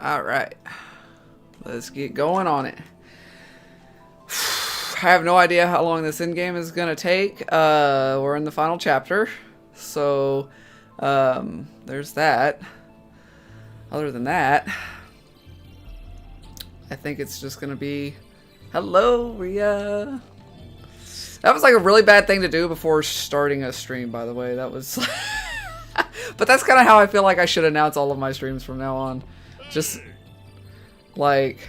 Alright. Let's get going on it. I have no idea how long this endgame is going to take. We're in the final chapter. So, there's that. Other than that, I think it's just going to be... Hello, Rhea. That was like a really bad thing to do before starting a stream, by the way. That was... But that's kind of how I feel like I should announce all of my streams from now on. Just, like...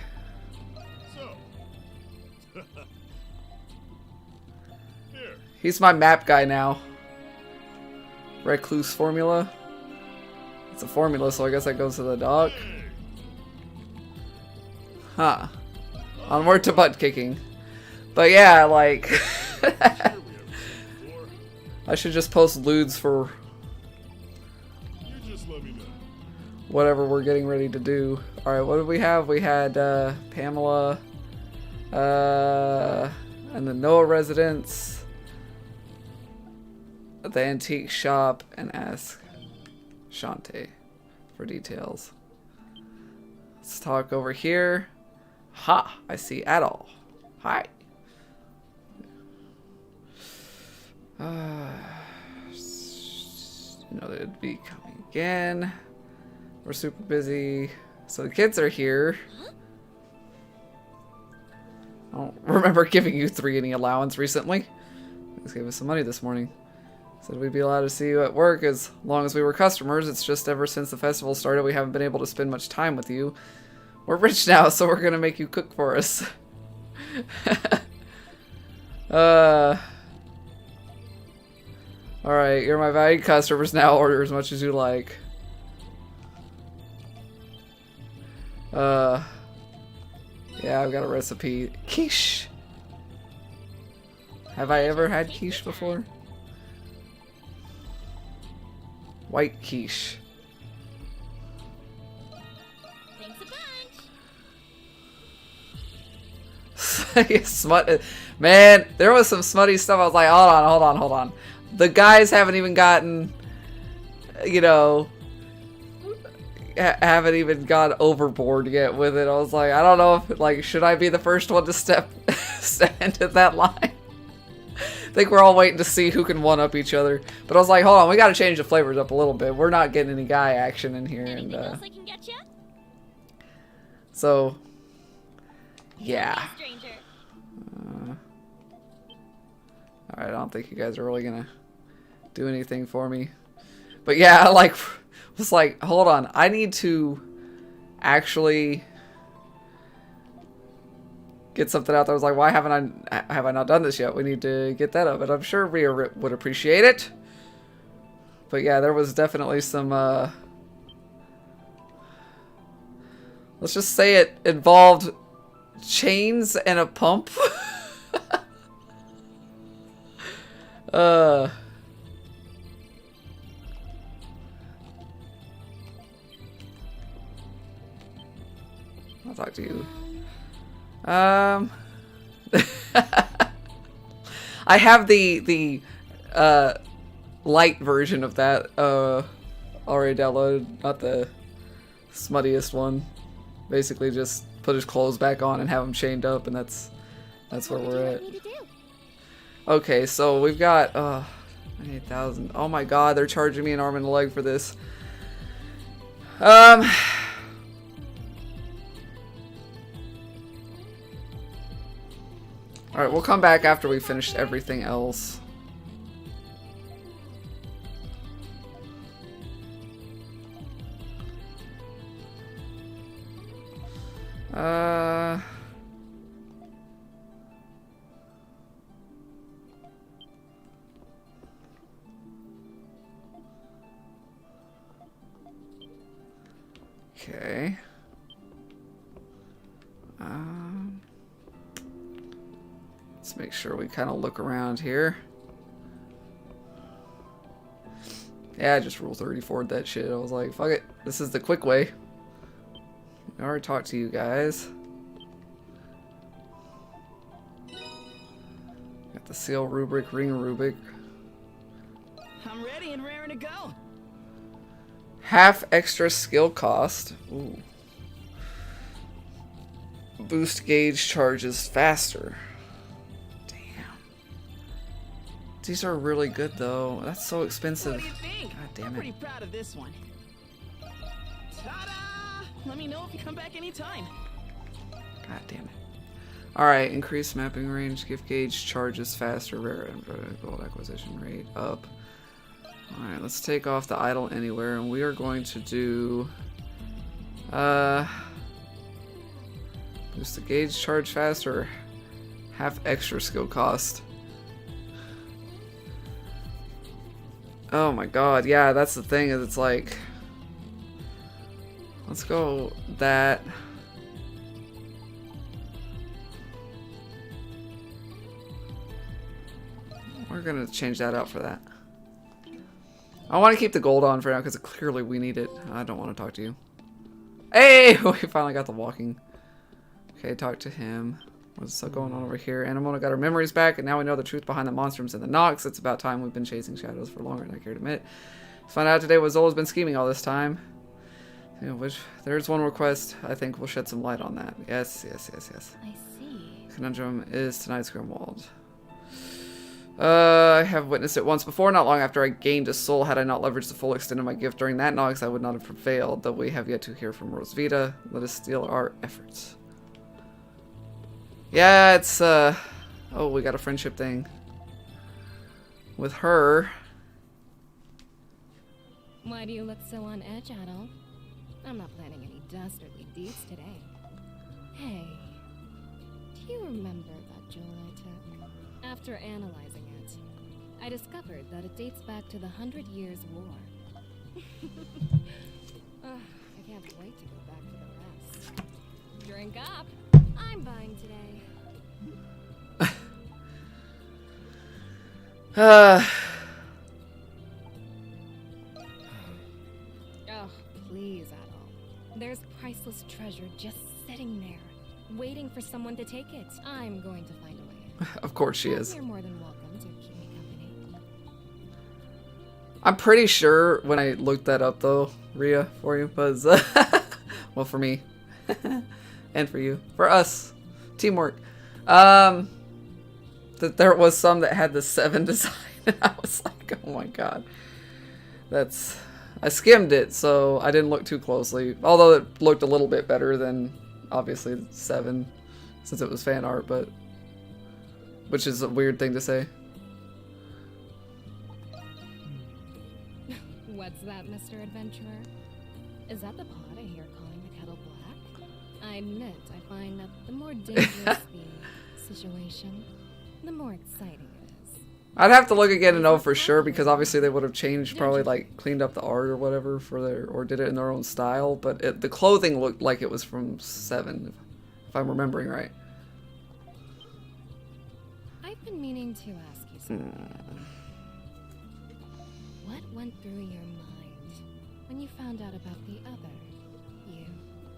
He's my map guy now. Recluse formula. It's a formula, so I guess that goes to the dock. Huh. Onward to butt kicking. But yeah, like... I should just post lewds for... whatever we're getting ready to do. Alright, what did we have? We had Pamela, and the Noah residence, the antique shop, and ask Shantae for details. Let's talk over here. Ha! I see Adol. Hi. You know they'd be coming again. We're super busy. So the kids are here. I don't remember giving you three any allowance recently. You just gave us some money this morning. Said we'd be allowed to see you at work as long as we were customers. It's just ever since the festival started we haven't been able to spend much time with you. We're rich now, so we're gonna make you cook for us. Alright, you're my valued customers now. Order as much as you like. Yeah, I've got a recipe. Quiche! Have I ever had quiche before? White quiche. Smut. Man, there was some smutty stuff. I was like, hold on. The guys haven't even gotten, you know, haven't even gone overboard yet with it. I was like, I don't know if, like, should I be the first one to step into that line? I think we're all waiting to see who can one-up each other. But I was like, hold on, we gotta change the flavors up a little bit. We're not getting any guy action in here. Anything else I can get you? So, yeah. Alright, I don't think you guys are really gonna do anything for me. But yeah, like... was like, hold on, I need to actually get something out there. I was like, why have I not done this yet? We need to get that up, and I'm sure Rhea would appreciate it. But yeah, there was definitely some, let's just say it involved chains and a pump. I'll talk to you. I have the light version of that already downloaded, not the smuttiest one. Basically, just put his clothes back on and have him chained up, and that's where we're at. Okay, so we've got 98,000. Oh my God, they're charging me an arm and a leg for this. Alright, we'll come back after we finish everything else. Okay. Let's make sure we kind of look around here. Yeah, I just Rule 34'd that shit. I was like, fuck it. This is the quick way. I already talked to you guys. Got the seal rubric, ring rubric. I'm ready and raring to go. Half extra skill cost. Ooh. Boost gauge charges faster. Damn. These are really good though. That's so expensive. What do you think? God damn I'm it. pretty proud of this one. Ta-da! Let me know if you come back anytime. God damn it. Alright, increased mapping range, gift gauge charges faster, rare gold acquisition rate up. Alright, let's take off the idle anywhere, and we are going to do boost the gauge charge faster, half extra skill cost. Oh my god, yeah, that's the thing, is it's like, let's go that. We're gonna change that out for that. I want to keep the gold on for now because clearly we need it. I don't want to talk to you. Hey, we finally got the walking. Okay, talk to him. What's going on over here? Anamona got her memories back, and now we know the truth behind the Monstrums and the Nox. It's about time. We've been chasing shadows for longer than I care to admit. Let's find out today what Zola's been scheming all this time. You know, which there's one request. I think we'll shed some light on that. Yes, yes, yes, yes. I see. Conundrum is tonight's Grimwald. I have witnessed it once before, not long after I gained a soul. Had I not leveraged the full extent of my gift during that Nox, I would not have prevailed. Though we have yet to hear from Rosvita. Let us steal our efforts. Yeah, it's, oh, we got a friendship thing with her. Why do you look so on edge, Adol? I'm not planning any dastardly deeds today. Hey, do you remember that jewel I took? After analyzing it, I discovered that it dates back to the 100 Years' War. I can't wait to go back for the rest. Drink up. I'm buying today. Oh, please, Adol. There's priceless treasure just sitting there, waiting for someone to take it. I'm going to find a way. Of course she is. You're more than welcome to keep me company. I'm pretty sure when I looked that up though, Rhea, for you, was well, for me and for you, for us, teamwork. That there was some that had the 7 design, and I was like, oh my god, that's. I skimmed it, so I didn't look too closely. Although it looked a little bit better than obviously 7, since it was fan art, but which is a weird thing to say. What's that, Mr. Adventurer? Is that the pot I hear calling the kettle black? I admit, I find that the more dangerous the situation, the more exciting it is. I'd have to look again to know for sure, because obviously they would have changed, probably like cleaned up the art or whatever for their, or did it in their own style. But the clothing looked like it was from 7, if I'm remembering right. I've been meaning to ask you something. What went through your mind when you found out about the other you?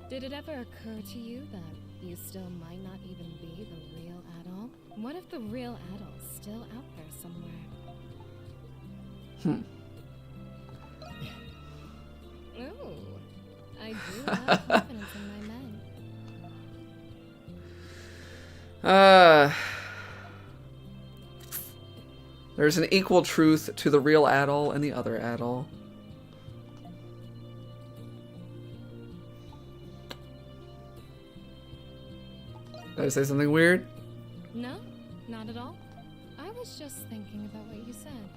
Did it ever occur to you that you still might not even be the real Adol? What if the real Adol's still out there somewhere? Ooh, I do have confidence in my men. There's an equal truth to the real Adol and the other Adol. Did I say something weird? No, not at all. I was just thinking about what you said.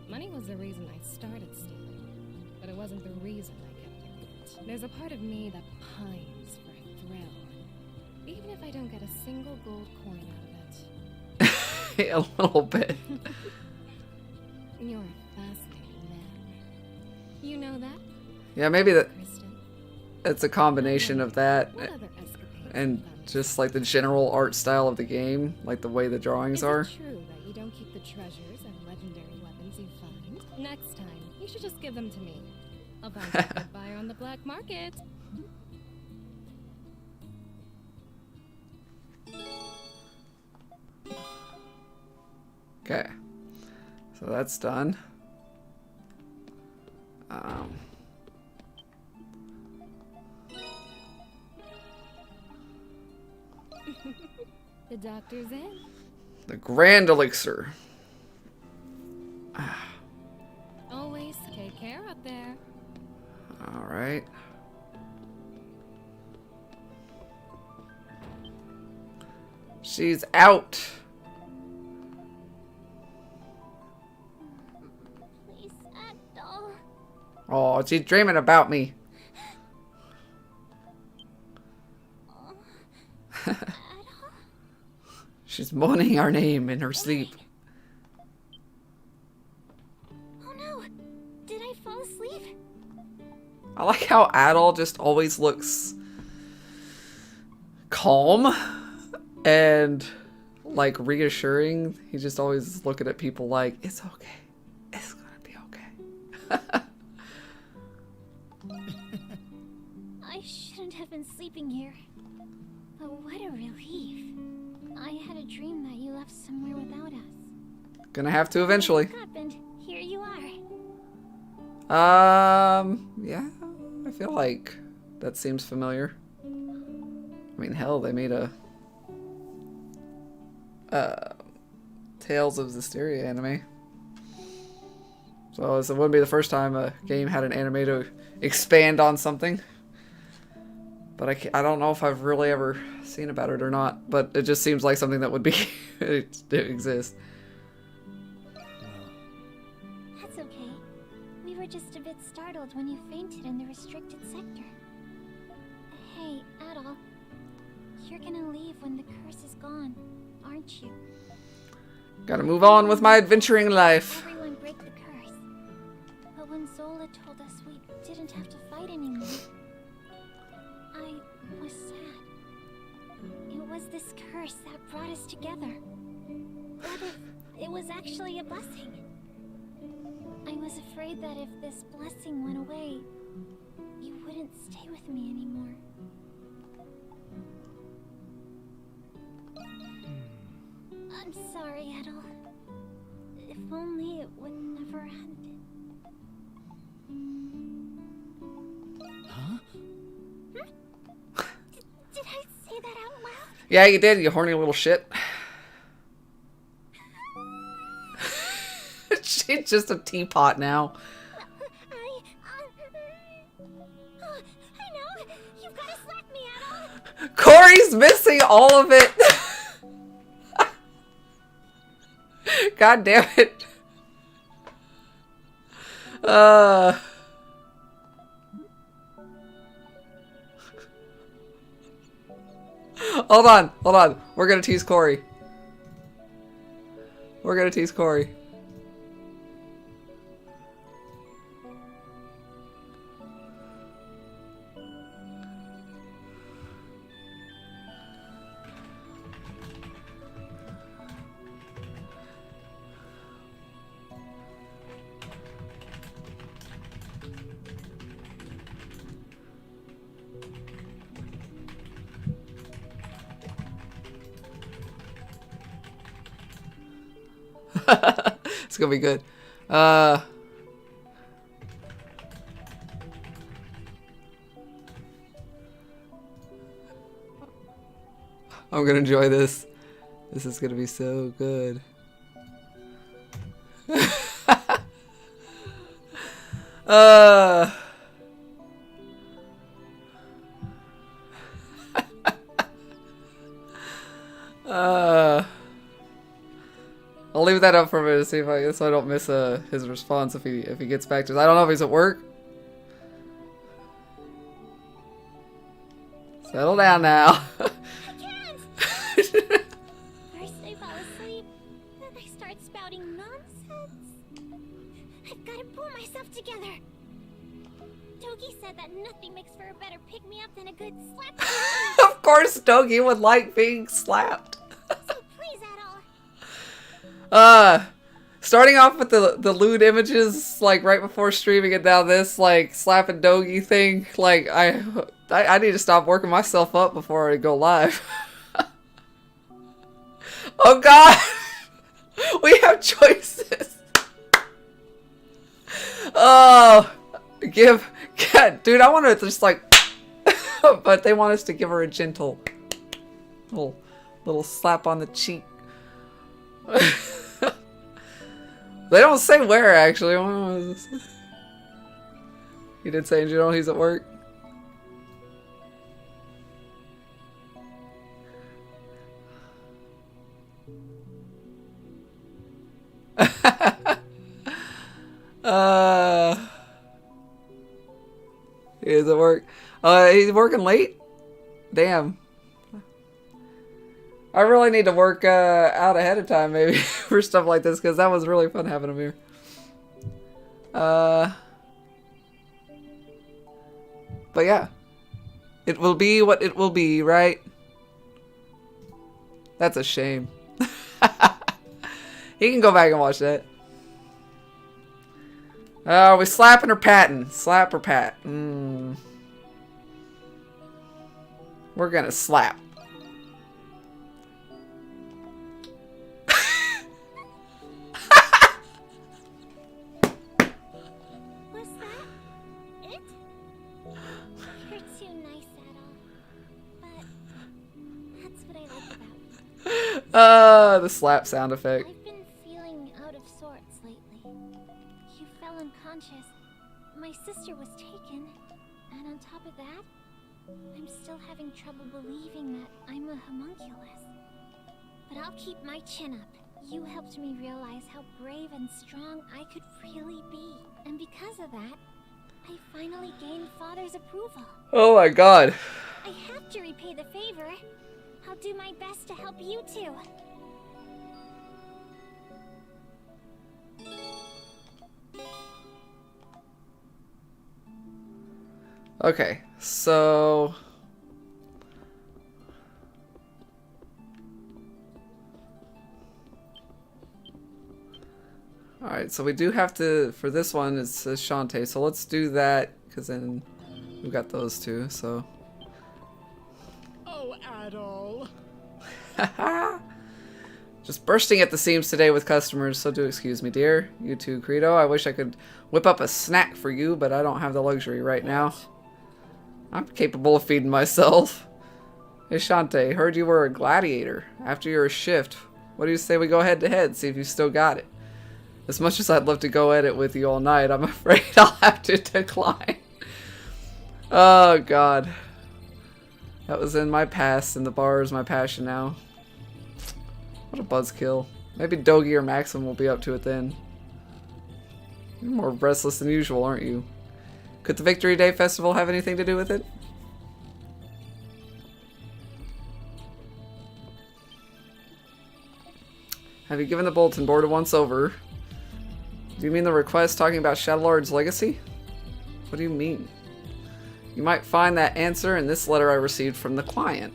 Money was the reason I started stealing, but it wasn't the reason I kept doing it. There's a part of me that pines for a thrill, even if I don't get a single gold coin out of it. A little bit. You're a fascinating man. You know that? Yeah, maybe Kristen? it's a combination of that What other escapades and have you just like the general art style of the game, like the way the drawings Is are. it true that you don't keep the treasures and legendary weapons you find? Next time, you should just give them to me. I'll find a good buyer on the black market. Okay, so that's done. The doctor's in. The Grand Elixir. Always take care up there. Alright. She's out. Please, Adol. Oh, she's dreaming about me. She's moaning our name in her sleep. Oh no! Did I fall asleep? I like how Adol just always looks calm and like reassuring. He's just always looking at people like, it's okay. It's gonna be okay. I shouldn't have been sleeping here. But what a relief. I had a dream that you left somewhere without us. Gonna have to eventually. What happened? Here you are. Yeah, I feel like that seems familiar. I mean, hell, they made a Tales of Zestiria anime. So it wouldn't be the first time a game had an anime to expand on something. But I don't know if I've really ever seen about it or not. But it just seems like something that would be to exist. That's okay. We were just a bit startled when you fainted in the restricted sector. Hey, Adol. You're gonna leave when the curse is gone, aren't you? Gotta move on with my adventuring life. Everyone break the curse. But when Zola told us we didn't have to fight anymore, I was sad. It was this curse that brought us together. What if it was actually a blessing? I was afraid that if this blessing went away, you wouldn't stay with me anymore. I'm sorry, Edel. If only it would never end. Huh? Did I say that out loud? Yeah, you did, you horny little shit. She's just a teapot now. I know. You've got to slap me, Edel. Corey's missing all of it. God damn it. Hold on. We're gonna tease Corey. It's gonna be good. I'm gonna enjoy this. This is gonna be so good. I'll leave that up for a minute to see if so I don't miss his response if he gets back to us. I don't know if he's at work. Settle down now. I can't. First I fall asleep, then I start spouting nonsense. I've got to pull myself together. Togi said that nothing makes for a better pick-me-up than a good slap. Of course Dogi would like being slapped. So please, Adol. Starting off with the lewd images, like, right before streaming, and now this, like, slapping Dogi thing, like, I need to stop working myself up before I go live. Oh god! We have choices! Oh, dude, I want to just, like, but they want us to give her a gentle, little Little slap on the cheek. They don't say where, actually. He did say in general he's at work. He is at work. He's working late? Damn. I really need to work out ahead of time, maybe, for stuff like this, because that was really fun having him here. But yeah. It will be what it will be, right? That's a shame. He can go back and watch that. Are we slapping or patting? Slap or pat? We're gonna slap. Was that it? You're too nice, Adol. But that's what I like about you. The slap sound effect. I've been feeling out of sorts lately. You fell unconscious. My sister was taken. And on top of that, I'm still having trouble believing that I'm a homunculus. But I'll keep my chin up. You helped me realize how brave and strong I could really be. And because of that, I finally gained Father's approval. Oh my god. I have to repay the favor. I'll do my best to help you two. Okay, so... Alright, so we do have to, for this one, it says Shantae, so let's do that, because then we've got those two, so... Oh, Adol. Just bursting at the seams today with customers, so do excuse me, dear. You too, Credo. I wish I could whip up a snack for you, but I don't have the luxury right now. I'm capable of feeding myself. Hey, Shantae, heard you were a gladiator. After your shift, what do you say we go head to head, see if you still got it? As much as I'd love to go at it with you all night, I'm afraid I'll have to decline. Oh, God. That was in my past, and the bar is my passion now. What a buzzkill. Maybe Dogi or Maxim will be up to it then. You're more restless than usual, aren't you? Could the Victory Day Festival have anything to do with it? Have you given the bulletin board a once over? Do you mean the request talking about Shadowlord's legacy? What do you mean? You might find that answer in this letter I received from the client.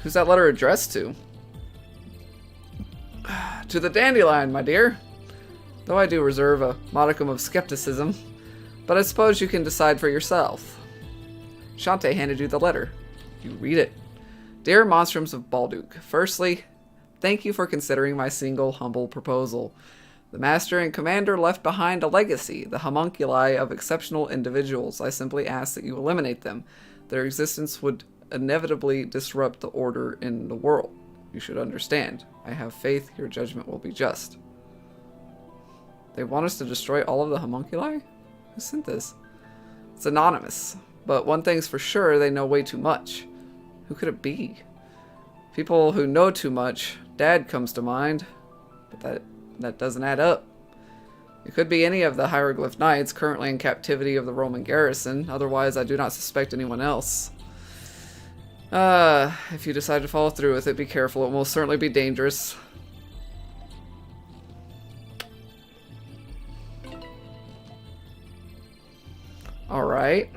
Who's that letter addressed to? To the Dandelion, my dear. Though I do reserve a modicum of skepticism, but I suppose you can decide for yourself. Shantae handed you the letter. You read it. Dear Monstrums of Balduke, firstly, thank you for considering my single, humble proposal. The Master and Commander left behind a legacy, the homunculi of exceptional individuals. I simply ask that you eliminate them. Their existence would inevitably disrupt the order in the world. You should understand. I have faith your judgment will be just. They want us to destroy all of the homunculi? Who sent this? It's anonymous. But one thing's for sure, they know way too much. Who could it be? People who know too much. Dad comes to mind. But that doesn't add up. It could be any of the Hieroglyph Knights currently in captivity of the Roman garrison. Otherwise, I do not suspect anyone else. If you decide to follow through with it, be careful. It will certainly be dangerous. Alright.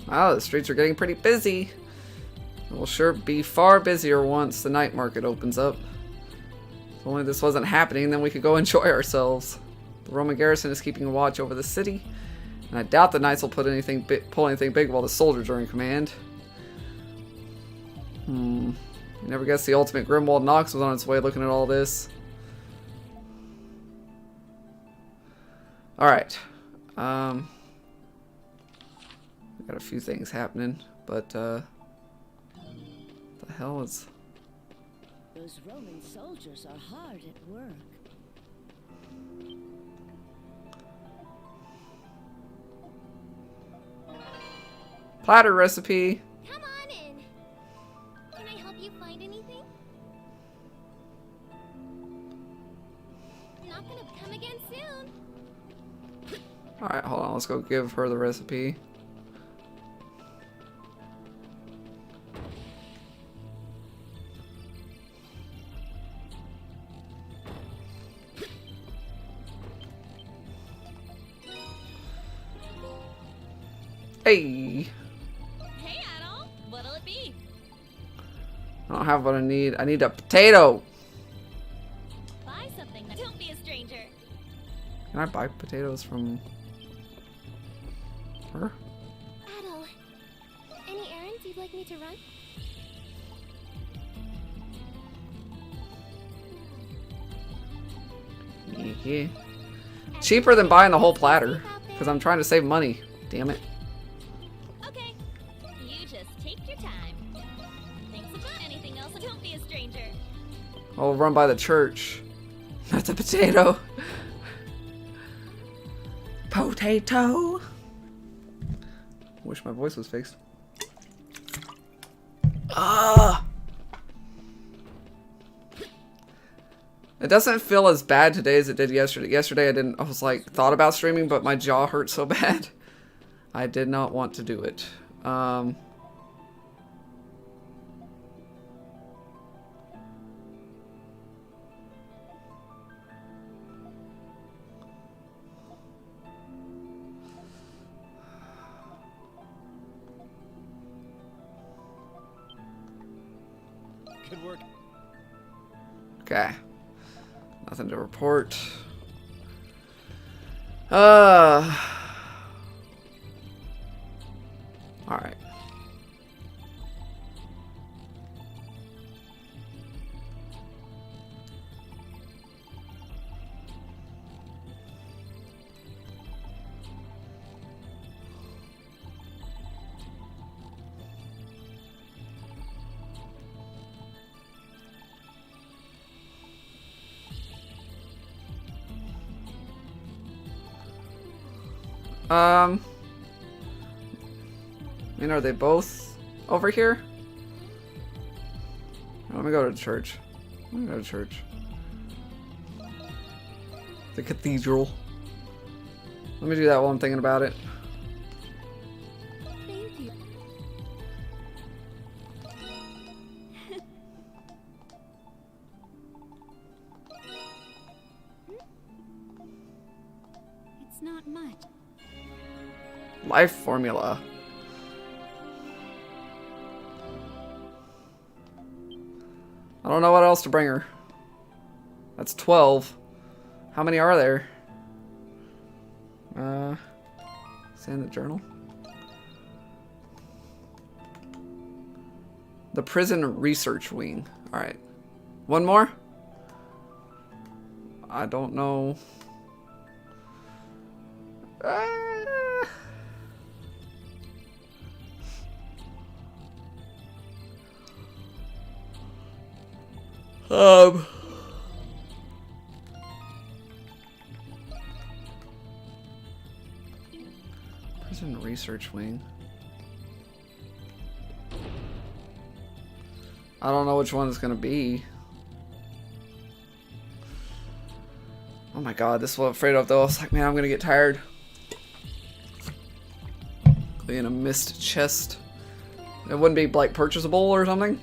Wow, the streets are getting pretty busy. It will sure be far busier once the night market opens up. If only this wasn't happening, then we could go enjoy ourselves. The Roman garrison is keeping a watch over the city, and I doubt the knights will pull anything big while the soldiers are in command. You never guessed the ultimate Grimwald Nox was on its way looking at all this. Alright. We got a few things happening, but the hell is... Those Roman soldiers are hard at work. Platter recipe. Come on in. Can I help you find anything? Not gonna come again soon. Alright, hold on. Let's go give her the recipe. Hey! Hey, Adol, what'll it be? I don't have what I need. I need a potato! Buy something. Don't be a stranger. Can I buy potatoes from her? Adol, any errands you'd like me to run? Yeah. Cheaper than buying the whole platter. Because I'm trying to save money. Damn it. Okay. You just take your time. Thanks about anything else. Don't be a stranger. I'll run by the church. That's a potato. Potato. Wish my voice was fixed. Ah. It doesn't feel as bad today as it did yesterday. Yesterday I was like, thought about streaming, but my jaw hurt so bad. I did not want to do it. Good work. Okay. Nothing to report. Alright. I mean, are they both over here? Let me go to church. Let me go to church. The cathedral. Let me do that while I'm thinking about it. Thank you. It's not much. Life formula. I don't know what else to bring her. That's 12. How many are there? Say in the journal. The prison research wing. Alright. One more? I don't know. Prison research wing. I don't know which one it's gonna be. Oh my god, this is what I'm afraid of though. I was like, man, I'm gonna get tired. In a mist chest. It wouldn't be like purchasable or something?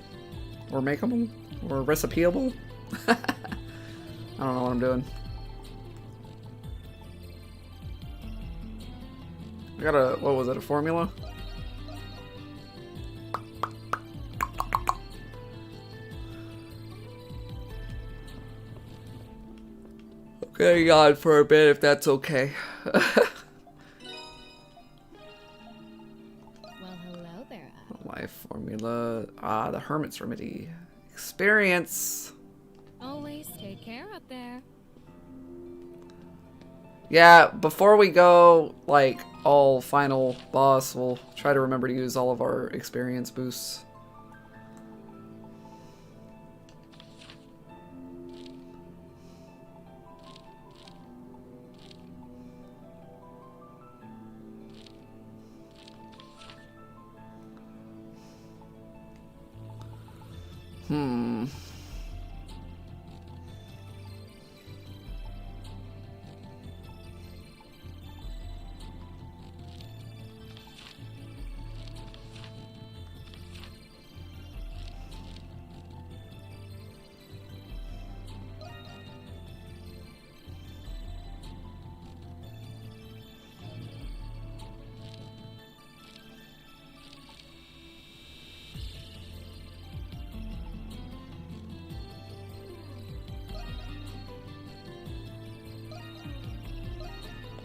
Or makeable? Or recipeable? I don't know what I'm doing. I got a, what was it, a formula? Okay, God, for a bit if that's okay. Well, hello there, Adam. Life formula. Ah, the Hermit's Remedy. Experience. Always take care out there. Yeah, before we go, like, all final boss, we'll try to remember to use all of our experience boosts.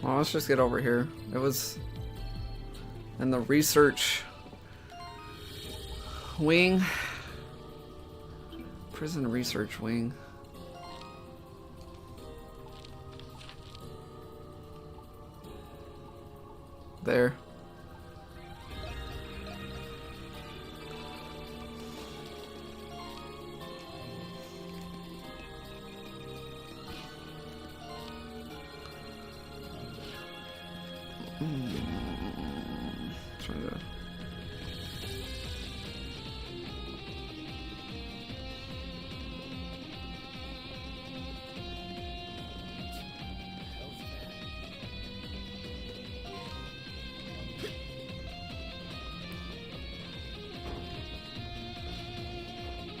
Well, let's just get over here. It was in the research wing. Prison research wing. There. Trying to...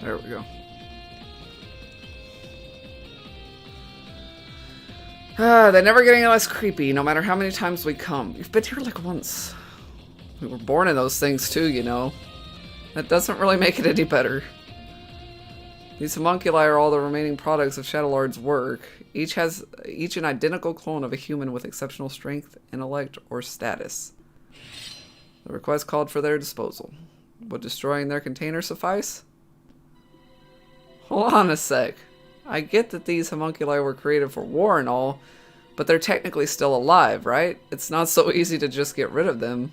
There we go. They're never getting less creepy, no matter how many times we come. You've been here like once. We were born in those things too, you know. That doesn't really make it any better. These homunculi are all the remaining products of Shadowlard's work. Each an identical clone of a human with exceptional strength, intellect, or status. The request called for their disposal. Would destroying their container suffice? Hold on a sec. I get that these homunculi were created for war and all, but they're technically still alive, right? It's not so easy to just get rid of them.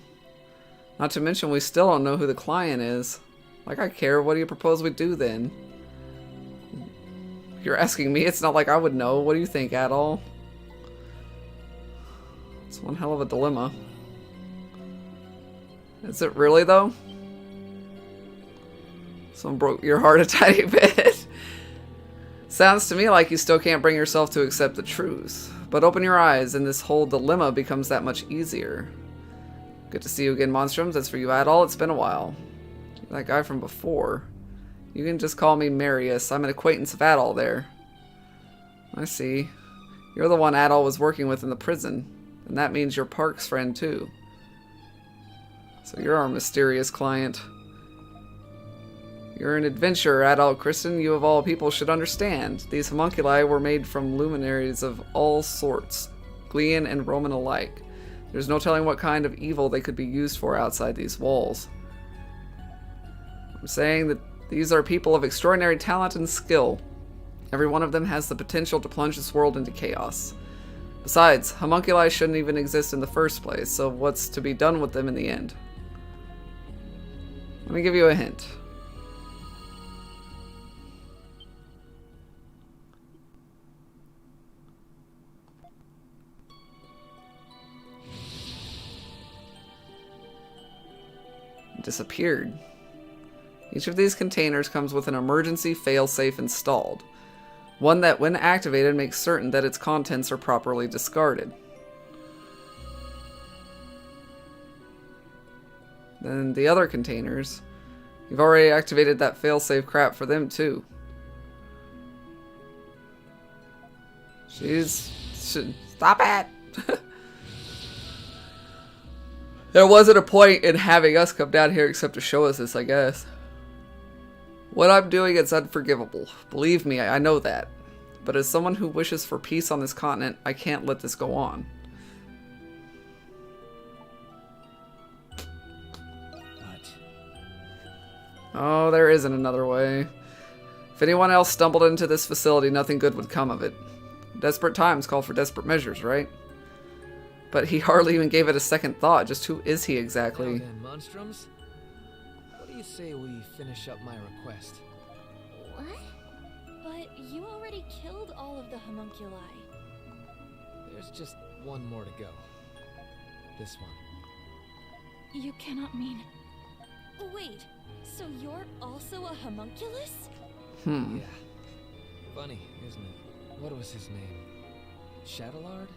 Not to mention we still don't know who the client is. Like I care, what do you propose we do then? You're asking me, it's not like I would know. What do you think, Adol? It's one hell of a dilemma. Is it really though? Someone broke your heart a tiny bit. Sounds to me like you still can't bring yourself to accept the truth. But open your eyes and this whole dilemma becomes that much easier. Good to see you again, Monstrums. As for you, Adol, it's been a while. You're that guy from before. You can just call me Marius. I'm an acquaintance of Adol there. I see. You're the one Adol was working with in the prison. And that means you're Park's friend too. So you're our mysterious client. You're an adventurer, Adol Kristen. You of all people should understand. These homunculi were made from luminaries of all sorts, Glean and Roman alike. There's no telling what kind of evil they could be used for outside these walls. I'm saying that these are people of extraordinary talent and skill. Every one of them has the potential to plunge this world into chaos. Besides, homunculi shouldn't even exist in the first place, so what's to be done with them in the end? Let me give you a hint. Disappeared. Each of these containers comes with an emergency failsafe installed. One that, when activated, makes certain that its contents are properly discarded. Then the other containers, you've already activated that failsafe crap for them too. Stop it! There wasn't a point in having us come down here except to show us this, I guess. What I'm doing is unforgivable. Believe me, I know that. But as someone who wishes for peace on this continent, I can't let this go on. What? Oh, there isn't another way. If anyone else stumbled into this facility, nothing good would come of it. Desperate times call for desperate measures, right? But he hardly even gave it a second thought. Just who is he exactly? Now then, Monstrums, what do you say we finish up my request? What? But you already killed all of the homunculi. There's just one more to go. This one. You cannot mean... Wait, so you're also a homunculus? Hmm. Yeah. Funny, isn't it? What was his name? Shadowlard?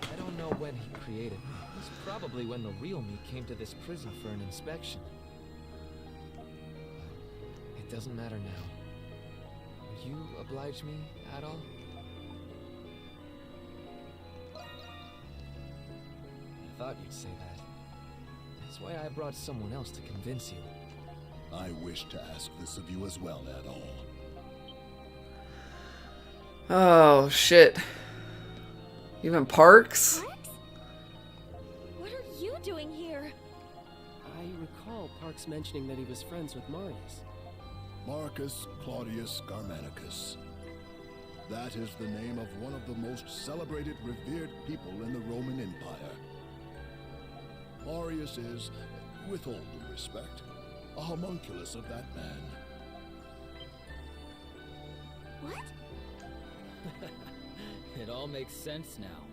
I don't know when he created me. It was probably when the real me came to this prison for an inspection. But it doesn't matter now. Would you oblige me at all? I thought you'd say that. That's why I brought someone else to convince you. I wish to ask this of you as well, Adol. Oh, shit. Even Parks? Parks? What are you doing here? I recall Parks mentioning that he was friends with Marius. Marcus Claudius Germanicus. That is the name of one of the most celebrated, revered people in the Roman Empire. Marius is, with all due respect, a homunculus of that man. What? It all makes sense now.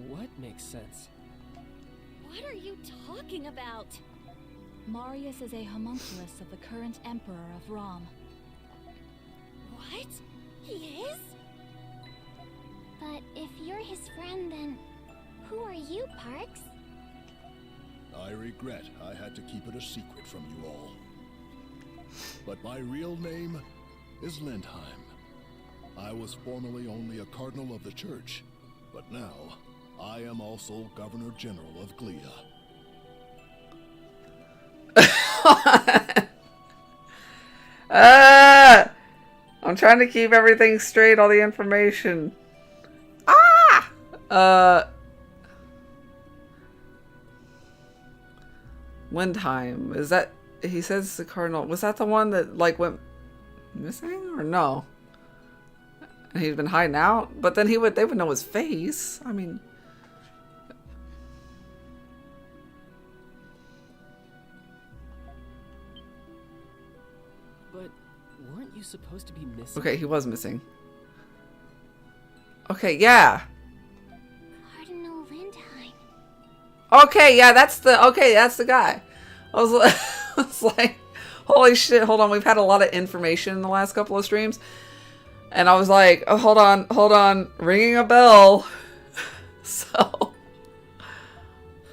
What makes sense? What are you talking about? Marius is a homunculus of the current Emperor of Rom. What? He is? But if you're his friend, then who are you, Parks? I regret I had to keep it a secret from you all. But my real name is Lindheim. I was formerly only a cardinal of the church, but now I am also Governor General of Glia. I'm trying to keep everything straight, all the information. Lindheim, is that, he says the cardinal, was that the one that like went missing or no? And he'd been hiding out, but then they would know his face. I mean, But weren't you supposed to be missing? okay, he was missing. Okay, yeah. Cardinal Lindheim. Okay, yeah, that's the guy. I was, I was like, holy shit, hold on, we've had a lot of information in the last couple of streams. And I was like, oh, hold on, ringing a bell. So.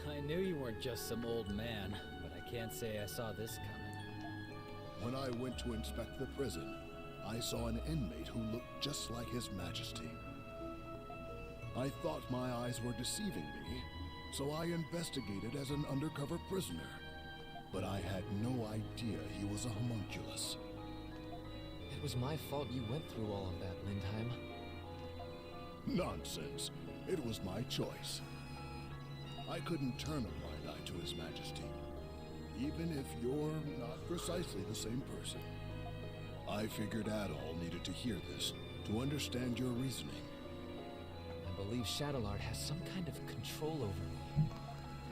I knew you weren't just some old man, but I can't say I saw this coming. When I went to inspect the prison, I saw an inmate who looked just like His Majesty. I thought my eyes were deceiving me, so I investigated as an undercover prisoner. But I had no idea he was a homunculus. It was my fault you went through all of that, Lindheim. Nonsense. It was my choice. I couldn't turn a blind eye to His Majesty, even if you're not precisely the same person. I figured Adol needed to hear this to understand your reasoning. I believe Shadowlard has some kind of control over me.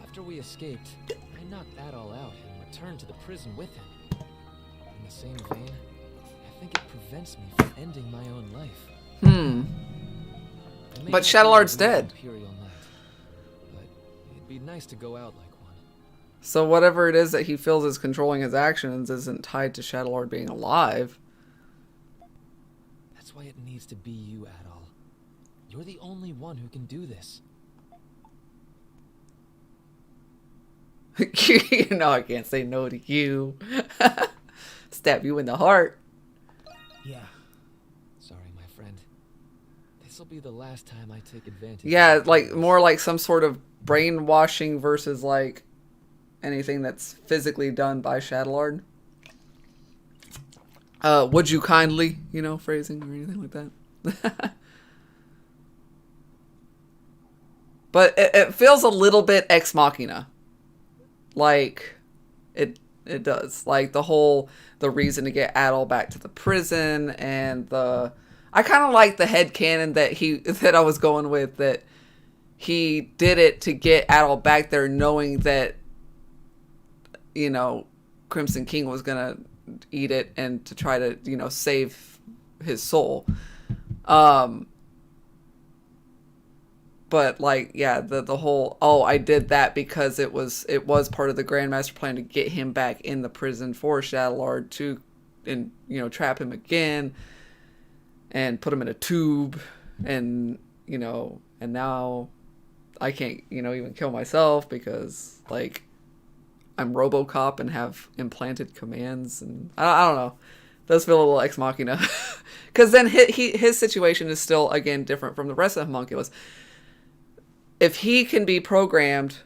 After we escaped, I knocked Adol out and returned to the prison with him. In the same vein, I think it prevents me from ending my own life. But Shadowlard's dead. Imperial Knight, but it'd be nice to go out like one. So whatever it is that he feels is controlling his actions isn't tied to Shadowlord being alive. That's why it needs to be you, Adol. You're the only one who can do this. You know I can't say no to you. Stab you in the heart. Yeah. Sorry, my friend. This'll be the last time I take advantage. Yeah, like more like some sort of brainwashing versus like anything that's physically done by Shadowlord. Would you kindly, you know, phrasing or anything like that. But it feels a little bit ex machina. Like it It does. Like the reason to get Adol back to the prison, and I kind of like the headcanon that I was going with, that he did it to get Adol back there, knowing that, you know, Crimson King was gonna eat it and to try to, you know, save his soul. But like, yeah, the whole, I did that because it was part of the Grandmaster plan to get him back in the prison for Shadowlord to, and, you know, trap him again and put him in a tube, and, you know, and now I can't, you know, even kill myself because, like, I'm RoboCop and have implanted commands, and I don't know. It does feel a little ex machina. Because then his situation is still, again, different from the rest of the homunculus. If he can be programmed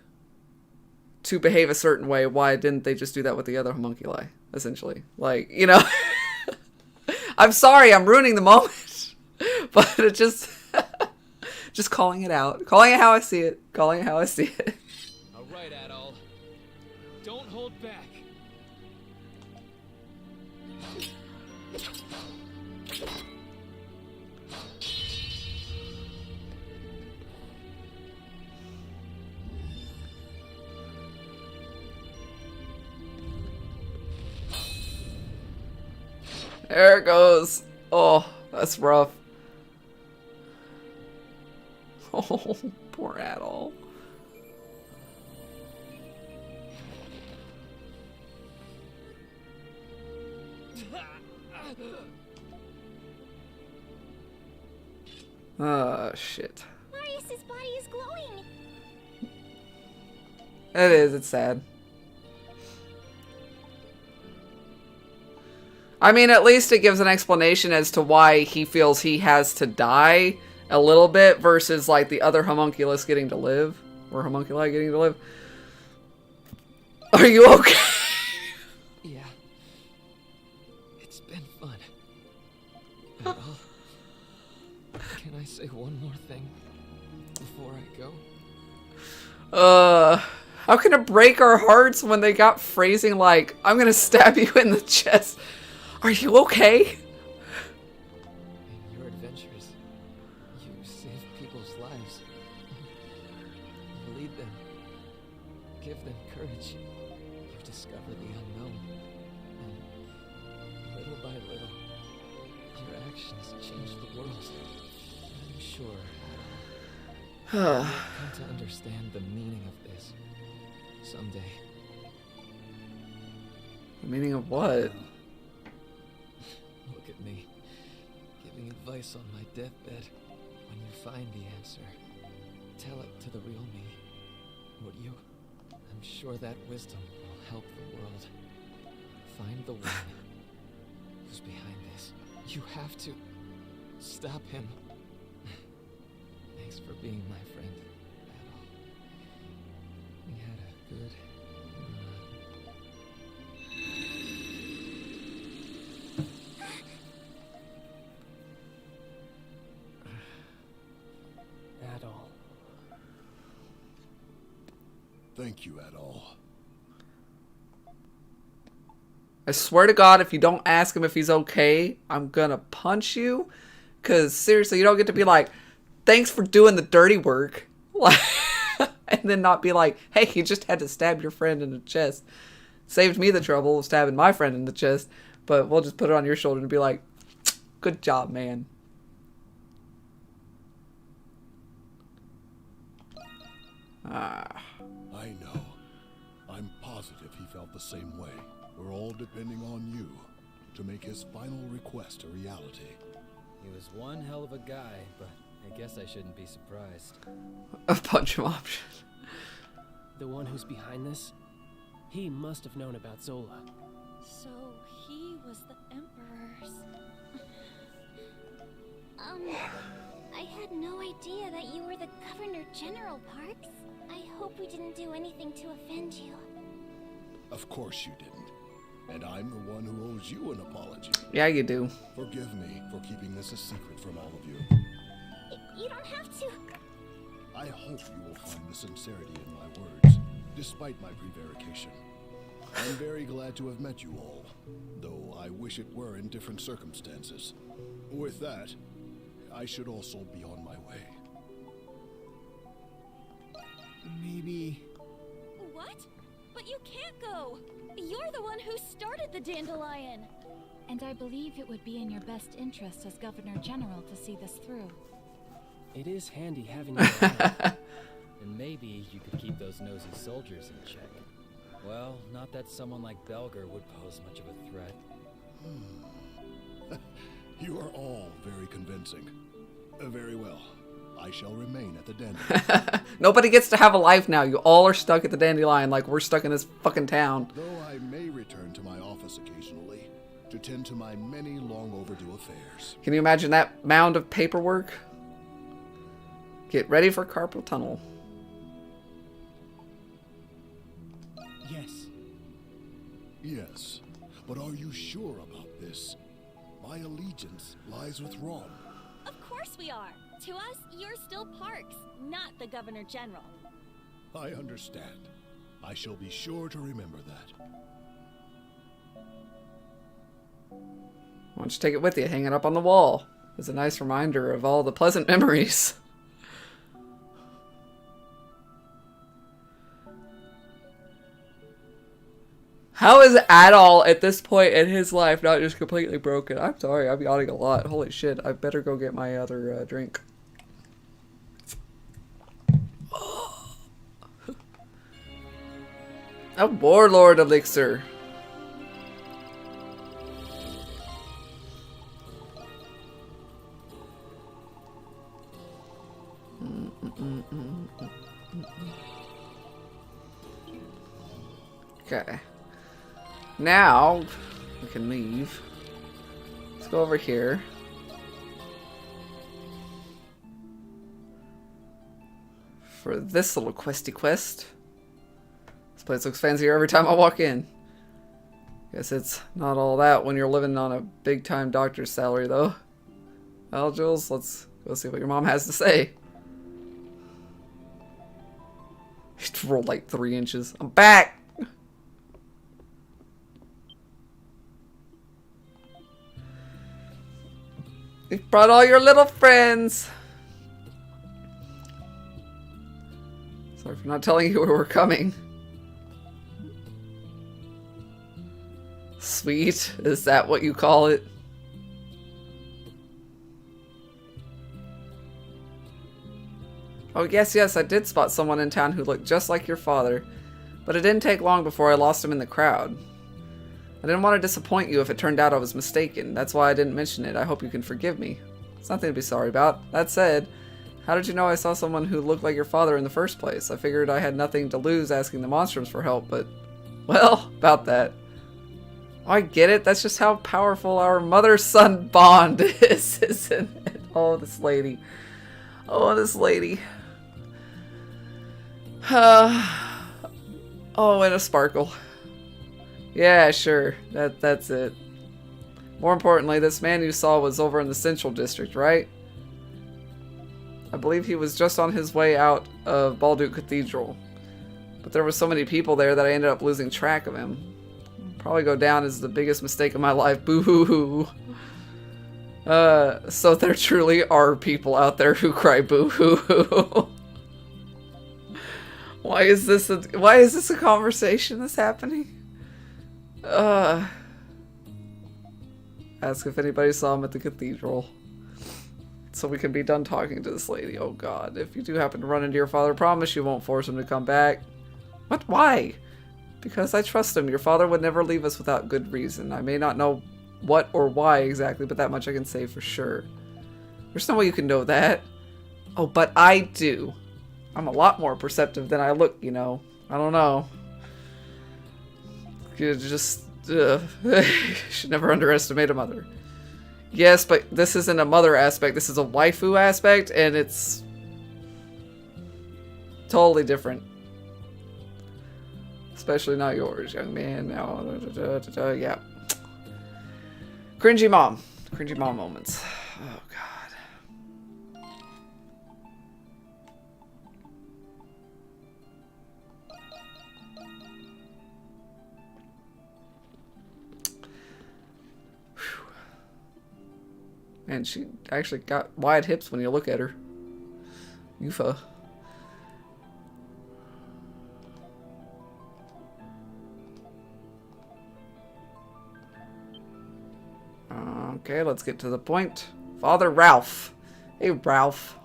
to behave a certain way, why didn't they just do that with the other homunculi, essentially? Like, you know, I'm sorry, I'm ruining the moment, but it just calling it out, calling it how I see it, calling it how I see it. All right, Adol. Don't hold back. There it goes. Oh, that's rough. Oh, poor Adol. Shit. Marius's body is glowing. It is, it's sad. I mean, at least it gives an explanation as to why he feels he has to die a little bit versus, like, the other homunculus getting to live. Or homunculi getting to live. Are you okay? Yeah. It's been fun. Adol, can I say one more thing before I go? How can it break our hearts when they got phrasing like, I'm gonna stab you in the chest? Are you okay? In your adventures, you save people's lives. You lead them. Give them courage. You discover the unknown. And little by little, your actions change the world. I'm sure you'll come to understand the meaning of this someday. The meaning of what? Look at me, giving advice on my deathbed. When you find the answer, tell it to the real me, would you? I'm sure that wisdom will help the world. Find the one who's behind this. You have to stop him. Thanks for being my friend, Adol. We had a good Adol. Thank you, Adol. I swear to God, if you don't ask him if he's okay, I'm gonna punch you. Because seriously, you don't get to be like, thanks for doing the dirty work. And then not be like, hey, you just had to stab your friend in the chest. Saved me the trouble of stabbing my friend in the chest. But we'll just put it on your shoulder and be like, good job, man. I know. I'm positive he felt the same way. We're all depending on you to make his final request a reality. He was one hell of a guy, but I guess I shouldn't be surprised. A bunch of options. The one who's behind this? He must have known about Zola. So he was the Emperor's. I had no idea that you were the Governor General, Parks. I hope we didn't do anything to offend you. Of course you didn't. And I'm the one who owes you an apology. Yeah, you do. Forgive me for keeping this a secret from all of you. You don't have to. I hope you will find the sincerity in my words, despite my prevarication. I'm very glad to have met you all, though I wish it were in different circumstances. With that, I should also be on my way. Maybe... What? But you can't go! You're the one who started the dandelion! And I believe it would be in your best interest as Governor General to see this through. It is handy having you around. And maybe you could keep those nosy soldiers in check. Well, not that someone like Belger would pose much of a threat. You are all very convincing. Very well. I shall remain at the dandelion. Nobody gets to have a life now. You all are stuck at the dandelion like we're stuck in this fucking town. Though I may return to my office occasionally to tend to my many long overdue affairs. Can you imagine that mound of paperwork? Get ready for carpal tunnel. Yes. Yes, but are you sure about this? My allegiance lies with Rom. Of course we are! To us, you're still Parks, not the Governor General. I understand. I shall be sure to remember that. Why don't you take it with you? Hang it up on the wall. It's a nice reminder of all the pleasant memories. How is Adol at this point in his life not just completely broken? I'm sorry, I'm yawning a lot. Holy shit, I better go get my other drink. A Warlord Elixir. Okay. Now, we can leave. Let's go over here. For this little questy quest. This place looks fancier every time I walk in. Guess it's not all that when you're living on a big-time doctor's salary, though. Well, Jules, let's go see what your mom has to say. It rolled like 3 inches. I'm back! You brought all your little friends. Sorry for not telling you we were coming. Sweet, is that what you call it? Oh yes, I did spot someone in town who looked just like your father. But it didn't take long before I lost him in the crowd. I didn't want to disappoint you if it turned out I was mistaken. That's why I didn't mention it. I hope you can forgive me. It's nothing to be sorry about. That said, how did you know I saw someone who looked like your father in the first place? I figured I had nothing to lose asking the Monstrums for help, but... well, about that. Oh, I get it. That's just how powerful our mother-son bond is, isn't it? Oh, this lady. Oh, this lady. Oh, and a sparkle. Yeah, sure. That's it. More importantly, this man you saw was over in the Central District, right? I believe he was just on his way out of Balduke Cathedral. But there were so many people there that I ended up losing track of him. Probably go down as the biggest mistake of my life. Boo-hoo-hoo. So there truly are people out there who cry boo-hoo-hoo. Why is this a conversation that's happening? Ask if anybody saw him at the cathedral. So we can be done talking to this lady. Oh god, if you do happen to run into your father, promise you won't force him to come back. What? Why? Because I trust him. Your father would never leave us without good reason. I may not know what or why exactly, but that much I can say for sure. There's no way you can know that. Oh, but I do. I'm a lot more perceptive than I look, you know. I don't know. You just... should never underestimate a mother. Yes, but this isn't a mother aspect. This is a waifu aspect, and it's... totally different. Especially not yours, young man. Now, yeah. Cringy mom. Cringy mom moments. Oh, God. And she actually got wide hips when you look at her. Yufa. Okay, let's get to the point. Father Ralph. Hey, Ralph.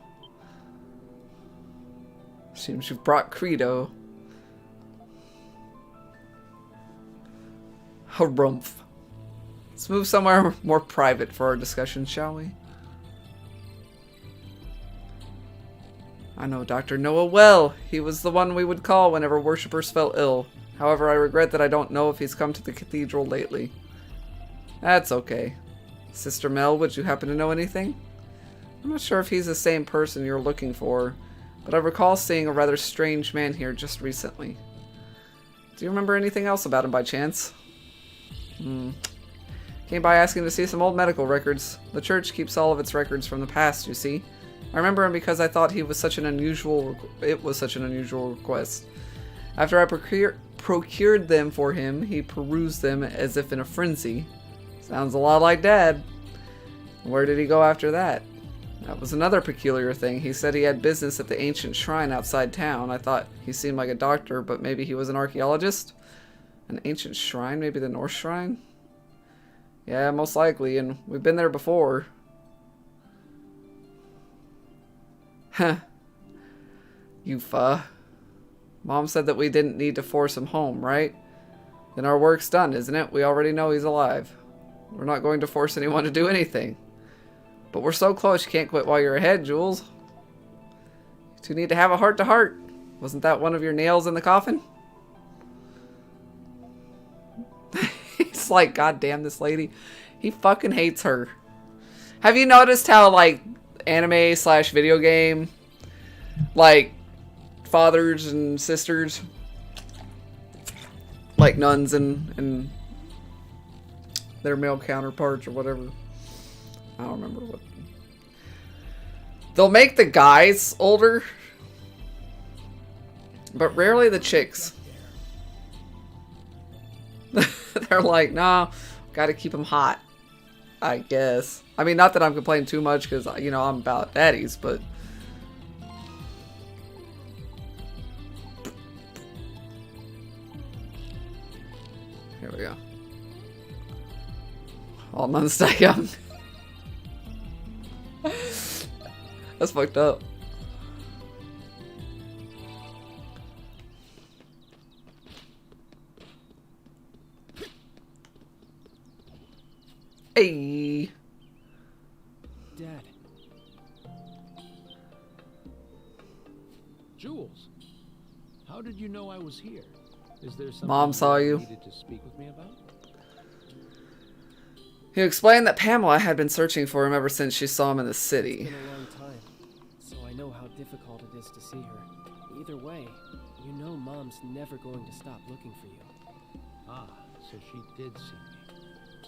Seems you've brought Credo. Harumph. Let's move somewhere more private for our discussion, shall we? I know Dr. Noah well. He was the one we would call whenever worshippers fell ill. However, I regret that I don't know if he's come to the cathedral lately. That's okay. Sister Mel, would you happen to know anything? I'm not sure if he's the same person you're looking for, but I recall seeing a rather strange man here just recently. Do you remember anything else about him by chance? Came by asking to see some old medical records. The church keeps all of its records from the past, you see. I remember him because I thought it was such an unusual request. After I procured them for him, he perused them as if in a frenzy. Sounds a lot like Dad. Where did he go after that? That was another peculiar thing. He said he had business at the ancient shrine outside town. I thought he seemed like a doctor, but maybe he was an archaeologist? An ancient shrine? Maybe the North Shrine? Yeah, most likely, and we've been there before. Huh. Yufa. Mom said that we didn't need to force him home, right? Then our work's done, isn't it? We already know he's alive. We're not going to force anyone to do anything. But we're so close, you can't quit while you're ahead, Jules. You two need to have a heart-to-heart. Wasn't that one of your nails in the coffin? He's like, God damn this lady. He fucking hates her. Have you noticed how, like, anime / video game, like, fathers and sisters, like nuns and their male counterparts or whatever. I don't remember what. They'll make the guys older, but rarely the chicks. They're like, nah, gotta keep them hot, I guess. I mean, not that I'm complaining too much because, you know, I'm about daddies, but. Here we go. All nuns die young. That's fucked up. Hey. Dad. Jules, how did you know I was here? Is there something Mom saw you. needed to speak with me about? He explained that Pamela had been searching for him ever since she saw him in the city. It's been a long time, so I know how difficult it is to see her. Either way, you know Mom's never going to stop looking for you. Ah, so she did see me.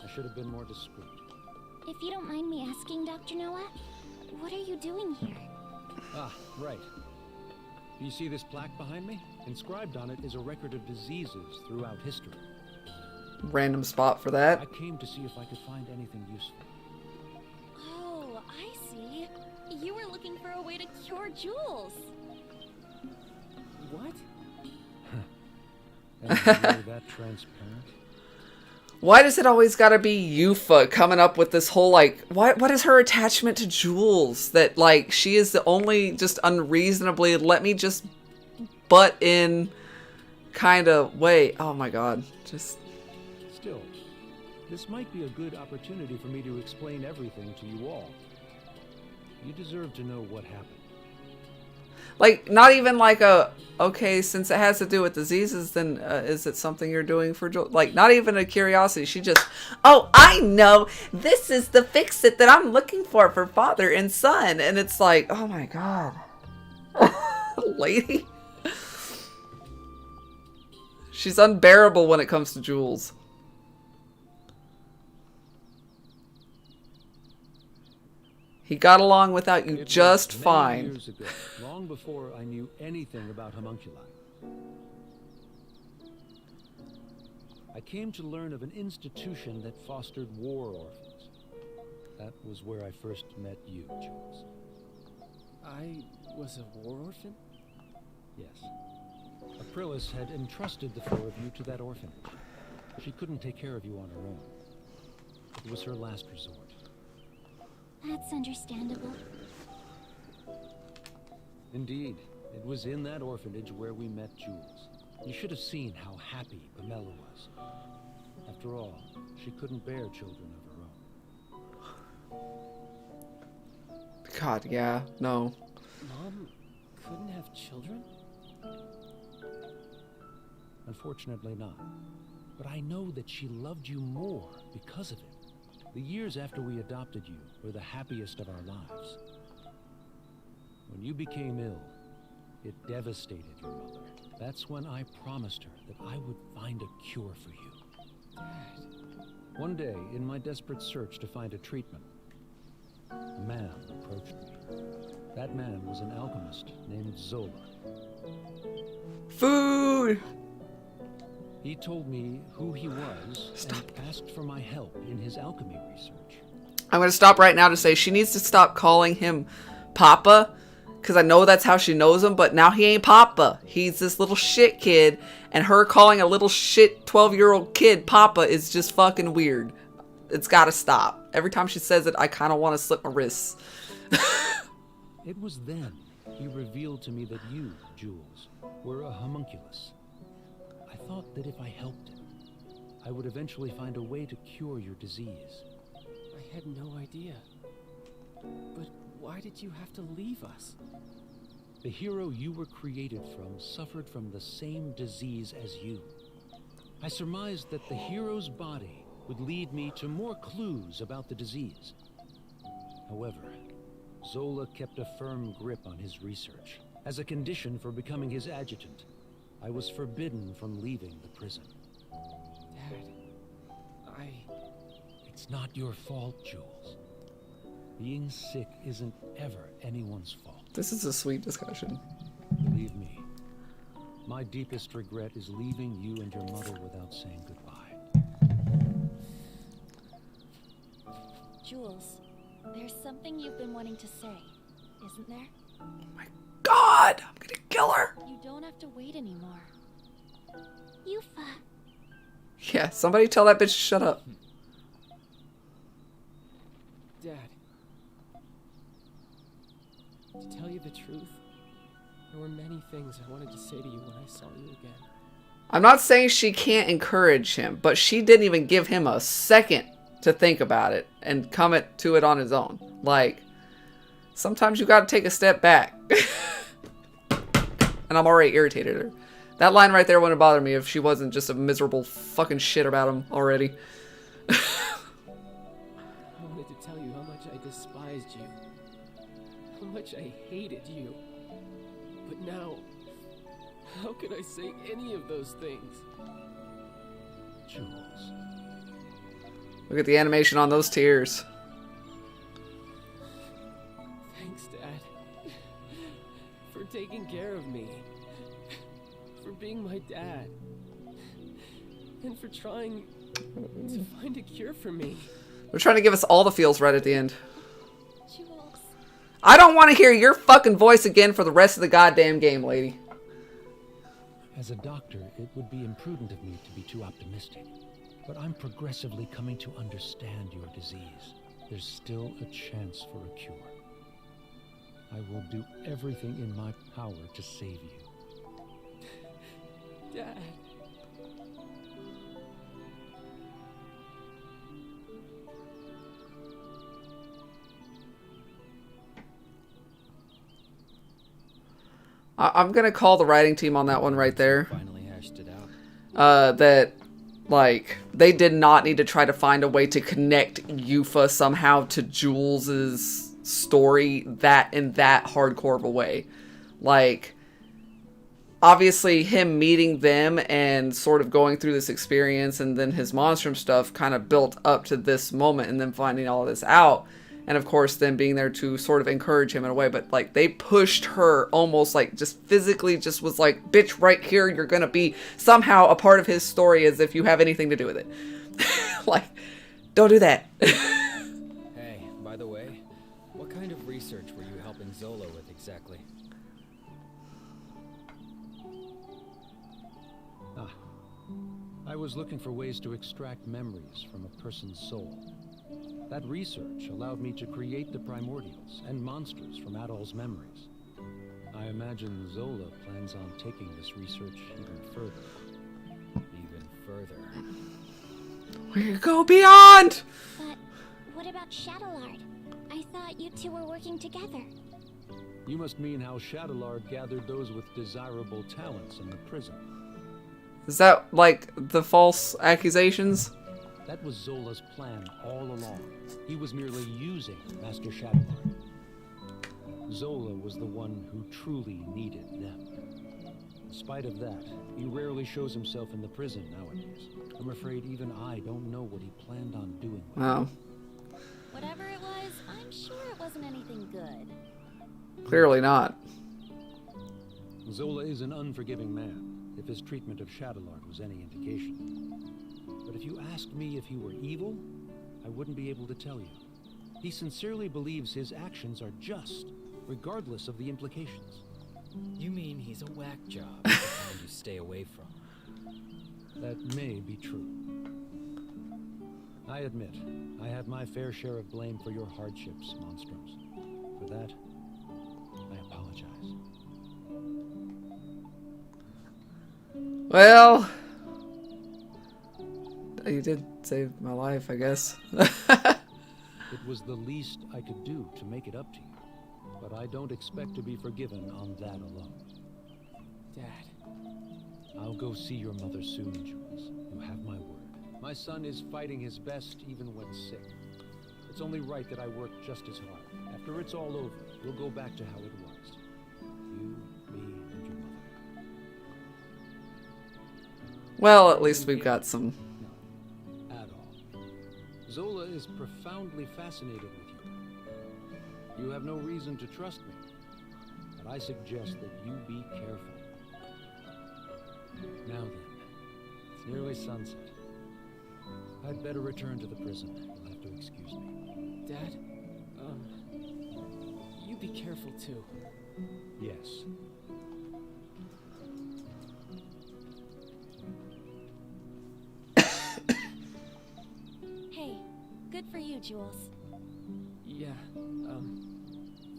I should have been more discreet. If you don't mind me asking, Dr. Noah, what are you doing here? Ah, right. You see this plaque behind me? Inscribed on it is a record of diseases throughout history. Random spot for that. I came to see if I could find anything useful. Oh, I see. You were looking for a way to cure Jules. What? And you're that transparent? Why does it always gotta be Yufa coming up with this whole, like, what is her attachment to Jules? That, like, she is the only just unreasonably, let me just butt in kind of way. Oh my god. Just. Still, this might be a good opportunity for me to explain everything to you all. You deserve to know what happened. Like, not even like a, okay, since it has to do with diseases, then is it something you're doing for Jules? Like, not even a curiosity. She just, oh, I know. This is the fix-it that I'm looking for father and son. And it's like, oh my god. Lady. She's unbearable when it comes to Jules. He got along without you just fine. Years ago, long before I knew anything about homunculi. I came to learn of an institution that fostered war orphans. That was where I first met you, Jules. I was a war orphan? Yes. Aprilis had entrusted the 4 of you to that orphanage. She couldn't take care of you on her own. It was her last resort. That's understandable. Indeed. It was in that orphanage where we met Jules. You should have seen how happy Pamela was. After all, she couldn't bear children of her own. God, yeah, no. Mom couldn't have children? Unfortunately not. But I know that she loved you more because of it. The years after we adopted you were the happiest of our lives. When you became ill, it devastated your mother. That's when I promised her that I would find a cure for you. Dad. One day, in my desperate search to find a treatment, a man approached me. That man was an alchemist named Zola. Food! He told me who he was and asked for my help in his alchemy research. I'm gonna stop right now to say she needs to stop calling him Papa, because I know that's how she knows him, but now he ain't Papa. He's this little shit kid, and her calling a little shit 12-year-old kid Papa is just fucking weird. It's gotta stop. Every time she says it, I kind of want to slip my wrists. It was then he revealed to me that you, Jules, were a homunculus. I thought that if I helped him, I would eventually find a way to cure your disease. I had no idea. But why did you have to leave us? The hero you were created from suffered from the same disease as you. I surmised that the hero's body would lead me to more clues about the disease. However, Zola kept a firm grip on his research. As a condition for becoming his adjutant, I was forbidden from leaving the prison. Dad, It's not your fault, Jules. Being sick isn't ever anyone's fault. This is a sweet discussion. Believe me, my deepest regret is leaving you and your mother without saying goodbye. Jules, there's something you've been wanting to say, isn't there? Oh my God! I'm gonna kill her! You don't have to wait anymore. Yufa. Yeah, somebody tell that bitch to shut up. Dad. To tell you the truth, there were many things I wanted to say to you when I saw you again. I'm not saying she can't encourage him, but she didn't even give him a second to think about it and come to it on his own. Like, sometimes you gotta take a step back. And I'm already irritated at her. That line right there wouldn't bother me if she wasn't just a miserable fucking shit about him already. I wanted to tell you how much I despised you. How much I hated you. But now, how could I say any of those things? Jules. Look at the animation on those tears. Thanks, Dad. For taking care of me. For being my dad. And for trying to find a cure for me. They're trying to give us all the feels right at the end. Jules. I don't want to hear your fucking voice again for the rest of the goddamn game, lady. As a doctor, it would be imprudent of me to be too optimistic. But I'm progressively coming to understand your disease. There's still a chance for a cure. I will do everything in my power to save you. Dad. I'm gonna call the writing team on that one right there. Finally hashed it out. That, like, they did not need to try to find a way to connect Yufa somehow to Jules's story in that hardcore of a way. Like, obviously him meeting them and sort of going through this experience and then his Monstrum stuff kind of built up to this moment and then finding all of this out. And of course, then being there to sort of encourage him in a way. But, like, they pushed her almost, like, just physically just was like, bitch, right here, you're gonna be somehow a part of his story as if you have anything to do with it. Like, don't do that. Hey, Zola with exactly? Ah. I was looking for ways to extract memories from a person's soul. That research allowed me to create the primordials and monsters from Adol's memories. I imagine Zola plans on taking this research even further. Even further. We could go beyond! But what about Shadowlord? I thought you two were working together. You must mean how Shadowlord gathered those with desirable talents in the prison. Is that like the false accusations? That was Zola's plan all along. He was merely using Master Shadowlord. Zola was the one who truly needed them. In spite of that, he rarely shows himself in the prison nowadays. I'm afraid even I don't know what he planned on doing with Wow. Whatever it was, I'm sure it wasn't anything good. Clearly not. Zola is an unforgiving man, if his treatment of Shadowlord was any indication. But if you asked me if he were evil, I wouldn't be able to tell you. He sincerely believes his actions are just, regardless of the implications. You mean he's a whack job, the kind you stay away from? That may be true. I admit, I have my fair share of blame for your hardships, Monstrums. For that, I apologize. Well, you did save my life, I guess. It was the least I could do to make it up to you. But I don't expect to be forgiven on that alone. Dad. I'll go see your mother soon, Jules. You have my word. My son is fighting his best even when sick. It's only right that I work just as hard. After it's all over, we'll go back to how it was. You, me, and your mother. Well, at least we've got some. No, at all. Zola is profoundly fascinated with you. You have no reason to trust me, but I suggest that you be careful. Now then, it's nearly sunset. I'd better return to the prison. You'll have to excuse me. Dad, you be careful too. Yes. Hey, good for you, Jules. Yeah,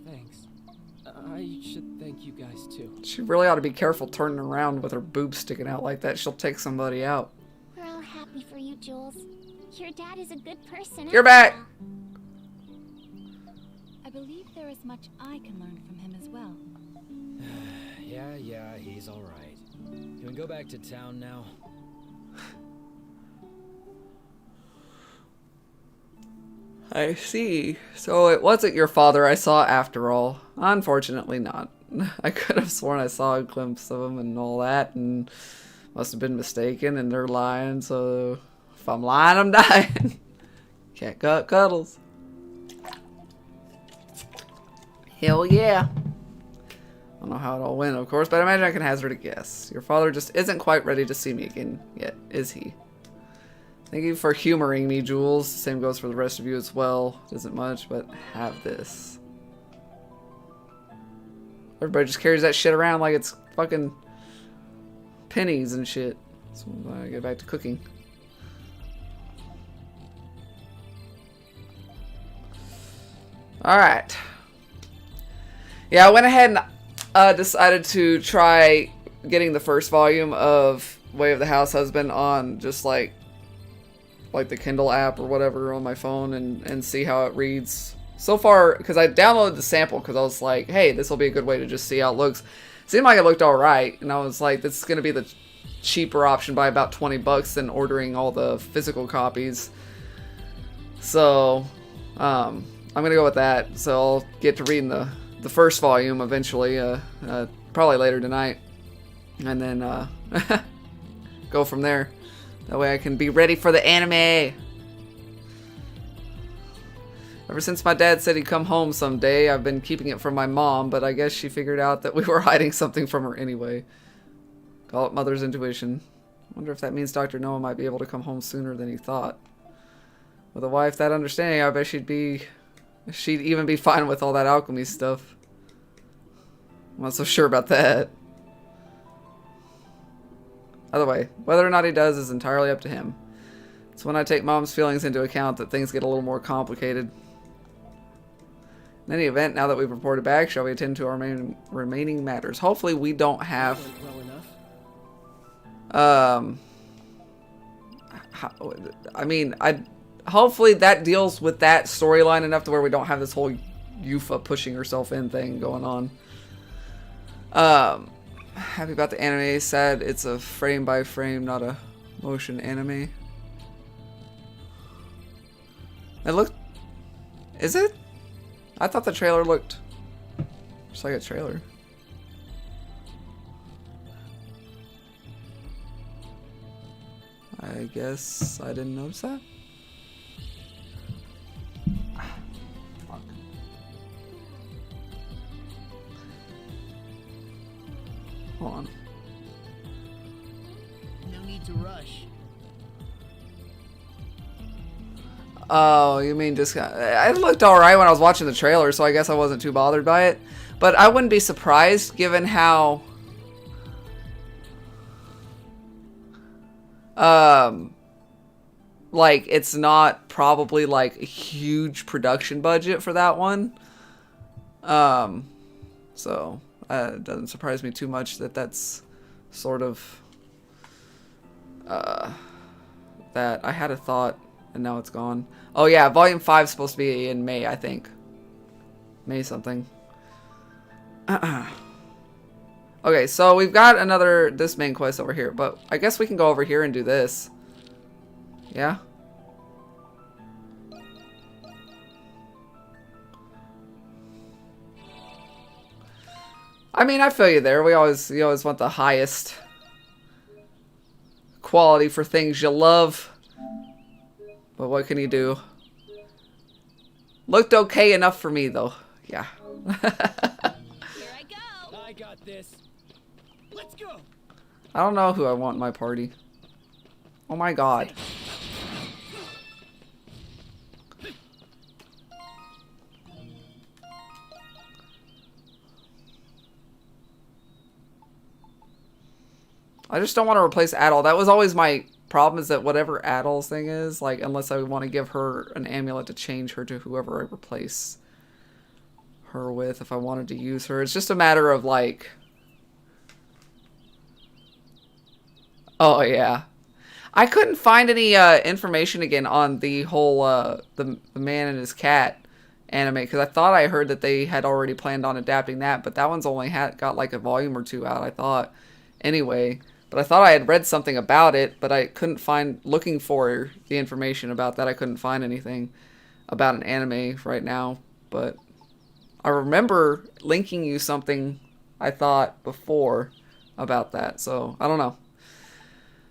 thanks. I should thank you guys too. She really ought to be careful turning around with her boobs sticking out like that. She'll take somebody out. We're all happy for you, Jules. Your dad is a good person. You're back! I believe there is much I can learn from him as well. Yeah, he's alright. Can we go back to town now? I see. So it wasn't your father I saw after all. Unfortunately not. I could have sworn I saw a glimpse of him and all that, and must have been mistaken, and they're lying, so if I'm lying, I'm dying. Cat got cuddles. Hell yeah. I don't know how it all went, of course, but I imagine I can hazard a guess. Your father just isn't quite ready to see me again yet, is he? Thank you for humoring me, Jules. Same goes for the rest of you as well. Isn't much, but have this. Everybody just carries that shit around like it's fucking pennies and shit. So I get back to cooking. Alright. Yeah, I went ahead and decided to try getting the first volume of Way of the House Husband on just like the Kindle app or whatever on my phone and see how it reads. So far, because I downloaded the sample because I was like, hey, this will be a good way to just see how it looks. Seemed like it looked alright, and I was like, this is going to be the cheaper option by about $20 than ordering all the physical copies. So, I'm going to go with that. So I'll get to reading the first volume eventually, probably later tonight. And then go from there. That way I can be ready for the anime. Ever since my dad said he'd come home someday, I've been keeping it from my mom, but I guess she figured out that we were hiding something from her anyway. Call it mother's intuition. Wonder if that means Dr. Noah might be able to come home sooner than he thought. With a wife that understanding, I bet she'd even be fine with all that alchemy stuff. I'm not so sure about that. Either way, whether or not he does is entirely up to him. It's when I take Mom's feelings into account that things get a little more complicated. In any event, now that we've reported back, shall we attend to our remaining matters? Hopefully we don't have... I mean, hopefully that deals with that storyline enough to where we don't have this whole Yufa pushing herself in thing going on. Happy about the anime. Sad it's a frame by frame, not a motion anime. It looked... Is it? I thought the trailer looked just like a trailer. I guess I didn't notice that. Fuck. Hold on. No need to rush. Oh, you mean just... It looked alright when I was watching the trailer, so I guess I wasn't too bothered by it. But I wouldn't be surprised given how... like, it's not probably, like, a huge production budget for that one. So, it doesn't surprise me too much that that's sort of... that I had a thought... And now it's gone. Oh yeah, Volume 5 is supposed to be in May, I think. May something. Okay, so we've got this main quest over here. But I guess we can go over here and do this. Yeah? I mean, I feel you there. You always want the highest quality for things you love. But what can you do? Looked okay enough for me, though. Yeah. Here I go. I got this. Let's go. I don't know who I want in my party. Oh my god. I just don't want to replace Adol. That was always my problem, is that whatever Adol's thing is, like, unless I want to give her an amulet to change her to whoever I replace her with, if I wanted to use her. It's just a matter of, like... Oh, yeah. I couldn't find any information again on the whole, the man and his cat anime, because I thought I heard that they had already planned on adapting that, but that one's only got like a volume or two out, I thought. Anyway... But I thought I had read something about it, but I couldn't find... Looking for the information about that, I couldn't find anything about an anime right now. But I remember linking you something, I thought, before about that. So, I don't know.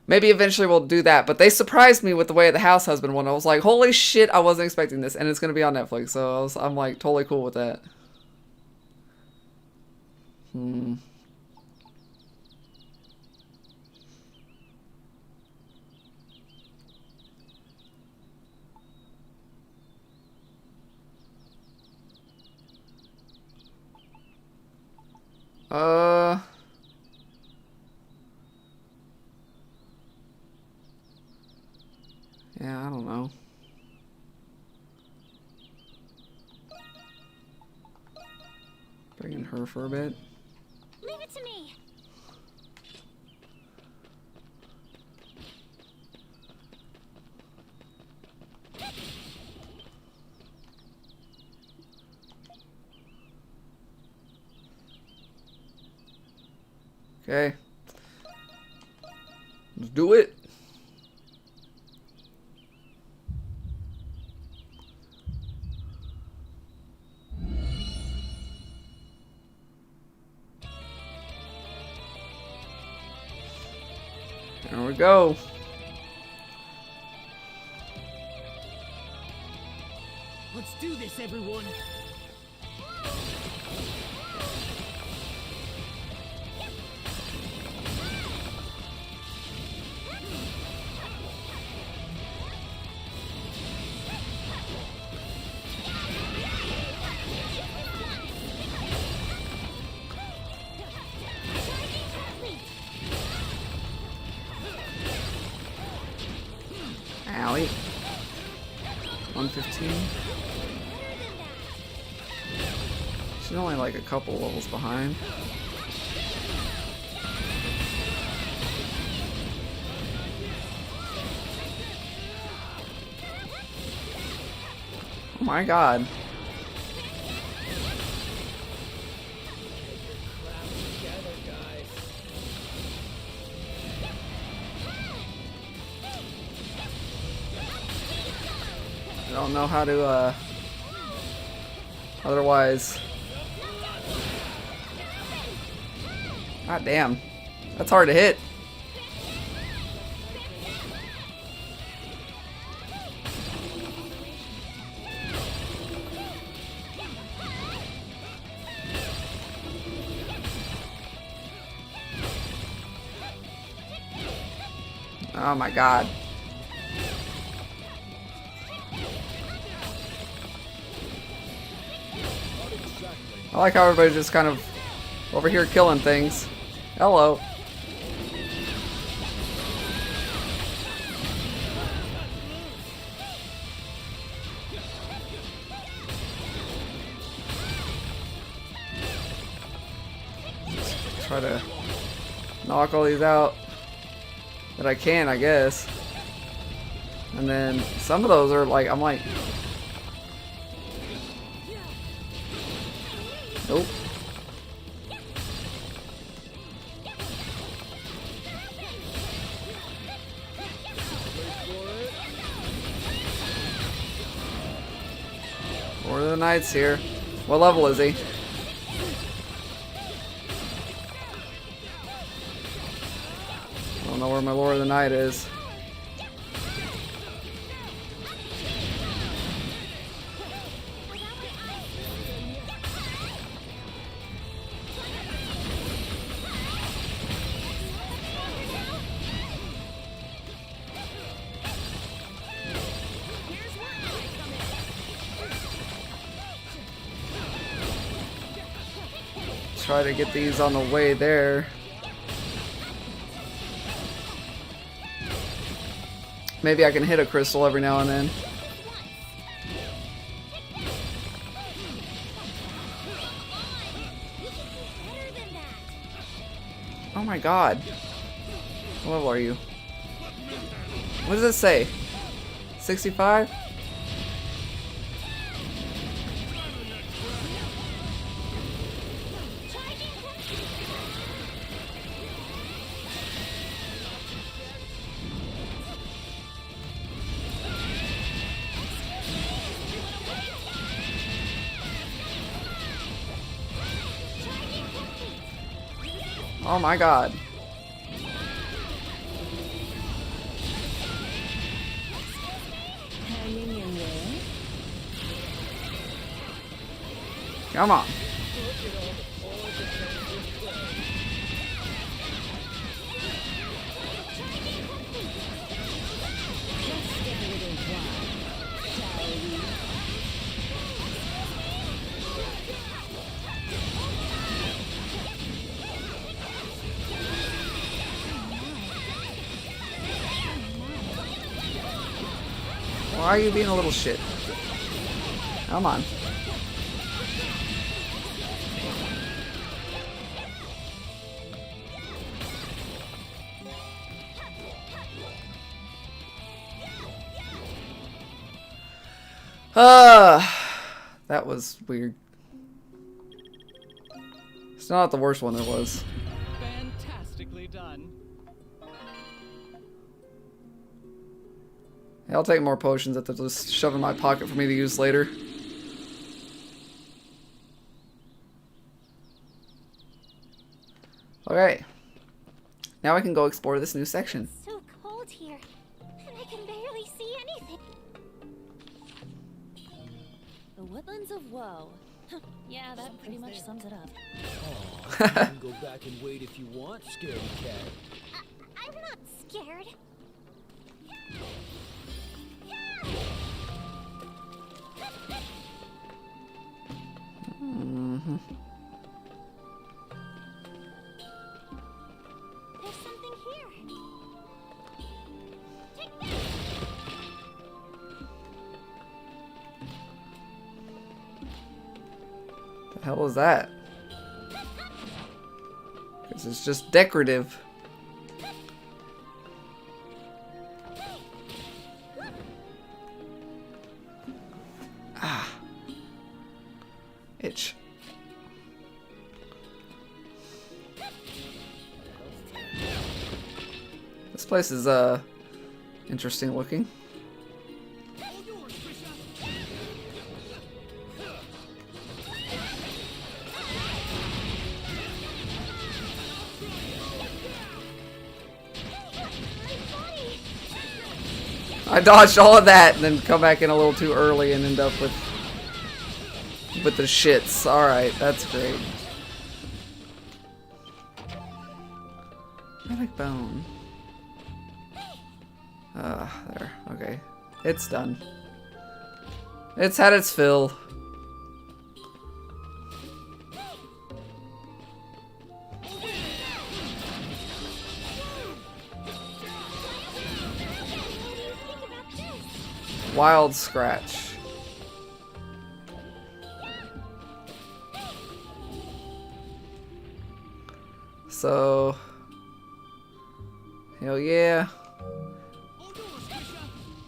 Maybe eventually we'll do that. But they surprised me with the way the House Husband one. I was like, holy shit, I wasn't expecting this. And it's going to be on Netflix. So I'm like totally cool with that. Yeah, I don't know. Bringing her for a bit. Leave it to me. Okay. Let's do it. There we go. Let's do this, everyone. 19. She's only like a couple levels behind. Oh my god. I don't know how to, otherwise. God damn. That's hard to hit. Oh my god. I like how everybody's just kind of over here killing things. Hello. Try to knock all these out that I can, I guess. And then some of those are like, I'm like, nope. Lord of the Knight's here. What level is he? I don't know where my Lord of the Knight is. Try to get these on the way there. Maybe I can hit a crystal every now and then. Oh my god. What level are you? What does it say? 65? Oh my god. Come on. Why are you being a little shit? Come on. That was weird. It's not the worst one there was. Fantastically done. Yeah, I'll take more potions that they'll just shove in my pocket for me to use later. Okay. Now I can go explore this new section. It's so cold here, and I can barely see anything. The Woodlands of Woe. Yeah, that pretty much sums it up. Oh, you can go back and wait if you want, scaredy cat. I'm not scared. Mm-hmm. There's something here. Take The hell is that? Because it's just decorative. Ah. Itch. This place is interesting looking. I dodged all of that and then come back in a little too early and end up with the shits. Alright, that's great. Medic bone. There. Okay. It's done. It's had its fill. Wild scratch. So, hell yeah.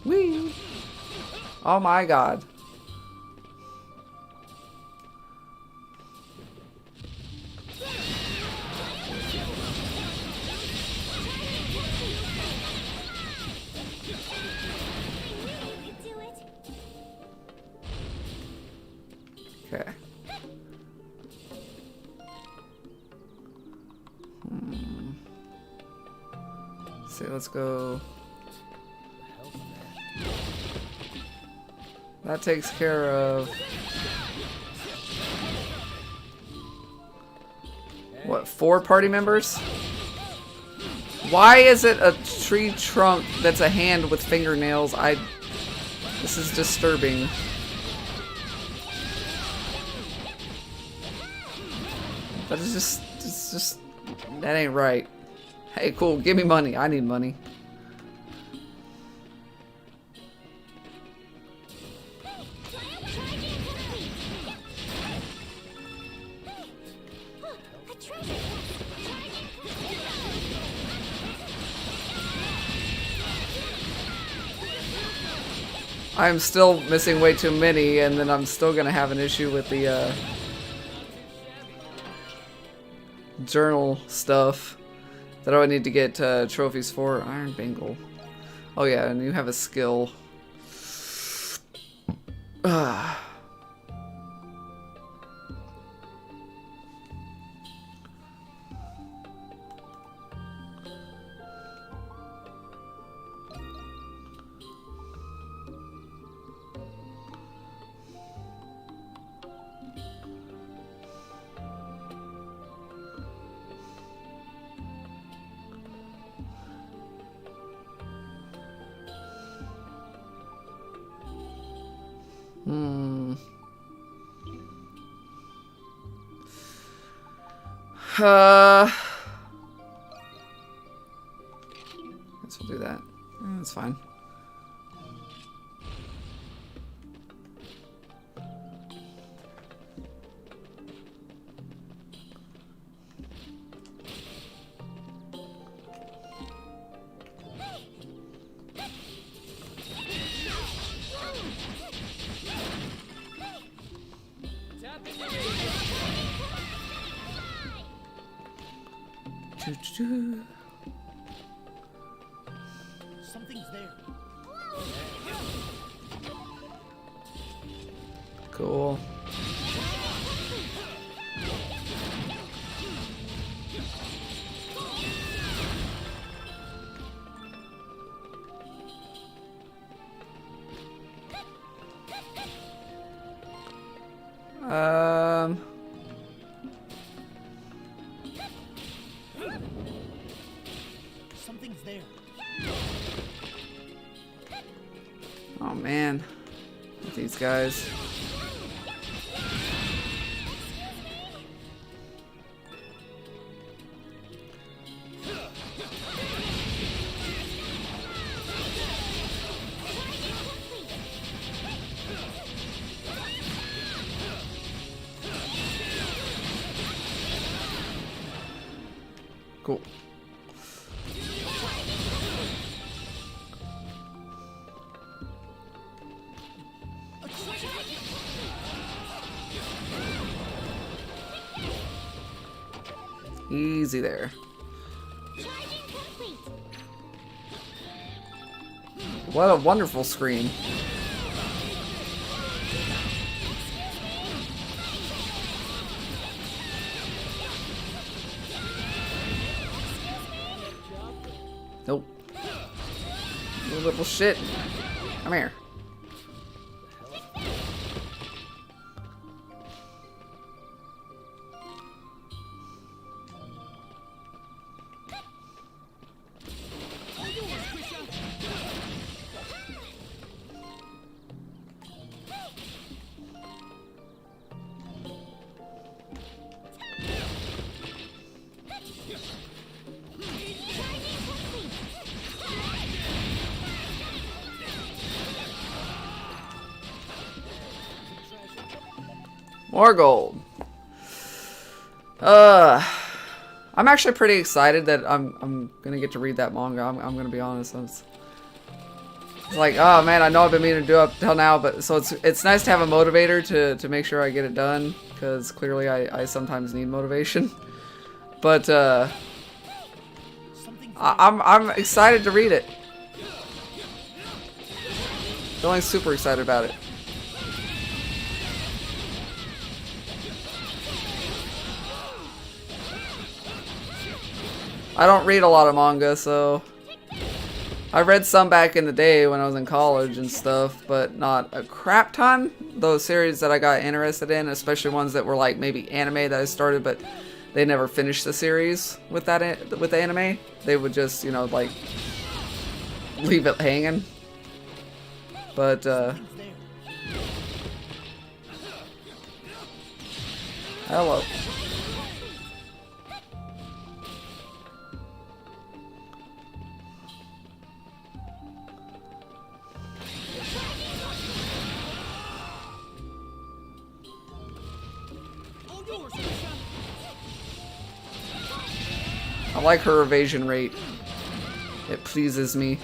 Whee! Oh my god. Okay. See, let's go. That takes care of what, 4 party members? Why is it a tree trunk that's a hand with fingernails? This is disturbing. That is just, that ain't right. Hey, cool, give me money. I need money. I'm still missing way too many, and then I'm still gonna have an issue with the journal stuff that I would need to get trophies for. Iron Bangle. Oh yeah, and you have a skill. Guess we'll do that. That's fine. Something's there. Cool. Something's there. Oh man, with these guys. Cool. Easy there. What a wonderful screen. Nope. You little shit. Come here. More gold. I'm actually pretty excited that I'm gonna get to read that manga. I'm gonna be honest. It's like, oh man, I know I've been meaning to do it up till now, but so it's nice to have a motivator to make sure I get it done, because clearly I sometimes need motivation. But I'm excited to read it. Feeling super excited about it. I don't read a lot of manga, so I read some back in the day when I was in college and stuff, but not a crap ton. Those series that I got interested in, especially ones that were like maybe anime that I started, but they never finished the series with the anime. They would just, you know, like leave it hanging. But hello. I like her evasion rate. It pleases me.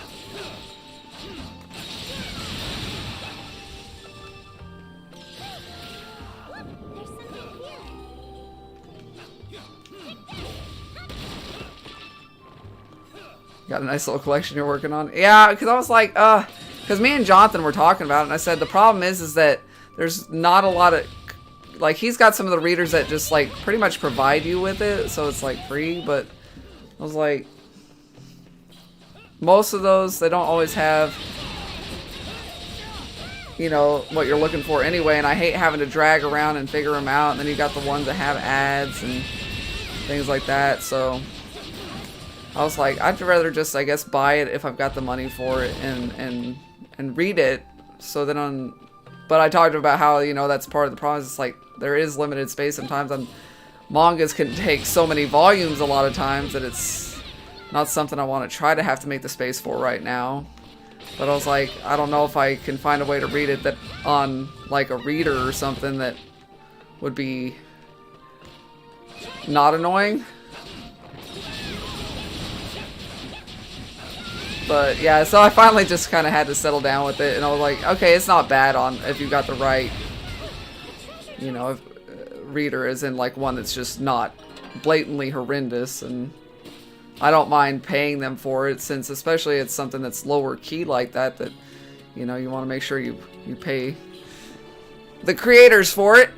Got a nice little collection you're working on. Yeah, because I was like, because me and Jonathan were talking about it, and I said the problem is that there's not a lot of, like, he's got some of the readers that just like pretty much provide you with it, so it's like free, but I was like, most of those, they don't always have, you know, what you're looking for anyway, and I hate having to drag around and figure them out, and then you got the ones that have ads and things like that, so I was like, I'd rather just, I guess, buy it if I've got the money for it and read it, so then but I talked about how, you know, that's part of the problem. It's like, there is limited space sometimes, and mangas can take so many volumes a lot of times that it's not something I want to try to have to make the space for right now. But I was like, I don't know if I can find a way to read it that on like a reader or something that would be not annoying. But yeah, so I finally just kind of had to settle down with it, and I was like, okay, it's not bad on if you got the right, you know, if, reader, as in like one that's just not blatantly horrendous, and I don't mind paying them for it, since especially it's something that's lower key like that, you know, you want to make sure you pay the creators for it.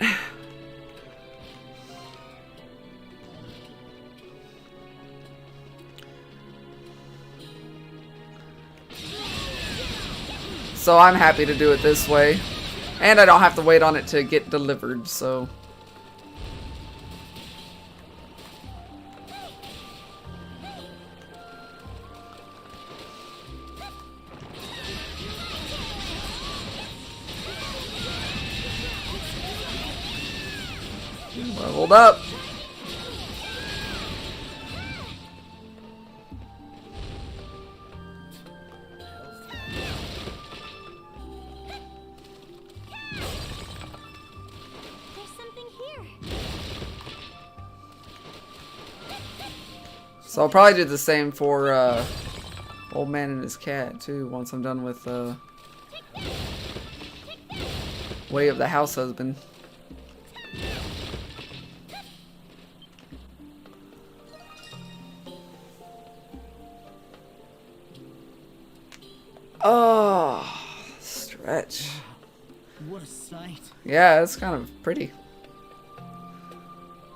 So I'm happy to do it this way. And I don't have to wait on it to get delivered, so. Leveled up. So I'll probably do the same for Old Man and His Cat too once I'm done with Way of the House Husband. Oh, stretch. What a sight. Yeah, it's kind of pretty.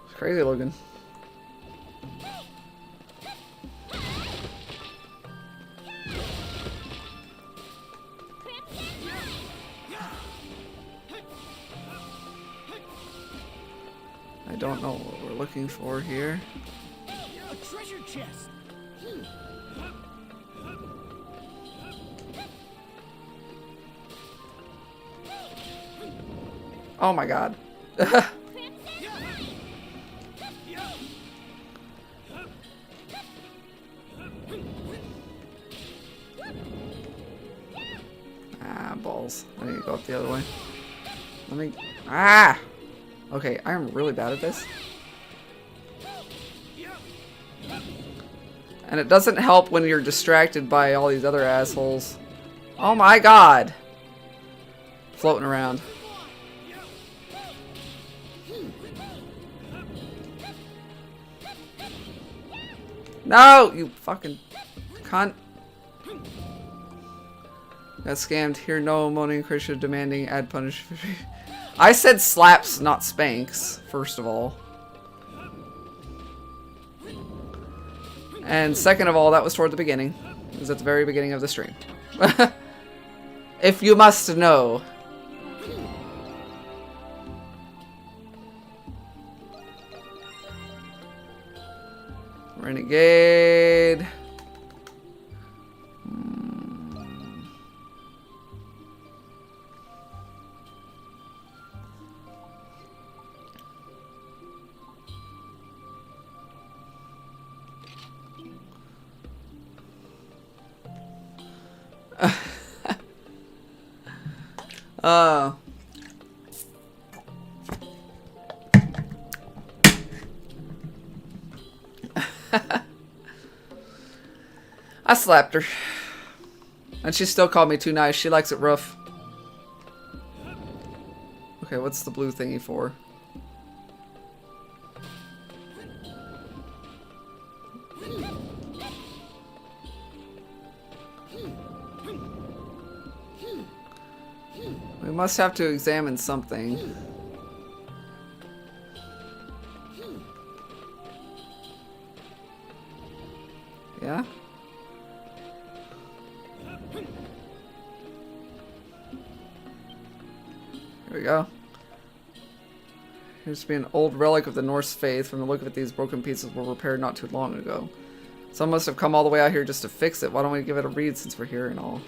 It's crazy looking. I don't know what we're looking for here. A treasure chest. Oh my god. Ah, balls. I need to go up the other way. Let me... Ah! Okay, I'm really bad at this. And it doesn't help when you're distracted by all these other assholes. Oh my god! Floating around. No! You fucking cunt. Got scammed. Here, no moaning Krisha demanding ad punish. I said slaps, not spanks, first of all. And second of all, that was toward the beginning. It was at the very beginning of the stream. If you must know. Renegade. I slapped her. And she still called me too nice. She likes it rough. Okay, what's the blue thingy for? We must have to examine something. Yeah? Here we go. Here's to be an old relic of the Norse faith. From the look of it, these broken pieces were repaired not too long ago. Some must have come all the way out here just to fix it. Why don't we give it a read since we're here and all?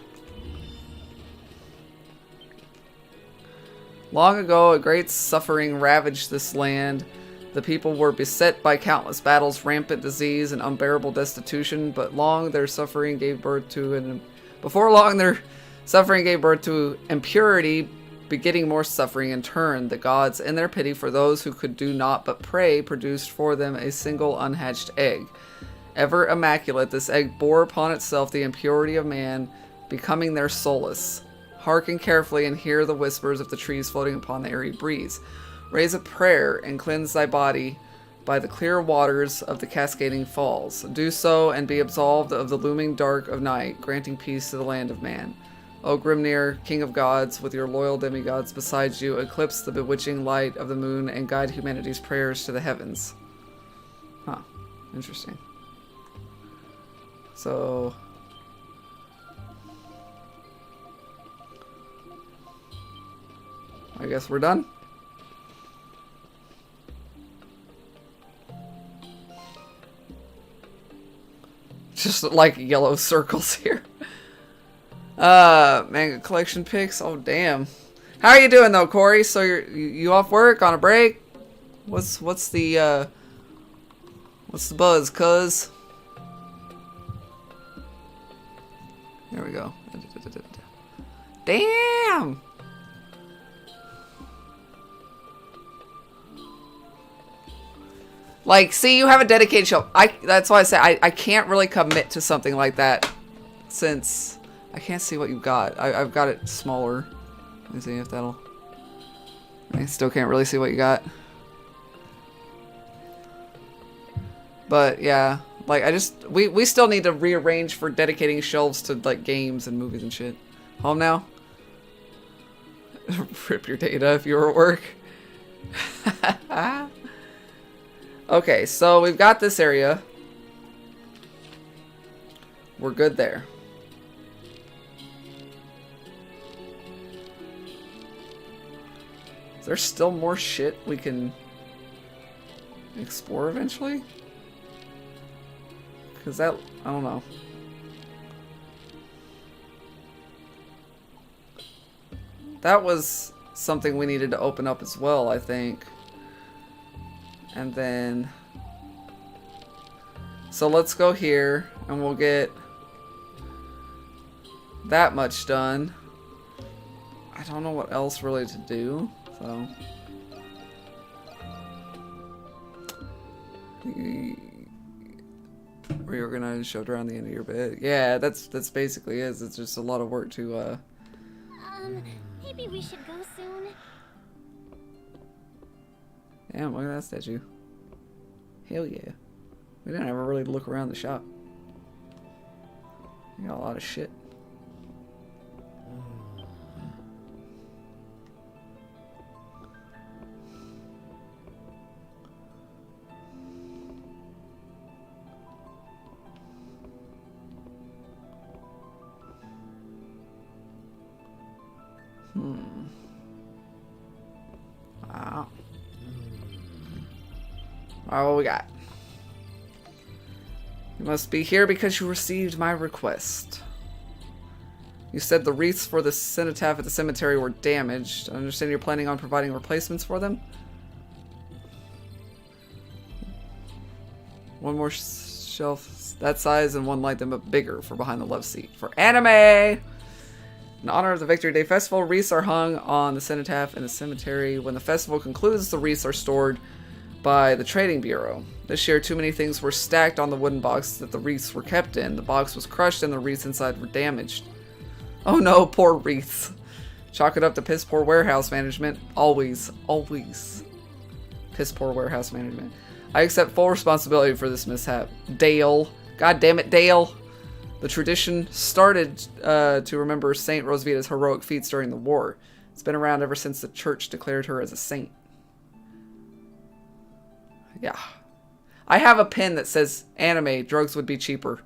Long ago, a great suffering ravaged this land. The people were beset by countless battles, rampant disease, and unbearable destitution. But before long, their suffering gave birth to impurity, begetting more suffering in turn. The gods, in their pity for those who could do naught but pray, produced for them a single unhatched egg. Ever immaculate, this egg bore upon itself the impurity of man, becoming their solace. Hearken carefully and hear the whispers of the trees floating upon the airy breeze. Raise a prayer and cleanse thy body by the clear waters of the cascading falls. Do so and be absolved of the looming dark of night, granting peace to the land of man. O Grimnir, king of gods, with your loyal demigods beside you, eclipse the bewitching light of the moon and guide humanity's prayers to the heavens. Huh. Interesting. So... I guess we're done. Just like yellow circles here. Manga collection pics. Oh damn. How are you doing though, Corey? So you off work on a break? What's the buzz, cuz? There we go. Damn. Like, see, you have a dedicated shelf. That's why I say I can't really commit to something like that since I can't see what you've got. I've got it smaller. Let me see if that'll... I still can't really see what you got. But, yeah. Like, we still need to rearrange for dedicating shelves to, like, games and movies and shit. Home now? Rip your data if you were at work. Okay, so we've got this area. We're good there. Is there still more shit we can explore eventually? Because that, I don't know. That was something we needed to open up as well, I think. And then... So let's go here, and we'll get that much done. I don't know what else really to do, so... Reorganize, shoved around the end of your bed. Yeah, that's basically it. It's just a lot of work to, Maybe we should go soon. Damn, look at that statue. Hell yeah. We didn't ever really look around the shop. We got a lot of shit. Wow. Alright, what we got? You must be here because you received my request. You said the wreaths for the cenotaph at the cemetery were damaged. I understand you're planning on providing replacements for them? One more shelf that size and one like them but bigger for behind the love seat. For anime! In honor of the Victory Day Festival, wreaths are hung on the cenotaph in the cemetery. When the festival concludes, the wreaths are stored by the Trading Bureau. This year, too many things were stacked on the wooden box that the wreaths were kept in. The box was crushed and the wreaths inside were damaged. Oh no, poor wreaths. Chalk it up to piss poor warehouse management. Always, always. Piss poor warehouse management. I accept full responsibility for this mishap. Dale. God damn it, Dale. The tradition started to remember Saint Rosvita's heroic feats during the war. It's been around ever since the church declared her as a saint. Yeah. I have a pin that says anime, drugs would be cheaper.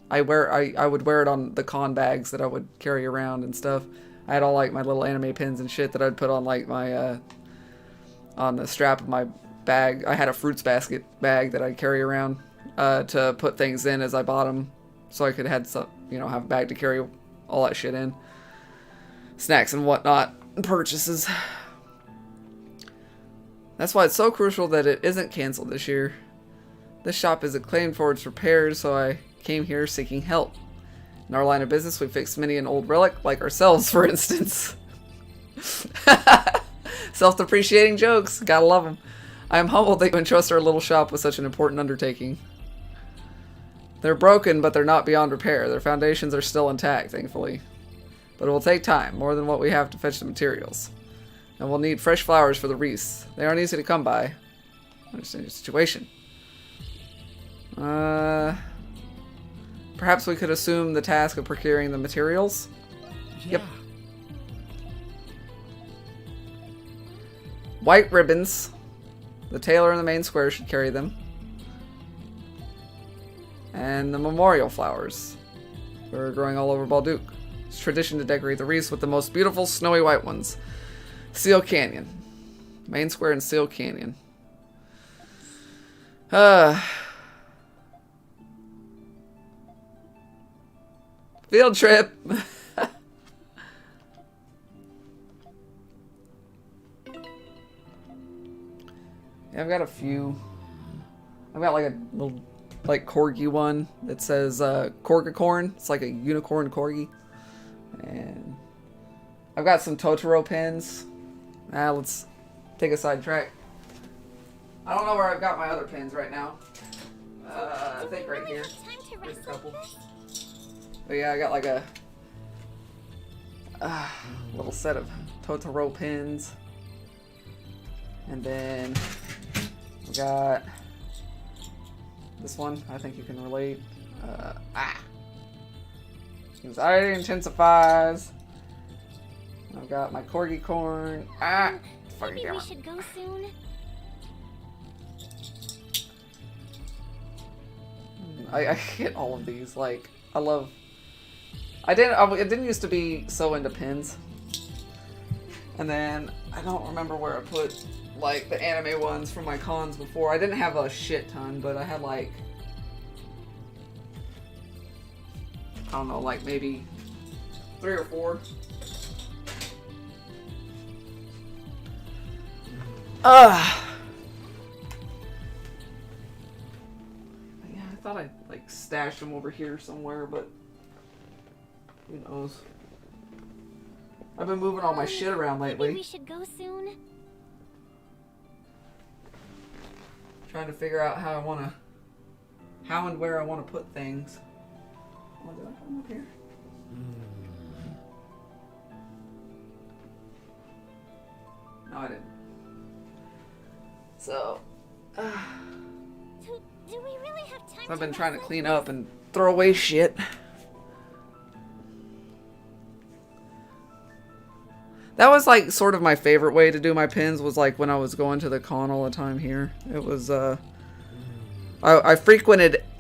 I would wear it on the con bags that I would carry around and stuff. I had all like my little anime pins and shit that I'd put on like my on the strap of my bag. I had a fruits basket bag that I'd carry around to put things in as I bought them. So I could have some, you know, have a bag to carry all that shit in. Snacks and whatnot. Purchases. That's why it's so crucial that it isn't canceled this year. This shop is acclaimed for its repairs, so I came here seeking help. In our line of business, we fix many an old relic, like ourselves, for instance. Self-depreciating jokes. Gotta love them. I am humbled that you entrust our little shop with such an important undertaking. They're broken, but they're not beyond repair. Their foundations are still intact, thankfully. But it will take time, more than what we have to fetch the materials. And we'll need fresh flowers for the wreaths. They aren't easy to come by. I understand your situation. Perhaps we could assume the task of procuring the materials? Yeah. Yep. White ribbons. The tailor in the main square should carry them. And the memorial flowers. They're growing all over Balduke. It's tradition to decorate the wreaths with the most beautiful snowy white ones. Seal Canyon. Main square and Seal Canyon. Field trip. Yeah, I've got a few. I've got like a little like corgi one that says Corgicorn. It's like a unicorn corgi. And I've got some Totoro pins. Let's take a side track. I don't know where I've got my other pins right now. I think right here. Time to Here's a rest couple. like this? But yeah, I got like a little set of Totoro pins. And then we got this one. I think you can relate. Anxiety intensifies. I've got my corgi corn. Fucking Maybe we camera. should go soon. I hit all of these. Like, I love. I didn't used to be so into pins. And then I don't remember where I put like the anime ones from my cons before. I didn't have a shit ton, but I had like, I don't know, like maybe 3 or 4. Yeah, I thought I like stashed them over here somewhere, but who knows? I've been moving all my shit around lately. Maybe we should go soon. Trying to figure out how and where I want to put things. Oh, did I put them up here? No, I didn't. So, Do we really have time I've been to trying to rest clean like up and throw away shit. That was like sort of my favorite way to do my pins, was like when I was going to the con all the time here. It was I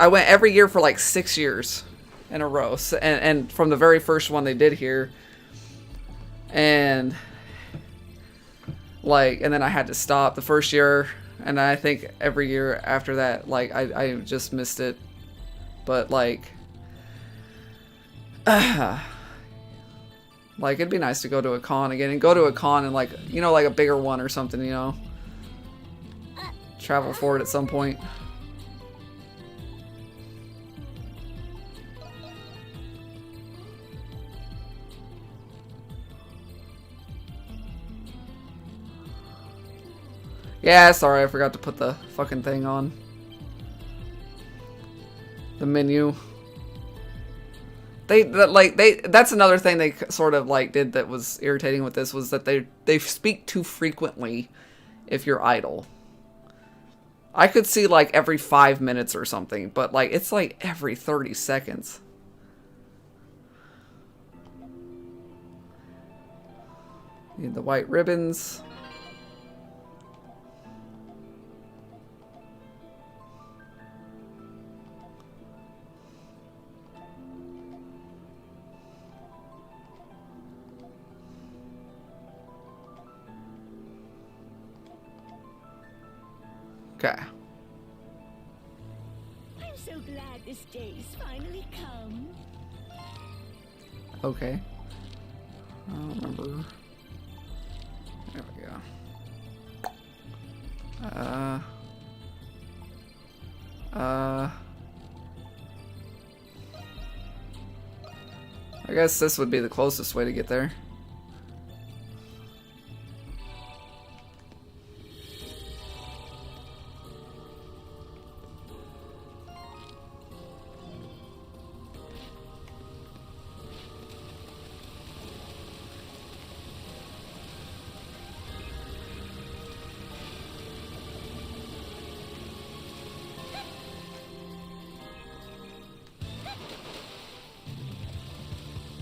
went every year for like 6 years in a row. So, and from the very first one they did here. And like, and then I had to stop the first year, and I think every year after that, like I just missed it. But like like, it'd be nice to go to a con again, and go to a con and, like, you know, like a bigger one or something, you know? Travel for it at some point. Yeah, sorry, I forgot to put the fucking thing on. The menu. That's another thing they sort of like did that was irritating with this, was that they speak too frequently if you're idle. I could see like every 5 minutes or something, but like it's like every 30 seconds. Need the white ribbons. Okay. I'm so glad this day's finally come. Okay. I don't remember. There we go. I guess this would be the closest way to get there.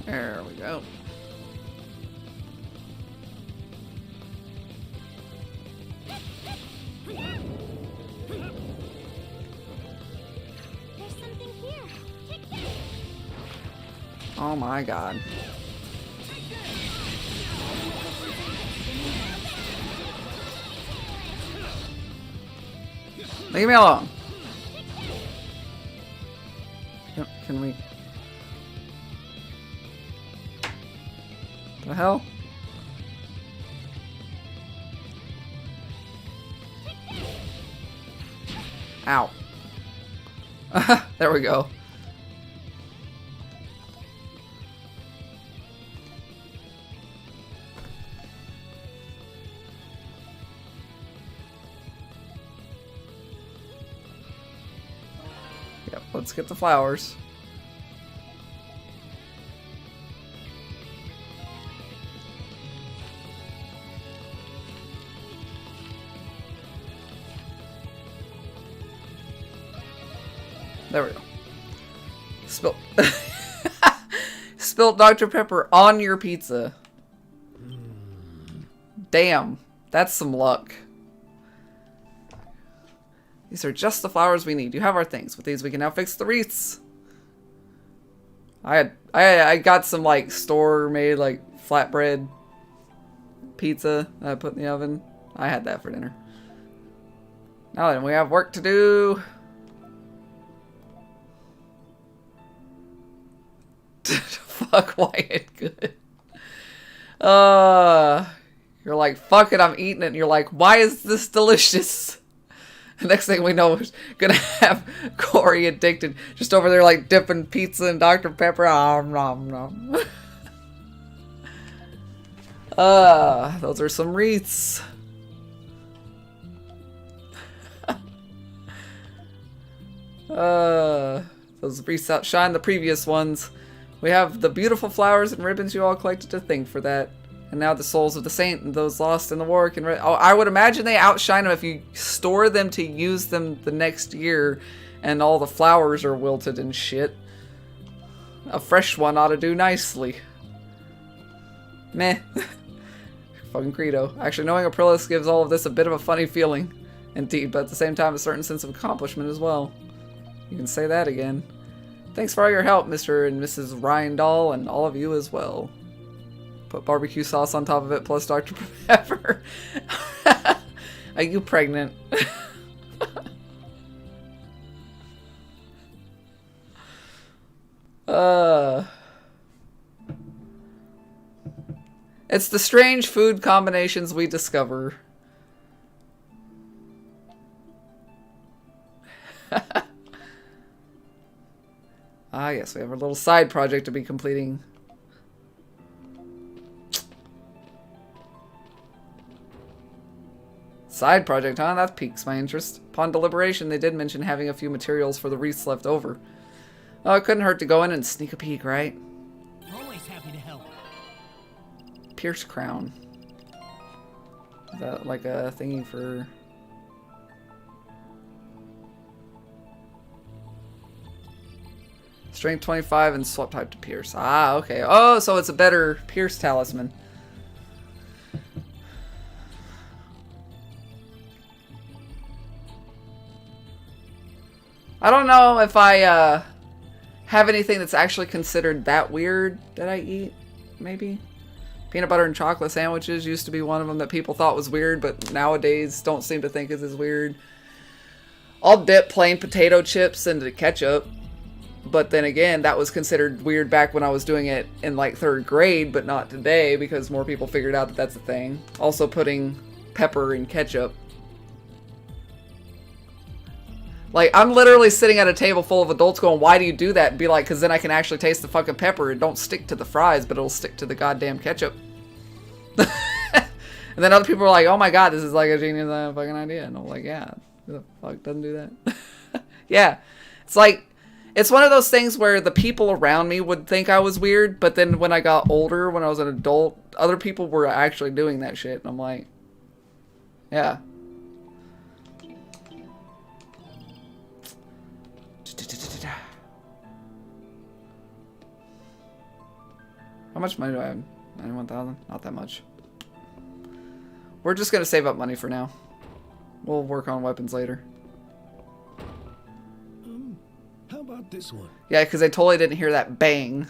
There we go. There's something here. Take this. Oh my god. Leave me alone. Yep, can we... The hell? Ow. There we go. Yep, let's get the flowers. There we go. Spilt. Spilt Dr. Pepper on your pizza. Damn. That's some luck. These are just the flowers we need. You have our things. With these, we can now fix the wreaths. I got some, like, store-made, like, flatbread pizza that I put in the oven. I had that for dinner. Now then, we have work to do. Fuck Wyatt, good. You're like, fuck it, I'm eating it. And you're like, why is this delicious? The next thing we know, we're gonna have Corey addicted, just over there like dipping pizza in Dr. Pepper. Nom nom. Those are some wreaths. Those wreaths outshine the previous ones. We have the beautiful flowers and ribbons you all collected to thank for that. And now the souls of the saint and those lost in the war can... I would imagine they outshine them if you store them to use them the next year and all the flowers are wilted and shit. A fresh one ought to do nicely. Meh. Fucking credo. Actually, knowing Aprilis gives all of this a bit of a funny feeling. Indeed, but at the same time a certain sense of accomplishment as well. You can say that again. Thanks for all your help, Mr. and Mrs. Reindahl, and all of you as well. Put barbecue sauce on top of it, plus Dr. Pepper. Are you pregnant? It's the strange food combinations we discover. Ah, yes, we have our little side project to be completing. Side project, huh? That piques my interest. Upon deliberation, they did mention having a few materials for the wreaths left over. Oh, it couldn't hurt to go in and sneak a peek, right? Always happy to help. Pierce crown. Is that like a thingy for... Strength 25 and swap type to pierce. Ah, okay. Oh, so it's a better pierce talisman. I don't know if I have anything that's actually considered that weird that I eat. Maybe. Peanut butter and chocolate sandwiches used to be one of them that people thought was weird, but nowadays don't seem to think is as weird. I'll dip plain potato chips into ketchup. But then again, that was considered weird back when I was doing it in like 3rd grade, but not today because more people figured out that that's a thing. Also putting pepper in ketchup. Like, I'm literally sitting at a table full of adults going, why do you do that? And be like, because then I can actually taste the fucking pepper. It don't stick to the fries, but it'll stick to the goddamn ketchup. And then other people are like, oh my god, this is like a genius fucking idea. And I'm like, yeah, who the fuck doesn't do that? Yeah. It's like... It's one of those things where the people around me would think I was weird, but then when I got older, when I was an adult, other people were actually doing that shit, and I'm like, yeah. How much money do I have? 91,000? Not that much. We're just gonna save up money for now. We'll work on weapons later. How about this one? Yeah, because I totally didn't hear that bang.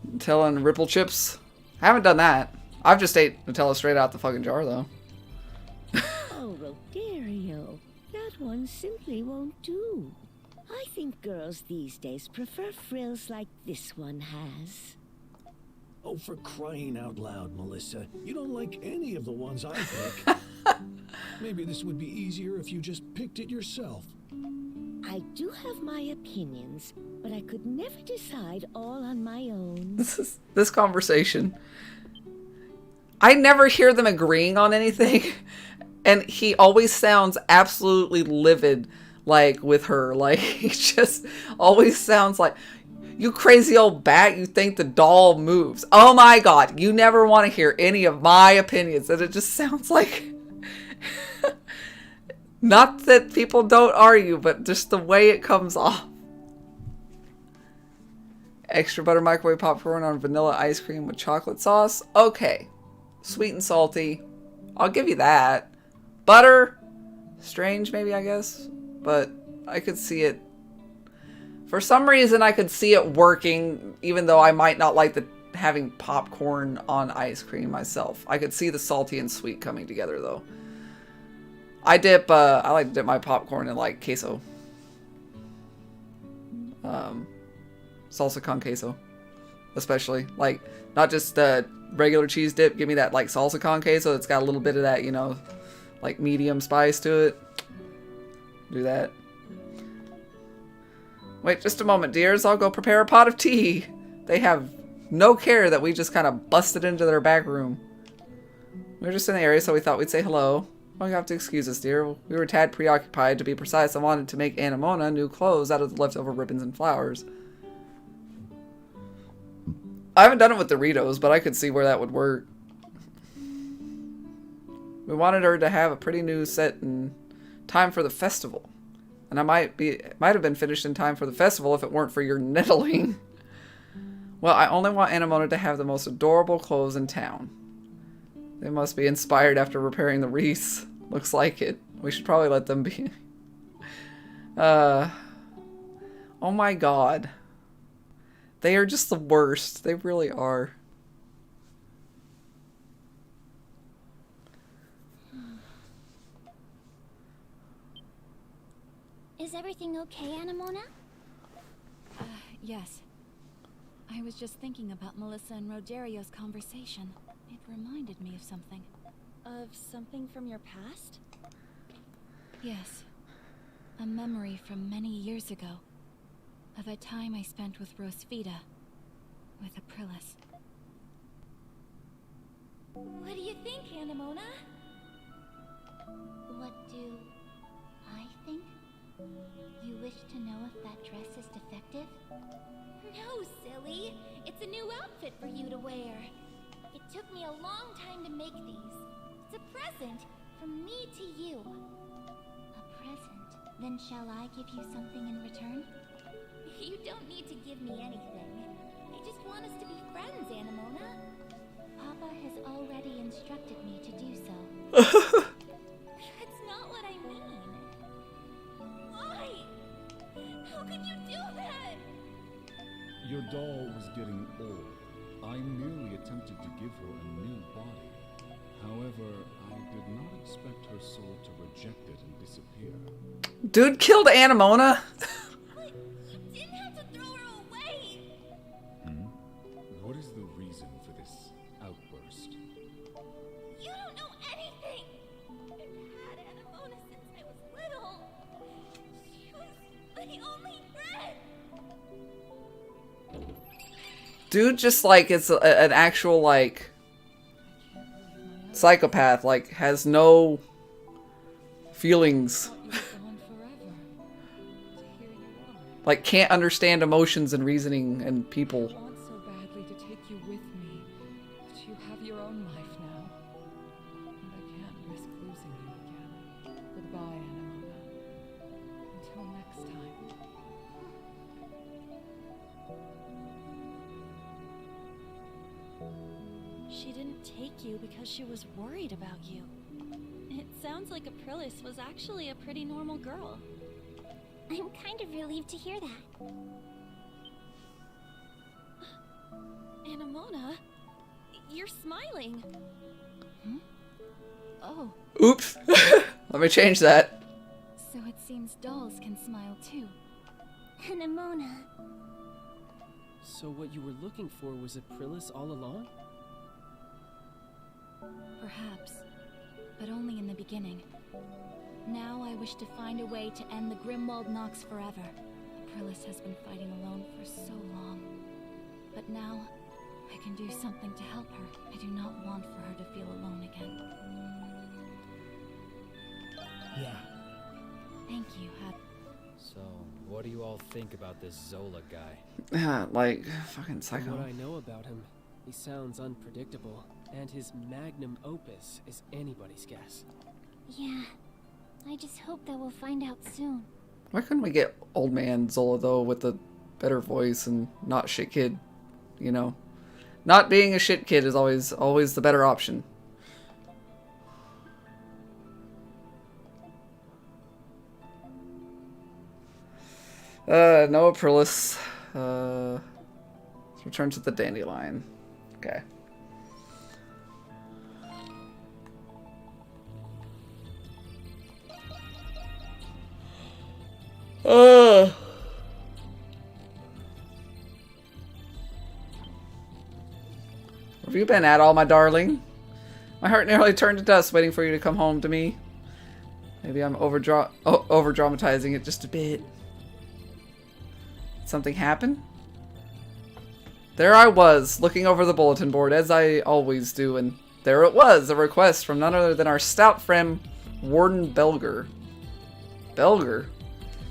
Nutella and Ripple chips. I haven't done that. I've just ate Nutella straight out the fucking jar, though. Oh, Rogerio, that one simply won't do. I think girls these days prefer frills like this one has. Oh, for crying out loud, Melissa. You don't like any of the ones I pick. Maybe this would be easier if you just picked it yourself. I do have my opinions, but I could never decide all on my own. This conversation. I never hear them agreeing on anything, and he always sounds absolutely livid. like with her. Like, it just always sounds like, you crazy old bat, you think the doll moves. Oh my god, you never want to hear any of my opinions. And it just sounds like, not that people don't argue, but just the way it comes off. Extra butter microwave popcorn on vanilla ice cream with chocolate sauce. Okay. Sweet and salty. I'll give you that. Butter. Strange, maybe, I guess. But I could see it. For some reason, I could see it working, even though I might not like having popcorn on ice cream myself. I could see the salty and sweet coming together, though. I like to dip my popcorn in, like, queso. Salsa con queso. Especially. Like, not just the regular cheese dip. Give me that, like, salsa con queso. It's got a little bit of that, you know, like, medium spice to it. Do that. Wait just a moment, dears. I'll go prepare a pot of tea. They have no care that we just kind of busted into their back room. We were just in the area, so we thought we'd say hello. Oh, you have to excuse us, dear. We were a tad preoccupied. To be precise, I wanted to make Anemona new clothes out of the leftover ribbons and flowers. I haven't done it with Doritos, but I could see where that would work. We wanted her to have a pretty new set in time for the festival. And I might have been finished in time for the festival if it weren't for your nettling. Well, I only want Anemona to have the most adorable clothes in town. They must be inspired after repairing the wreaths. Looks like it. We should probably let them be. Oh my god. They are just the worst. They really are. Is everything okay, Anemona? Yes. I was just thinking about Melissa and Roderio's conversation. It reminded me of something. Of something from your past? Yes. A memory from many years ago. Of a time I spent with Rosvita. With Aprilis. What do you think, Anemona? What do I think? You wish to know if that dress is defective? No, silly. It's a new outfit for you to wear. It took me a long time to make these. It's a present from me to you. A present? Then shall I give you something in return? You don't need to give me anything. I just want us to be friends, Anemona. Papa has already instructed me to do so. That's not what I mean. Why? How could you do that? Your doll was getting old. I merely attempted to give her a new body. However, I did not expect her soul to reject it and disappear. Dude killed Anemona? But you didn't have to throw her away. What is the reason for this outburst? You don't know anything. I've had Anemona since I was little. She was my only friend. Dude just like it's an actual like psychopath, like has no feelings. Like can't understand emotions and reasoning and people. I want so badly to take you with me, but you have your own life now. And I can't risk losing you again. Goodbye, Anemona. Until next time. She didn't take you because she was worried about you. It sounds like Aprilis was actually a pretty normal girl. I'm kind of relieved to hear that. Anemona, you're smiling. Oh. Oops. Let me change that. So it seems dolls can smile too. Anemona. So what you were looking for was Aprilis all along? Perhaps. But only in the beginning. Now I wish to find a way to end the Grimwald Nox forever. Aprilis has been fighting alone for so long. But now, I can do something to help her. I do not want for her to feel alone again. Yeah. Thank you, So, what do you all think about this Zola guy? Yeah, like, fucking From psycho. what I know about him, he sounds unpredictable, and his magnum opus is anybody's guess. Yeah. I just hope that we'll find out soon. Why couldn't we get old man Zola, though, with the better voice and not shit kid? You know? Not being a shit kid is always the better option. No Aprilis. Let's return to the dandelion. Okay. Where have you been at, all my darling? My heart nearly turned to dust waiting for you to come home to me. Maybe I'm over-dramatizing it just a bit. Did something happen? There I was, looking over the bulletin board, as I always do, and there it was, a request from none other than our stout friend, Warden Belger. Belger?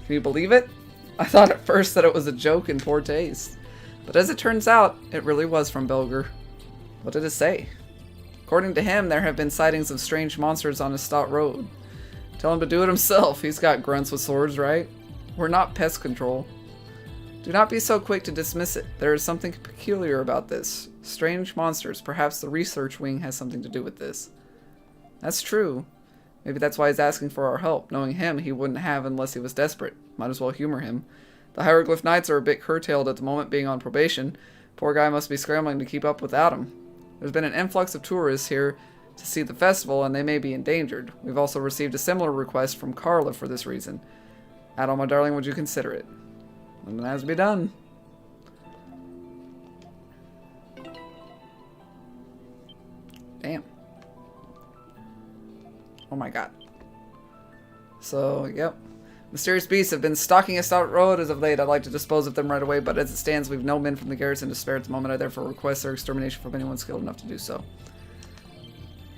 Can you believe it? I thought at first that it was a joke in poor taste. But as it turns out, it really was from Belger. What did it say? According to him, there have been sightings of strange monsters on Estat Road. Tell him to do it himself. He's got grunts with swords, right? We're not pest control. Do not be so quick to dismiss it. There is something peculiar about this. Strange monsters. Perhaps the research wing has something to do with this. That's true. Maybe that's why he's asking for our help. Knowing him, he wouldn't have unless he was desperate. Might as well humor him. The Hieroglyph Knights are a bit curtailed at the moment, being on probation. Poor guy must be scrambling to keep up without him. There's been an influx of tourists here to see the festival, and they may be endangered. We've also received a similar request from Carla for this reason. Adol, my darling, would you consider it? And it has to be done. Damn. Oh my god. So, yep. Mysterious beasts have been stalking Estat Road as of late. I'd like to dispose of them right away, but as it stands, we've no men from the garrison to spare at the moment. I therefore request their extermination from anyone skilled enough to do so.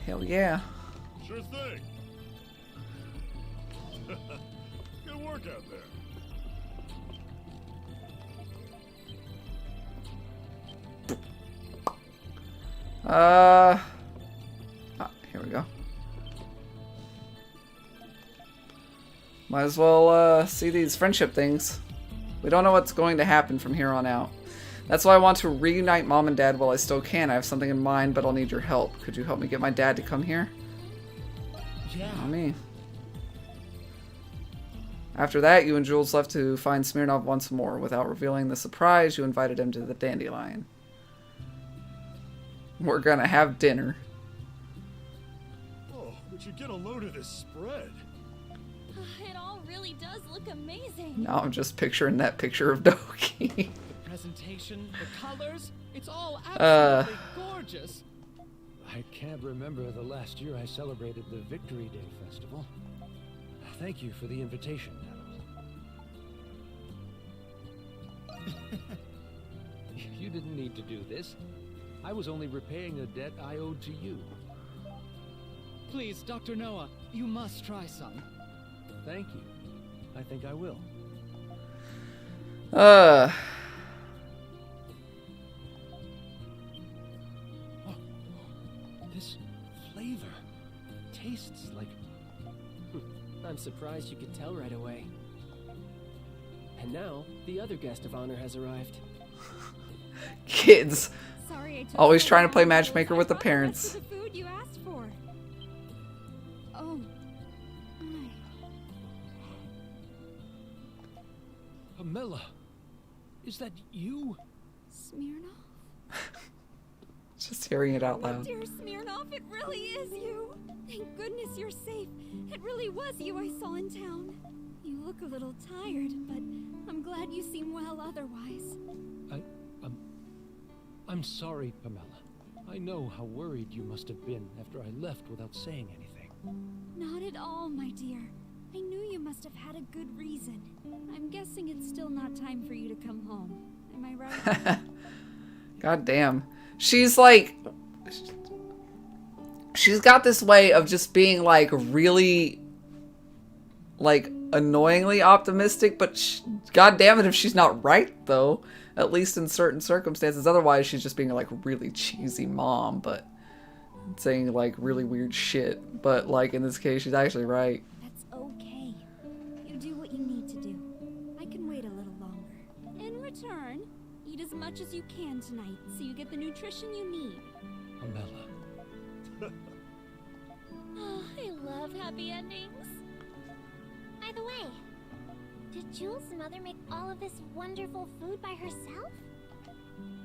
Hell yeah. Sure thing. Good work out there. Here we go. Might as well see these friendship things. We don't know what's going to happen from here on out. That's why I want to reunite Mom and Dad while I still can. I have something in mind, but I'll need your help. Could you help me get my dad to come here? Yeah. Not me. After that, you and Jules left to find Smirnov once more. Without revealing the surprise, you invited him to the dandelion. We're gonna have dinner. Oh, would you get a load of this spread? It all really does look amazing. Now I'm just picturing that picture of Doki. The presentation, the colors, it's all absolutely gorgeous. I can't remember the last year I celebrated the Victory Day Festival. Thank you for the invitation, Adol. You didn't need to do this. I was only repaying a debt I owed to you. Please, Dr. Noah, you must try some. Thank you. I think I will. Oh, This flavor tastes like... I'm surprised you could tell right away. And now, the other guest of honor has arrived. Kids. Sorry, I took Always so trying to play long. matchmaker with the I brought the rest parents. of the food you asked for. Oh. My. Pamela, is that you? Smirnov? Just hearing it out Oh, loud. dear Smirnov, it really is you. Thank goodness you're safe. It really was you I saw in town. You look a little tired, but I'm glad you seem well otherwise. I'm sorry, Pamela. I know how worried you must have been after I left without saying anything. Not at all, my dear. I knew you must have had a good reason. I'm guessing it's still not time for you to come home. Am I right? God damn. She's like... She's got this way of just being like really... like annoyingly optimistic, but god damn it if she's not right though, at least in certain circumstances. Otherwise she's just being like a really cheesy mom, but saying like really weird shit. But like in this case she's actually right. That's okay. You do what you need to do. I can wait a little longer. In return, eat as much as you can tonight so you get the nutrition you need. Amela. Oh, I love happy endings. By the way, did Jules' mother make all of this wonderful food by herself?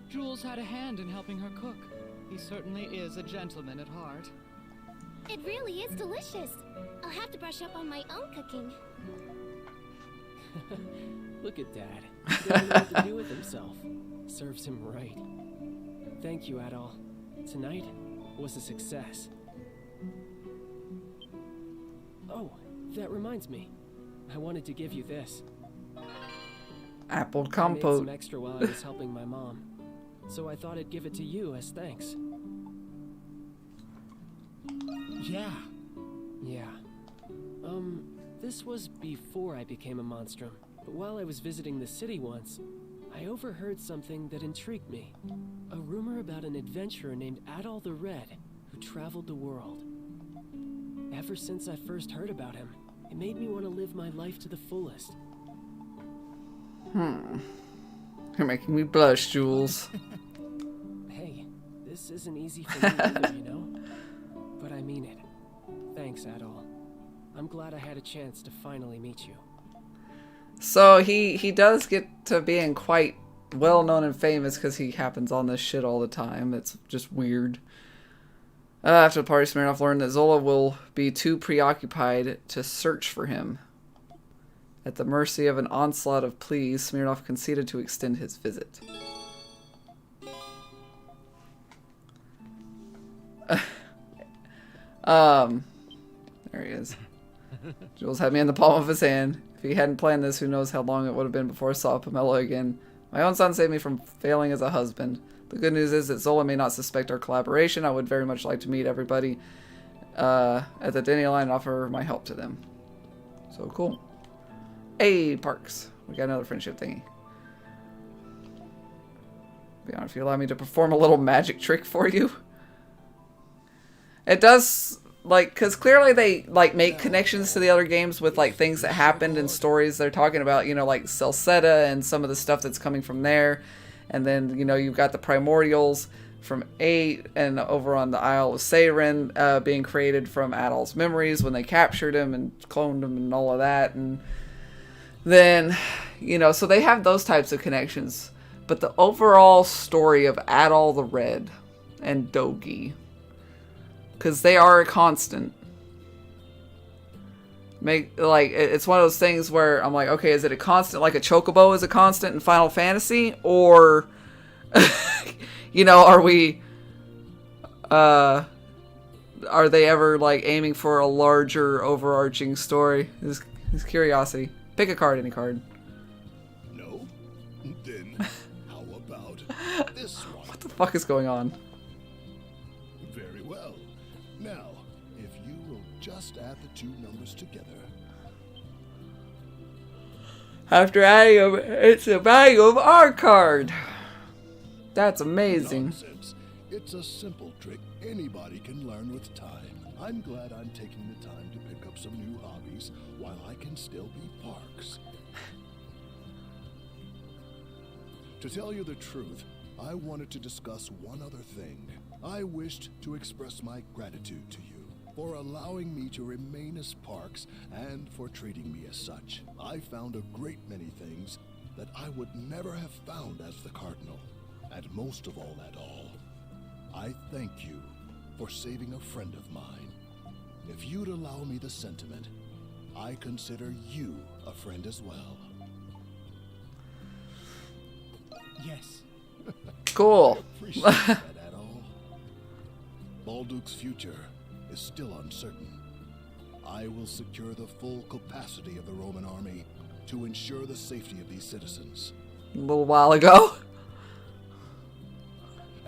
Jules had a hand in helping her cook. He certainly is a gentleman at heart. It really is delicious. I'll have to brush up on my own cooking. Look at Dad. He doesn't know what to do with himself. Serves him right. Thank you, Adol. Tonight was a success. Oh, that reminds me. I wanted to give you this. Apple I made compote. some extra while I was helping my mom, so I thought I'd give it to you as thanks. Yeah. Yeah. This was before I became a monstrum, but while I was visiting the city once, I overheard something that intrigued me. A rumor about an adventurer named Adol the Red, who traveled the world. Ever since I first heard about him, it made me want to live my life to the fullest. You're making me blush, Jules. Hey, this isn't easy for me either, you know? But I mean it. Thanks, Adol. I'm glad I had a chance to finally meet you. So he does get to being quite well known and famous because he happens on this shit all the time. It's just weird. After the party, Smirnoff learned that Zola will be too preoccupied to search for him. At the mercy of an onslaught of pleas, Smirnoff conceded to extend his visit. There he is. Jules had me in the palm of his hand. If he hadn't planned this, who knows how long it would have been before I saw Pamela again. My own son saved me from failing as a husband. The good news is that Zola may not suspect our collaboration. I would very much like to meet everybody at the Denny line and offer my help to them. So cool. Hey, Parks. We got another friendship thingy. Be honest, if you allow me to perform a little magic trick for you. It does, like, because clearly they, like, make connections to the other games with, like, things that happened and stories they're talking about, you know, like Celceta and some of the stuff that's coming from there. And then, you know, you've got the Primordials from 8 and over on the Isle of Seiren being created from Adol's memories when they captured him and cloned him and all of that. And then, you know, so they have those types of connections. But the overall story of Adol the Red and Dogi, because they are a constant. It's one of those things where I'm like, okay, is it a constant like a chocobo is a constant in Final Fantasy, or you know, are they ever like aiming for a larger overarching story? This curiosity. Pick a card, any card. No? Then how about this one? What the fuck is going on? Very well. Now, if you will just add the two numbers together. After adding them, it's the value of our card. That's amazing. Nonsense. It's a simple trick anybody can learn with time. I'm glad I'm taking the time to pick up some new hobbies while I can still be Parks. To tell you the truth, I wanted to discuss one other thing. I wished to express my gratitude to you for allowing me to remain as Parks and for treating me as such. I found a great many things that I would never have found as the Cardinal. And most of all, I thank you for saving a friend of mine. If you'd allow me the sentiment, I consider you a friend as well. Yes. Cool. Appreciate that at all. Balduke's future is still uncertain. I will secure the full capacity of the Roman army to ensure the safety of these citizens. A little while ago.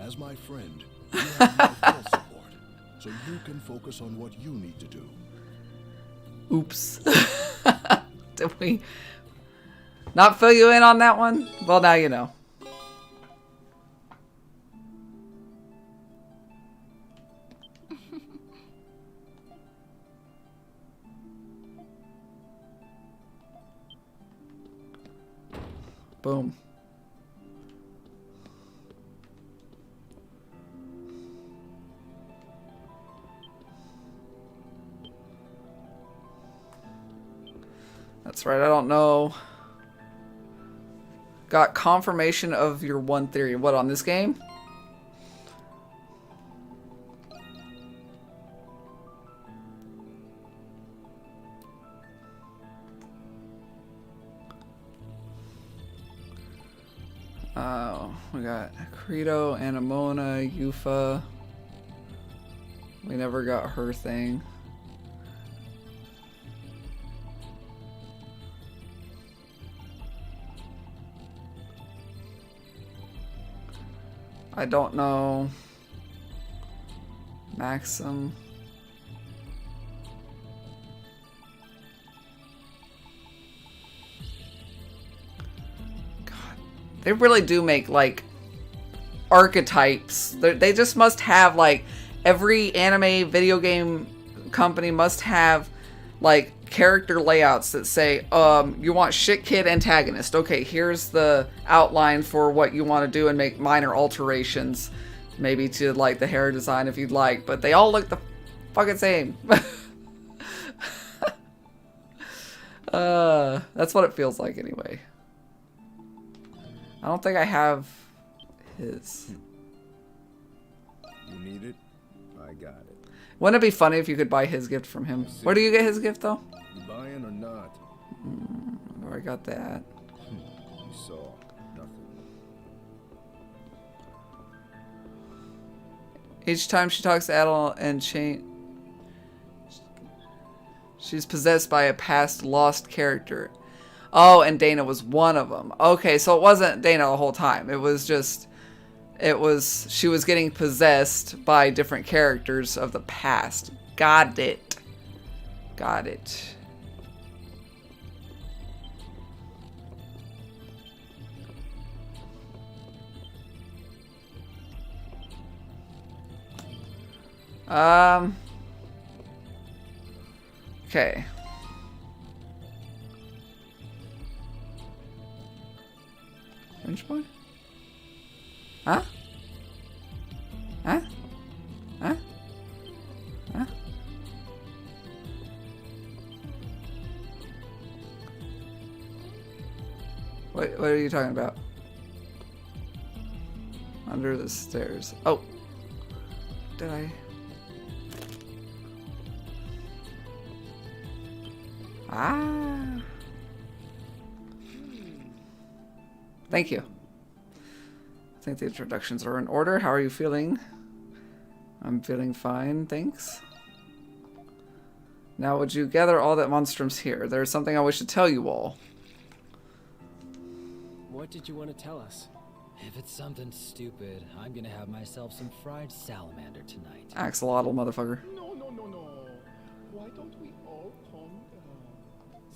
As my friend, you have my full support, so you can focus on what you need to do. Oops. Did we not fill you in on that one? Well, now you know. Boom. That's right, I don't know. Got confirmation of your one theory. What, on this game? Oh, we got Credo, Anemona, Yufa. We never got her thing. I don't know. Maxim. God, they really do make like archetypes. They just must have like every anime video game company must have like character layouts that say, you want shit kid antagonist. Okay, here's the outline for what you want to do and make minor alterations. Maybe to like the hair design if you'd like, but they all look the fucking same. That's what it feels like anyway. I don't think I have his. You need it? I got it. Wouldn't it be funny if you could buy his gift from him? Where do you get his gift though? You buying or not? Where I got that? You saw nothing. Each time she talks to Adel and she's possessed by a past lost character. Oh, and Dana was one of them. Okay, so it wasn't Dana the whole time. It was just, she was getting possessed by different characters of the past. Got it. Got it. Okay. Range point? Huh? Huh? Huh? Huh? What are you talking about? Under the stairs. Oh. Did I? Ah. Thank you. I think the introductions are in order. How are you feeling? I'm feeling fine, thanks. Now, would you gather all that Monstrum's here? There's something I wish to tell you all. What did you want to tell us? If it's something stupid, I'm gonna have myself some fried salamander tonight. Axolotl, motherfucker. No. Why don't we all calm down?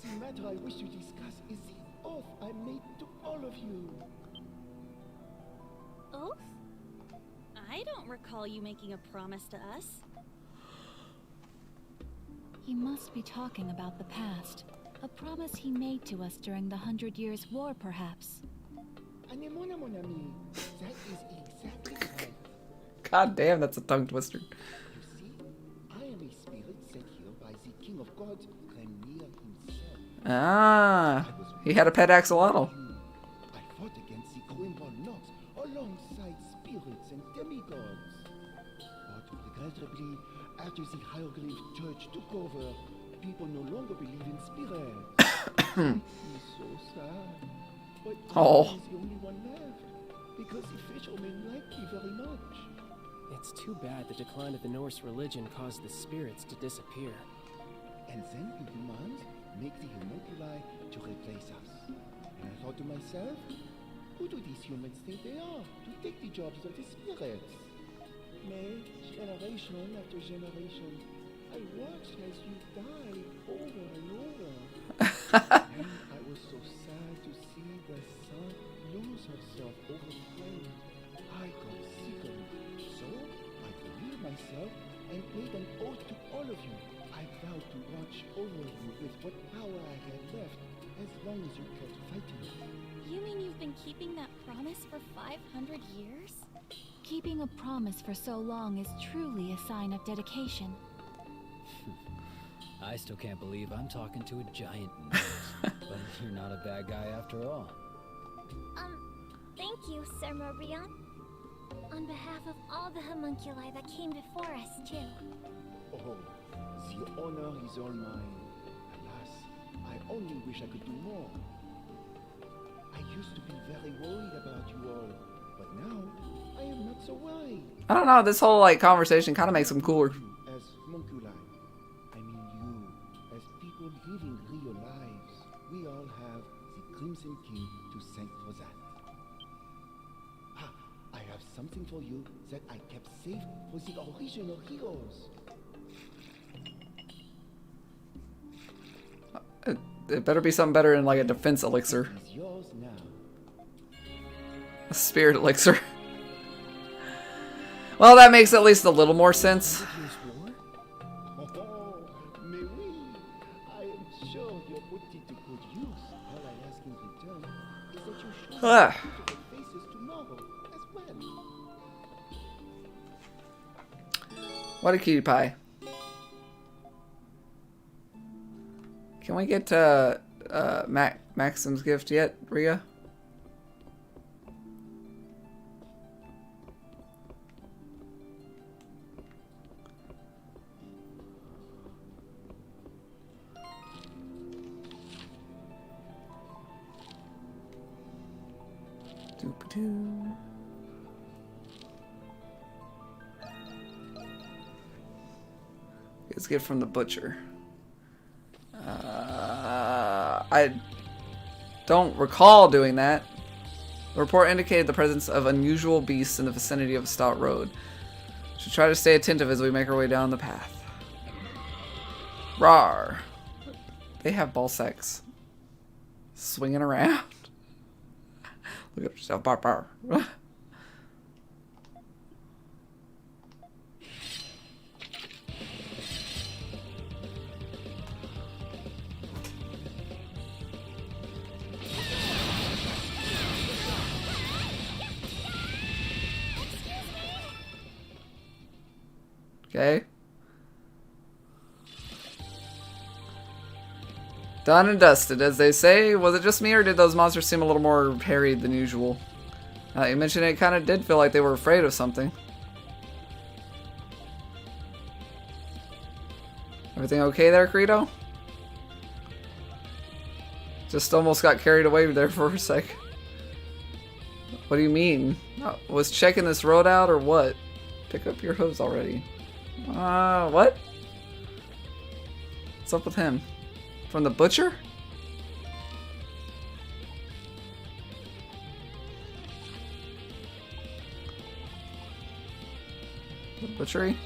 The matter I wish to discuss is the oath I made to all of you. Oath? I don't recall you making a promise to us. He must be talking about the past. A promise he made to us during the 100 Years' War, perhaps. Anemona, mon ami. That is exactly right. God damn, that's a tongue twister. You see, I am a spirit sent here by the King of Gods, Gremir himself. Ah, he had a pet axolotl. I fought against the Grimwald Nox alongside spirits and demigods. But regrettably, after the Hieroglyph Church took over, people no longer believe in spirits. It's so sad. But I was the only one left, because the fishermen liked me very much. It's too bad the decline of the Norse religion caused the spirits to disappear. And then the humans make the homunculi to replace us. And I thought to myself, who do these humans think they are to take the jobs of the spirits? May, generation after generation, I watched as you died over and over. And made an oath to all of you. I vowed to watch over you with what power I had left, as long as you kept fighting. You mean you've been keeping that promise for 500 years? Keeping a promise for so long is truly a sign of dedication. I still can't believe I'm talking to a giant nose. But you're not a bad guy after all. Thank you, Sir Morion. On behalf of all the homunculi that came before us, too. Oh, the honor is all mine. Alas, I only wish I could do more. I used to be very worried about you all, but now I am not so worried. I don't know, this whole like conversation kind of makes him cooler. As homunculi, I mean you, as people living real lives, we all have the Crimson King to thank for that. I have something for you that I kept safe for the original heroes. It better be something better than like a defense elixir. It's yours now. A spirit elixir. Well, that makes at least a little more sense. Oh, mais oui. I am sure you'll put it to good use. All I ask in return is that you show beautiful faces tomorrow as well. What a cutie pie. Can we get Maxim's gift yet, Rhea? Doop-a-doo. Let's get from the butcher. I don't recall doing that. The report indicated the presence of unusual beasts in the vicinity of a stout road. Should try to stay attentive as we make our way down the path. Rawr. They have ball sacks swinging around. Look at yourself, bar bar. Okay. Done and dusted, as they say. Was it just me, or did those monsters seem a little more harried than usual? You mentioned it kind of did feel like they were afraid of something. Everything okay there, Credo? Just almost got carried away there for a sec. What do you mean? Was checking this road out, or what? Pick up your hooves already. What? What's up with him? From the butcher? The butchery?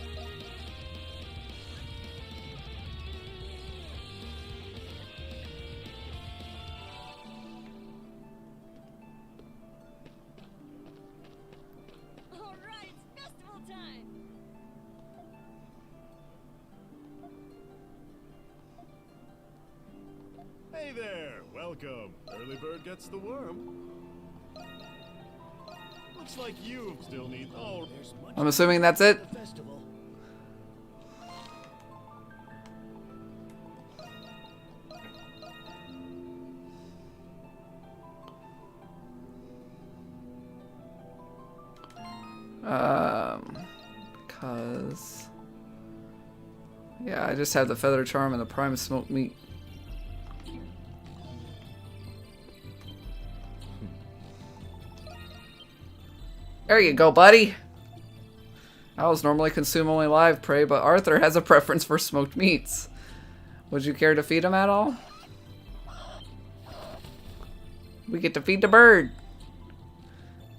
Hey there, welcome. Early bird gets the worm. Looks like you still need. Oh, there's much. I'm assuming that's it. Because yeah, I just have the feather charm and the prime smoked meat. There you go, buddy. Owls normally consume only live prey, but Arthur has a preference for smoked meats. Would you care to feed him at all? We get to feed the bird.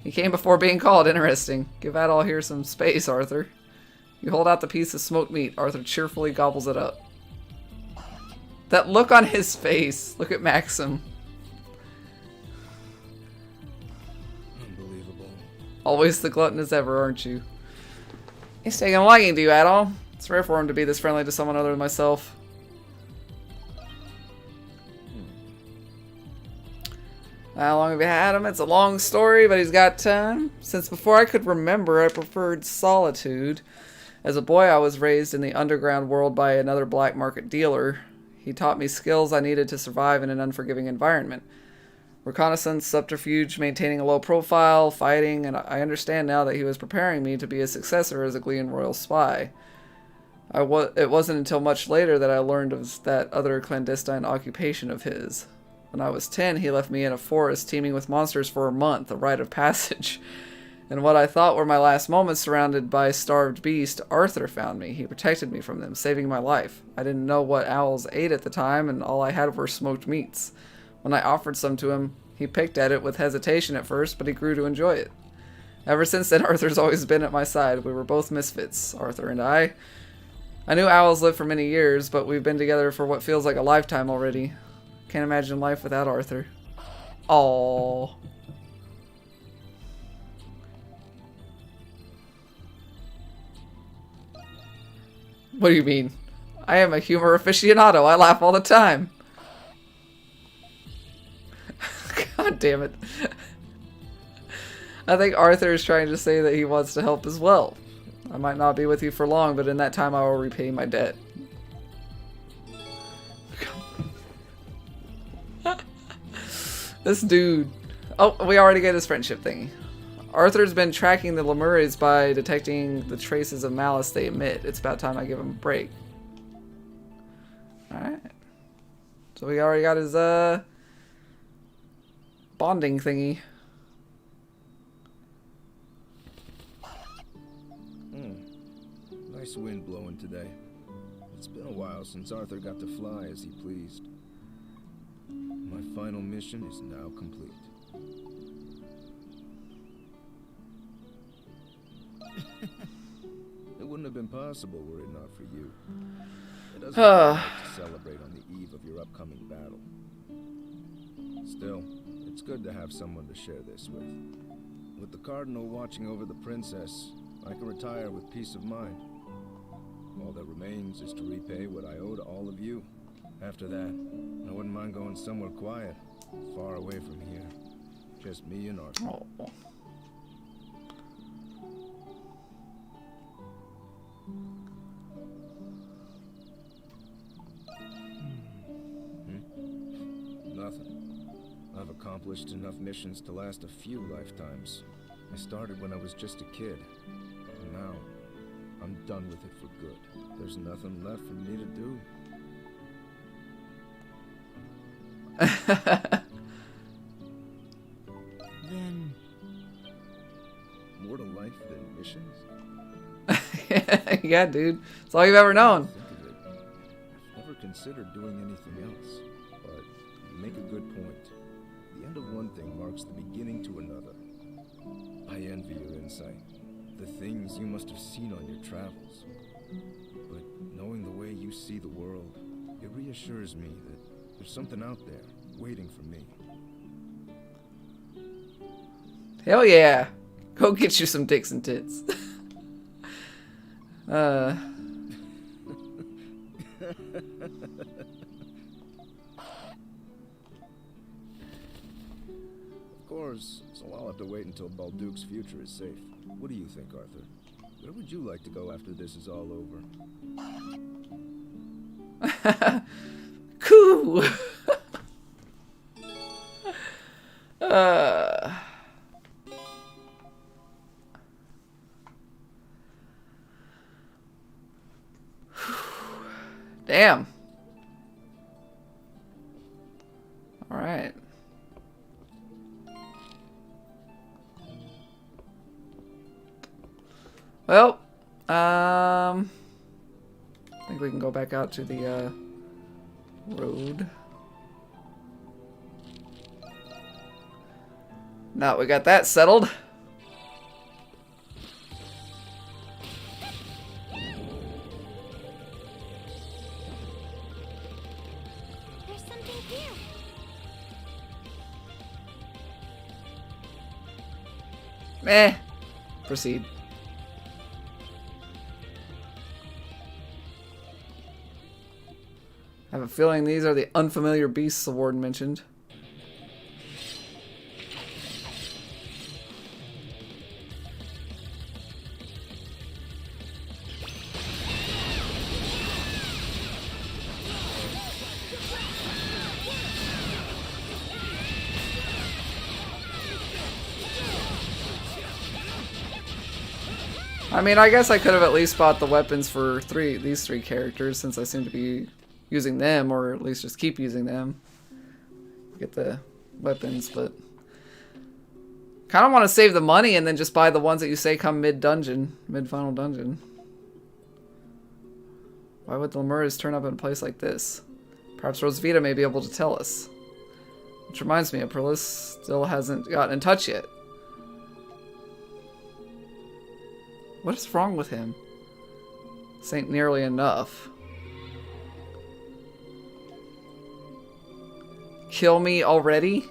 He came before being called. Interesting. Give Adol here some space, Arthur. You hold out the piece of smoked meat. Arthur cheerfully gobbles it up. That look on his face. Look at Maxim. Always the glutton as ever, aren't you? He's taking a liking to you, Adol. It's rare for him to be this friendly to someone other than myself. How long have you had him? It's a long story, but he's got time. Since before I could remember, I preferred solitude. As a boy, I was raised in the underground world by another black market dealer. He taught me skills I needed to survive in an unforgiving environment. Reconnaissance, subterfuge, maintaining a low profile, fighting, and I understand now that he was preparing me to be a successor as a Glean Royal spy. It wasn't until much later that I learned of that other clandestine occupation of his. When I was 10, he left me in a forest teeming with monsters for a month, a rite of passage. In what I thought were my last moments surrounded by starved beasts, Arthur found me. He protected me from them, saving my life. I didn't know what owls ate at the time, and all I had were smoked meats. When I offered some to him, he picked at it with hesitation at first, but he grew to enjoy it. Ever since then, Arthur's always been at my side. We were both misfits, Arthur and I. I knew owls lived for many years, but we've been together for what feels like a lifetime already. Can't imagine life without Arthur. Aww. What do you mean? I am a humor aficionado. I laugh all the time. God damn it. I think Arthur is trying to say that he wants to help as well. I might not be with you for long, but in that time I will repay my debt. This dude. Oh, we already get his friendship thingy. Arthur's been tracking the Lemures by detecting the traces of malice they emit. It's about time I give him a break. Alright. So we already got his, bonding thingy. Nice wind blowing today. It's been a while since Arthur got to fly as he pleased. My final mission is now complete. It wouldn't have been possible were it not for you. It doesn't feel right to celebrate on the eve of your upcoming battle. Still, it's good to have someone to share this with. With the Cardinal watching over the princess, I can retire with peace of mind. All that remains is to repay what I owe to all of you. After that, I wouldn't mind going somewhere quiet, far away from here. Just me and Arthur. Oh. Nothing. I've accomplished enough missions to last a few lifetimes. I started when I was just a kid. And now, I'm done with it for good. There's nothing left for me to do. Then... More to life than missions? Yeah, dude. It's all you've ever known. I've never considered doing anything else. But you make a good point. The end of one thing marks the beginning to another. I envy your insight. The things you must have seen on your travels. But knowing the way you see the world, it reassures me that there's something out there waiting for me. Hell yeah. Go get you some dicks and tits. Of course, so I'll have to wait until Balduke's future is safe. What do you think, Arthur? Where would you like to go after this is all over? Cool. Damn. All right. Well, I think we can go back out to the road. Now we got that settled. There's something here. Meh. Proceed. I have a feeling these are the unfamiliar beasts the warden mentioned. I mean, I guess I could have at least bought the weapons for these three characters, since I seem to be using them, or at least just keep using them. Get the weapons, but kind of want to save the money and then just buy the ones that you say come mid-dungeon, mid-final dungeon. Why would the Lemures turn up in a place like this? Perhaps Rosvita may be able to tell us. Which reminds me, Aprilis still hasn't gotten in touch yet. What is wrong with him? This ain't nearly enough. Kill me already?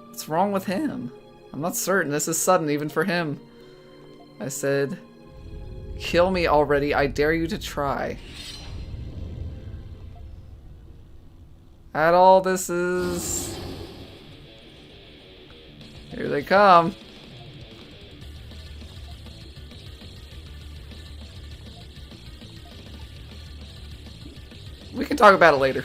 What's wrong with him? I'm not certain. This is sudden even for him. I said, kill me already. I dare you to try. At all this is... Here they come. We can talk about it later.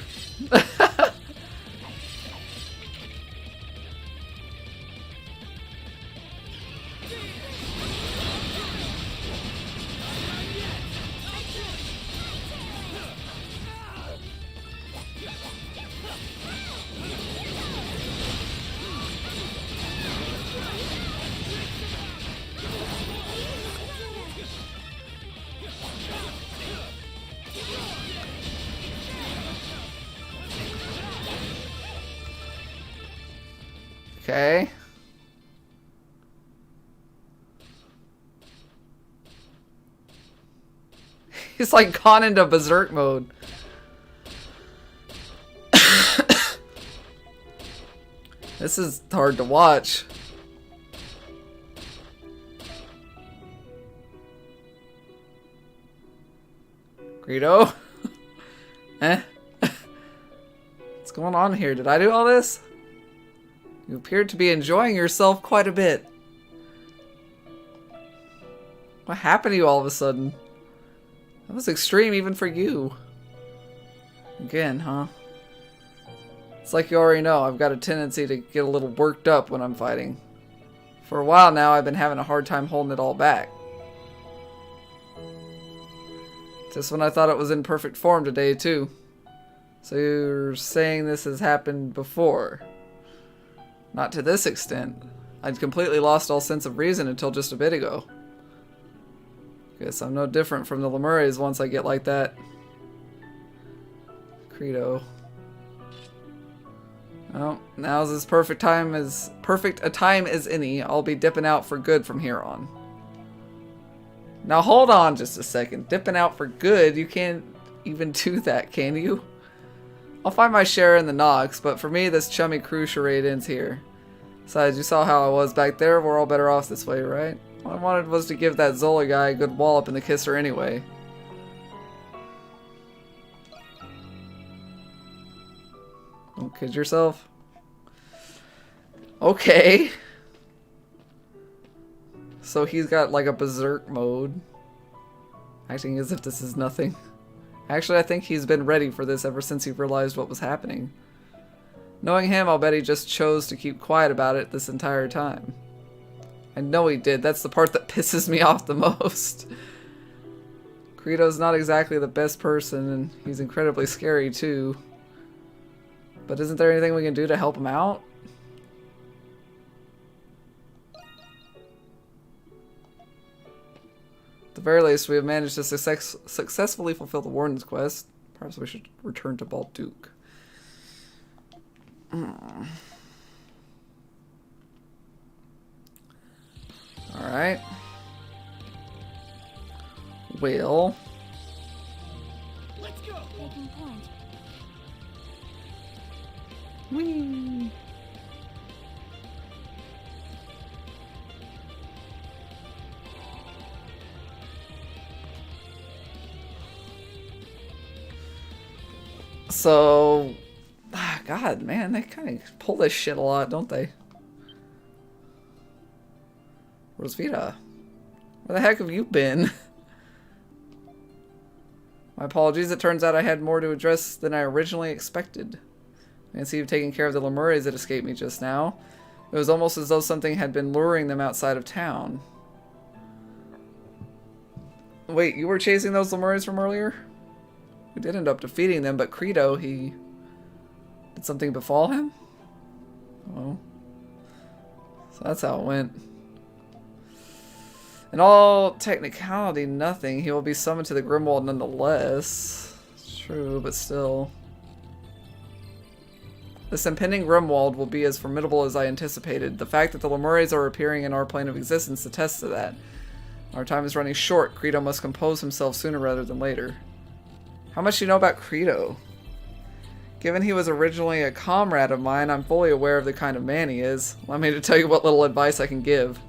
Okay. He's like gone into berserk mode. This is hard to watch. Greedo? Eh? What's going on here? Did I do all this? You appear to be enjoying yourself quite a bit. What happened to you all of a sudden? That was extreme even for you. Again, huh? It's like you already know, I've got a tendency to get a little worked up when I'm fighting. For a while now, I've been having a hard time holding it all back. Just when I thought it was in perfect form today, too. So you're saying this has happened before? Not to this extent. I'd completely lost all sense of reason until just a bit ago. Guess I'm no different from the Lemures once I get like that. Credo. Well, now's as perfect a time as any. I'll be dipping out for good from here on. Now hold on just a second. Dipping out for good? You can't even do that, can you? I'll find my share in the Nox, but for me, this chummy crew charade ends here. Besides, you saw how I was back there. We're all better off this way, right? All I wanted was to give that Zola guy a good wallop in the kisser anyway. Don't kid yourself. Okay. So he's got like a berserk mode. Acting as if this is nothing. Actually, I think he's been ready for this ever since he realized what was happening. Knowing him, I'll bet he just chose to keep quiet about it this entire time. I know he did. That's the part that pisses me off the most. Greedo's not exactly the best person, and he's incredibly scary too. But isn't there anything we can do to help him out? At the very least, we have managed to successfully fulfill the Warden's quest. Perhaps we should return to Balduke. Alright. Well. Let's go. Taking point. Whee! So, God, man, they kind of pull this shit a lot, don't they? Where's Vita? Where the heck have you been? My apologies, it turns out I had more to address than I originally expected. I can see you've taken care of the Lemures that escaped me just now. It was almost as though something had been luring them outside of town. Wait, you were chasing those Lemures from earlier? We did end up defeating them, but Credo, he... Did something befall him? Oh. So that's how it went. In all technicality, nothing. He will be summoned to the Grimwald nonetheless. It's true, but still. This impending Grimwald will be as formidable as I anticipated. The fact that the Lemures are appearing in our plane of existence attests to that. Our time is running short. Credo must compose himself sooner rather than later. How much do you know about Credo? Given he was originally a comrade of mine, I'm fully aware of the kind of man he is. Allow me to tell you what little advice I can give.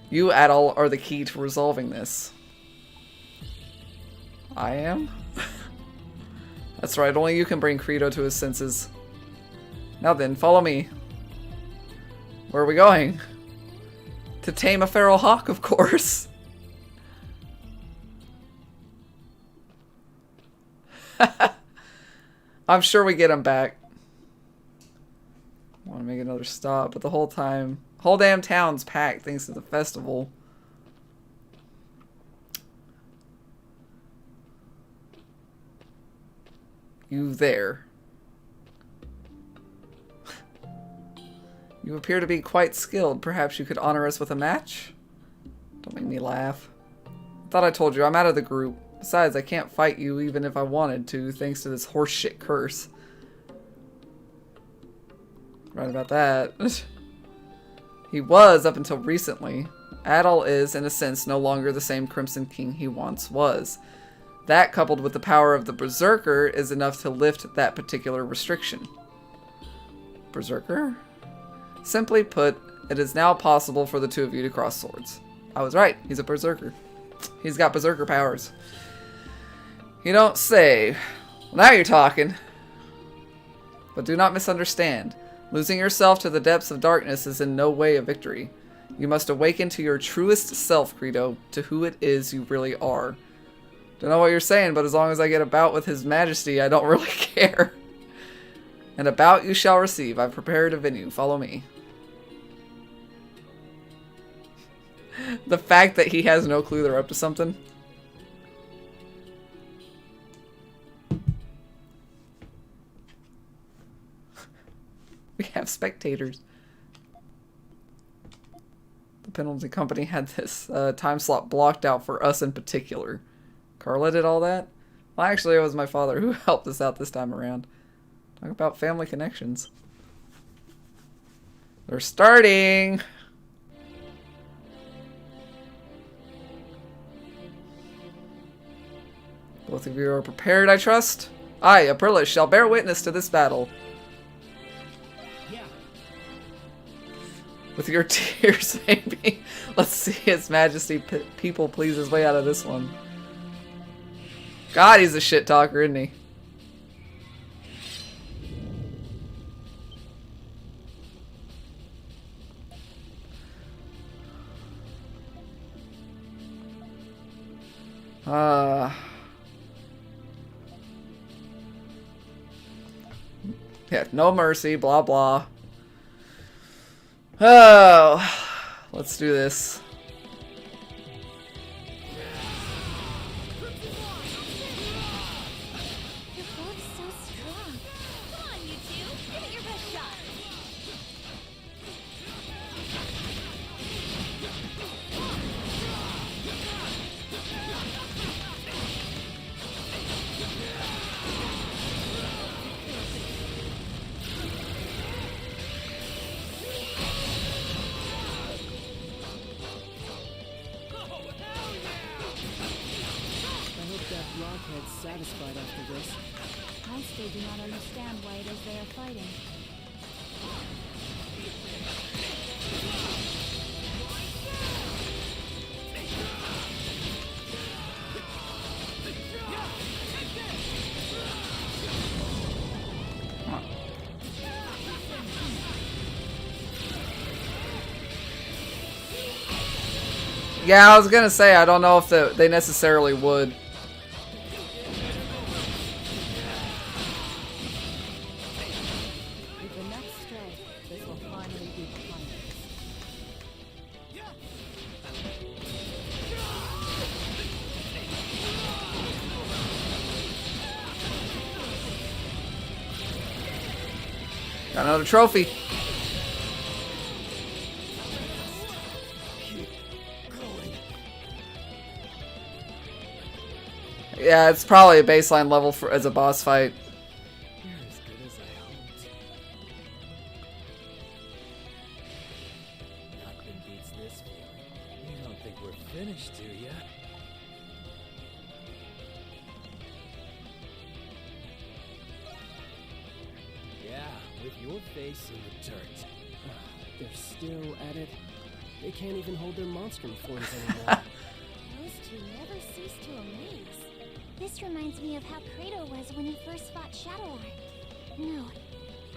You, Adol, are the key to resolving this. I am? That's right, only you can bring Credo to his senses. Now then, follow me. Where are we going? To tame a feral hawk, of course. I'm sure we get him back. I want to make another stop, but the whole damn town's packed thanks to the festival. You there. You appear to be quite skilled. Perhaps you could honor us with a match? Don't make me laugh. I thought I told you, I'm out of the group. Besides, I can't fight you even if I wanted to, thanks to this horseshit curse. Right about that. He was up until recently. Adol is, in a sense, no longer the same Crimson King he once was. That, coupled with the power of the Berserker, is enough to lift that particular restriction. Berserker? Simply put, it is now possible for the two of you to cross swords. I was right, he's a Berserker. He's got Berserker powers. You don't say. Well, now you're talking. But do not misunderstand. Losing yourself to the depths of darkness is in no way a victory. You must awaken to your truest self, Credo, to who it is you really are. Don't know what you're saying, but as long as I get a bout with His Majesty, I don't really care. And a bout you shall receive. I've prepared a venue. Follow me. The fact that he has no clue they're up to something. We have spectators. The penalty company had this time slot blocked out for us in particular. Carla did all that? Well, actually, it was my father who helped us out this time around. Talk about family connections. They're starting! Both of you are prepared, I trust? I, Aprilis, shall bear witness to this battle. With your tears, maybe. Let's see His Majesty people please his way out of this one. God, he's a shit talker, isn't he? Yeah, no mercy, blah blah. Oh, let's do this. You're both so strong. Come on, you two. Give it your best shot. Blockhead's satisfied after this. I still do not understand why it is they are fighting. Yeah, I was gonna say, I don't know if they necessarily would. With the next strike, this will finally be behind us. Got another trophy. Yeah, it's probably a baseline level for as a boss fight. You're as good as I hoped. Nothing beats this feeling. You don't think we're finished, do ya? Yeah, with your face in the dirt. They're still at it. They can't even hold their monstrum forms anymore. Those two never cease to amaze. This reminds me of how Kratos was when he first fought Shadowheart. No,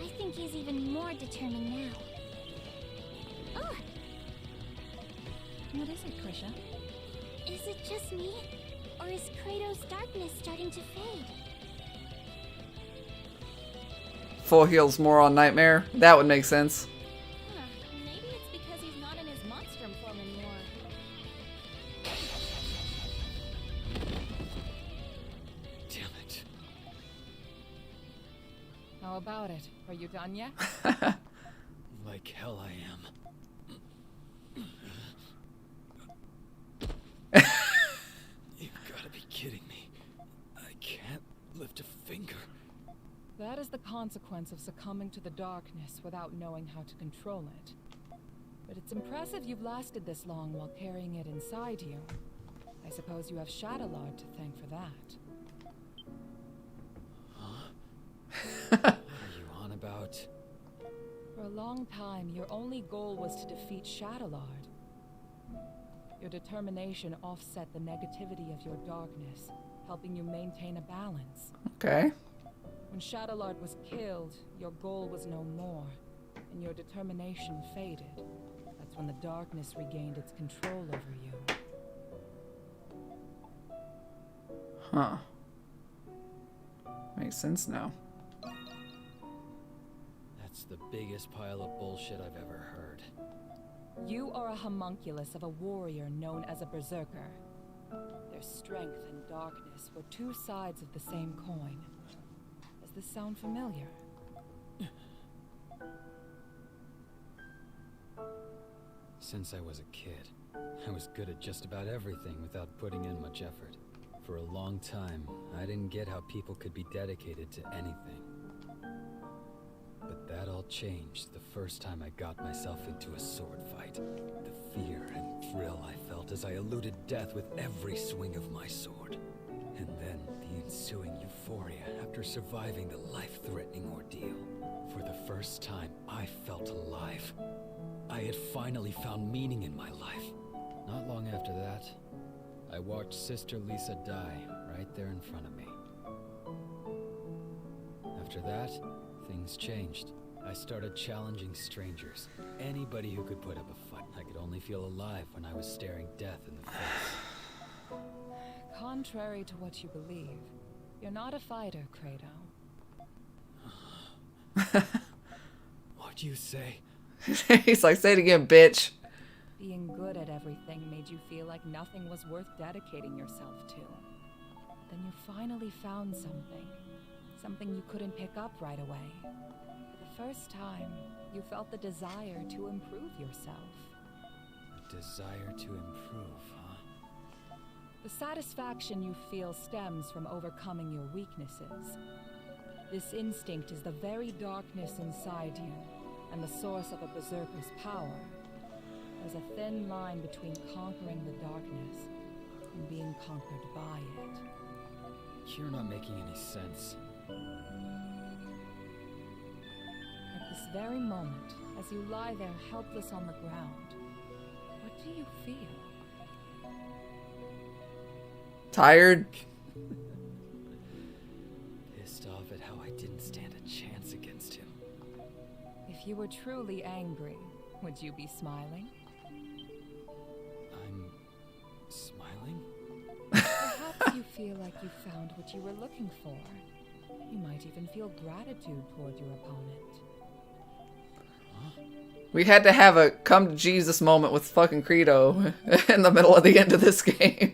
I think he's even more determined now. Oh! What is it, Krisha? Is it just me? Or is Kratos' darkness starting to fade? Full heals more on Nightmare. That would make sense. Huh, maybe it's because he's not in his monstrum form anymore. Damn it. How about it? Are you done yet? Like hell I am. You've gotta be kidding me. I can't lift a finger. That is the consequence of succumbing to the darkness without knowing how to control it. But it's impressive you've lasted this long while carrying it inside you. I suppose you have Shadowlord to thank for that. What are you on about? For a long time, your only goal was to defeat Shadowlord. Your determination offset the negativity of your darkness, helping you maintain a balance. Okay. When Shadowlord was killed, your goal was no more, and your determination faded. That's when the darkness regained its control over you. Huh. Makes sense now. That's the biggest pile of bullshit I've ever heard. You are a homunculus of a warrior known as a berserker. Their strength and darkness were two sides of the same coin. Does this sound familiar? Since I was a kid, I was good at just about everything without putting in much effort. For a long time, I didn't get how people could be dedicated to anything. But that all changed the first time I got myself into a sword fight. The fear and thrill I felt as I eluded death with every swing of my sword. And then the ensuing euphoria after surviving the life-threatening ordeal. For the first time, I felt alive. I had finally found meaning in my life. Not long after that, I watched Sister Lisa die right there in front of me. After that, things changed. I started challenging strangers. Anybody who could put up a fight. I could only feel alive when I was staring death in the face. Contrary to what you believe, you're not a fighter, Kratos. What'd you say? He's like, say it again, bitch. Being good at everything made you feel like nothing was worth dedicating yourself to. Then you finally found something. Something you couldn't pick up right away. For the first time, you felt the desire to improve yourself. A desire to improve, huh? The satisfaction you feel stems from overcoming your weaknesses. This instinct is the very darkness inside you, and the source of a berserker's power. There's a thin line between conquering the darkness and being conquered by it. You're not making any sense. At this very moment, as you lie there helpless on the ground, what do you feel? Tired? Pissed off at how I didn't stand a chance against him. If you were truly angry, would you be smiling? feel like you found what you were looking for. You might even feel gratitude toward your opponent. We had to have a come to Jesus moment with fucking Credo in the middle of the end of this game.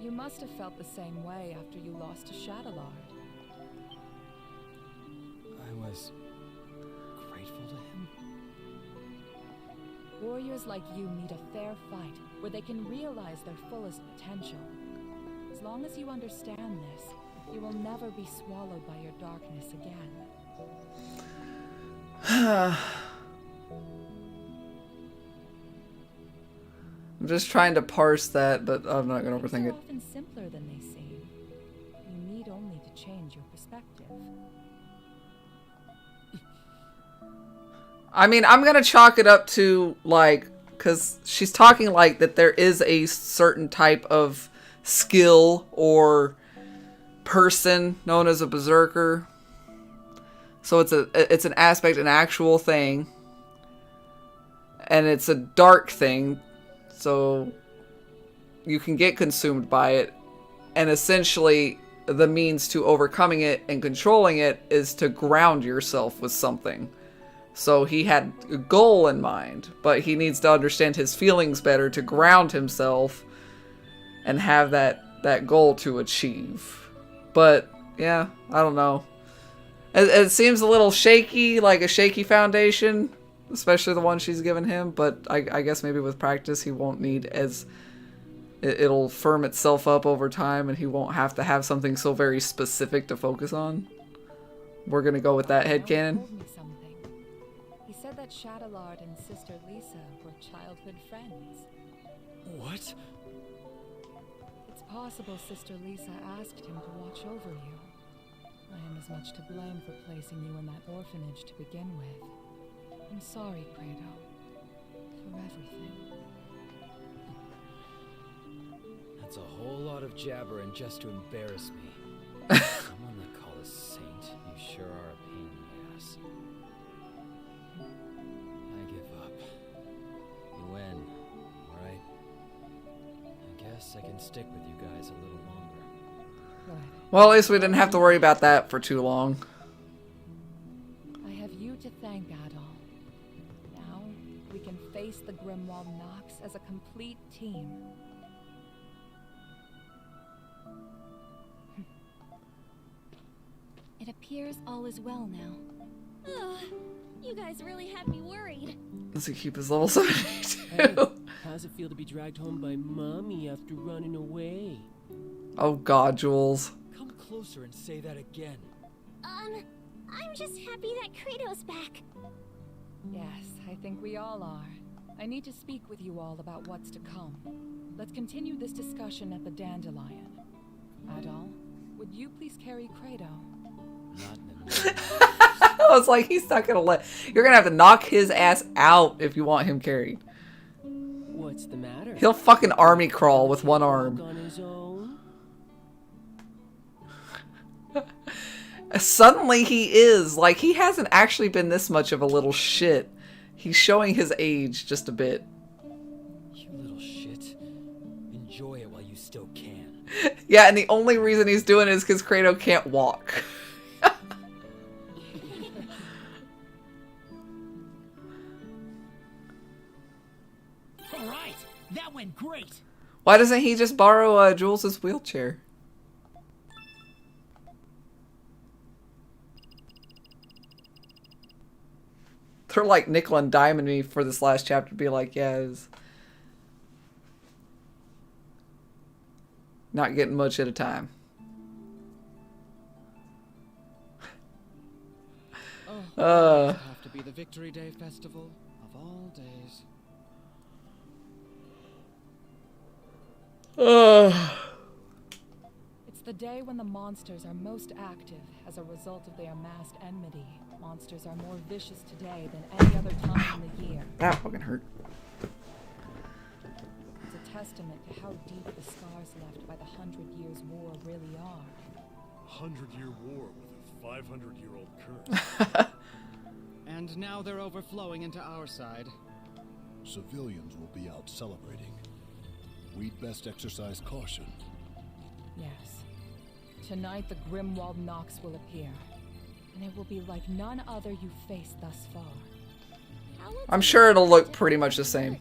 You must have felt the same way after you lost to Shadowlord. I was grateful to him. Warriors like you need a fair fight where they can realize their fullest potential. As long as you understand this, you will never be swallowed by your darkness again. I'm just trying to parse that, but I'm not going to overthink Things are it. often simpler than they seem. You need only to change your perspective. I mean, I'm going to chalk it up to, like, because she's talking like that there is a certain type of skill or person known as a berserker. So it's an aspect, an actual thing. And it's a dark thing. So you can get consumed by it. And essentially the means to overcoming it and controlling it is to ground yourself with something. So he had a goal in mind, but he needs to understand his feelings better to ground himself and have that goal to achieve. But yeah, I don't know. It seems a little shaky, like a shaky foundation, especially the one she's given him. But I guess maybe with practice he won't need as... It'll firm itself up over time and he won't have to have something so very specific to focus on. We're gonna go with that headcanon. He said that Shadowlord and Sister Lisa were childhood friends. What? It's possible Sister Lisa asked him to watch over you. I am as much to blame for placing you in that orphanage to begin with. I'm sorry, Credo, for everything. That's a whole lot of jabbering just to embarrass me. Someone they call a saint, you sure are a pain in the ass. I give up. You win, alright? I guess I can stick with you guys a little longer. Well, at least we didn't have to worry about that for too long. I have you to thank, Adol. Now, we can face the Grimwald Nox as a complete team. It appears all is well now. Ugh, you guys really had me worried. Does he keep his level 72? Hey, how's it feel to be dragged home by Mommy after running away? Oh god, Jules. Come closer and say that again. I'm just happy that Kratos back. Yes, I think we all are. I need to speak with you all about what's to come. Let's continue this discussion at the Dandelion. Adol, would you please carry Credo? Not in I was like, he's not gonna let... You're gonna have to knock his ass out if you want him carried. What's the matter? He'll fucking army crawl with one arm. On his own? Suddenly he is. Like, he hasn't actually been this much of a little shit. He's showing his age just a bit. You little shit. Enjoy it while you still can. Yeah, and the only reason he's doing it is because Kratos can't walk. Alright, that went great. Why doesn't he just borrow Jules's wheelchair? They're like nickel and diming me for this last chapter to be like, yeah, it's not getting much at a time. Oh, it'd have to be the Victory Day festival of all days. It's the day when the monsters are most active as a result of their amassed enmity. Monsters are more vicious today than any other time in the year. That fucking hurt. It's a testament to how deep the scars left by the 100 Years' War really are. 100-year war with a 500-year-old curse. And now they're overflowing into our side. Civilians will be out celebrating. We'd best exercise caution. Yes. Tonight the Grimwald Nox will appear. And it will be like none other you've faced thus far. I'm sure it'll look pretty much the same.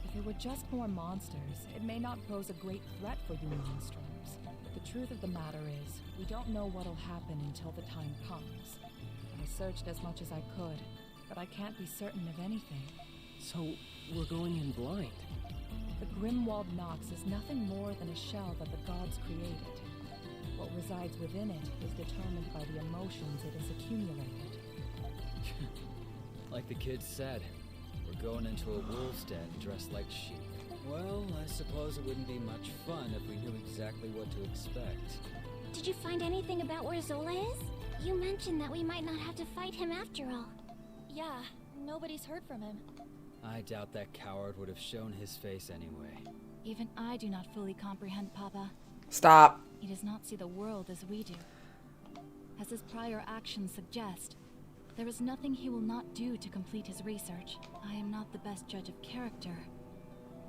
If it were just more monsters, it may not pose a great threat for you Monstrums. The truth of the matter is, we don't know what'll happen until the time comes. I searched as much as I could, but I can't be certain of anything. So, we're going in blind. The Grimwald Nox is nothing more than a shell that the gods created. What resides within it is determined by the emotions it has accumulated. Like the kid said, we're going into a wolf's den dressed like sheep. Well, I suppose it wouldn't be much fun if we knew exactly what to expect. Did you find anything about where Zola is? You mentioned that we might not have to fight him after all. Yeah, nobody's heard from him. I doubt that coward would have shown his face anyway. Even I do not fully comprehend Papa. Stop. He does not see the world as we do. As his prior actions suggest, there is nothing he will not do to complete his research. I am not the best judge of character,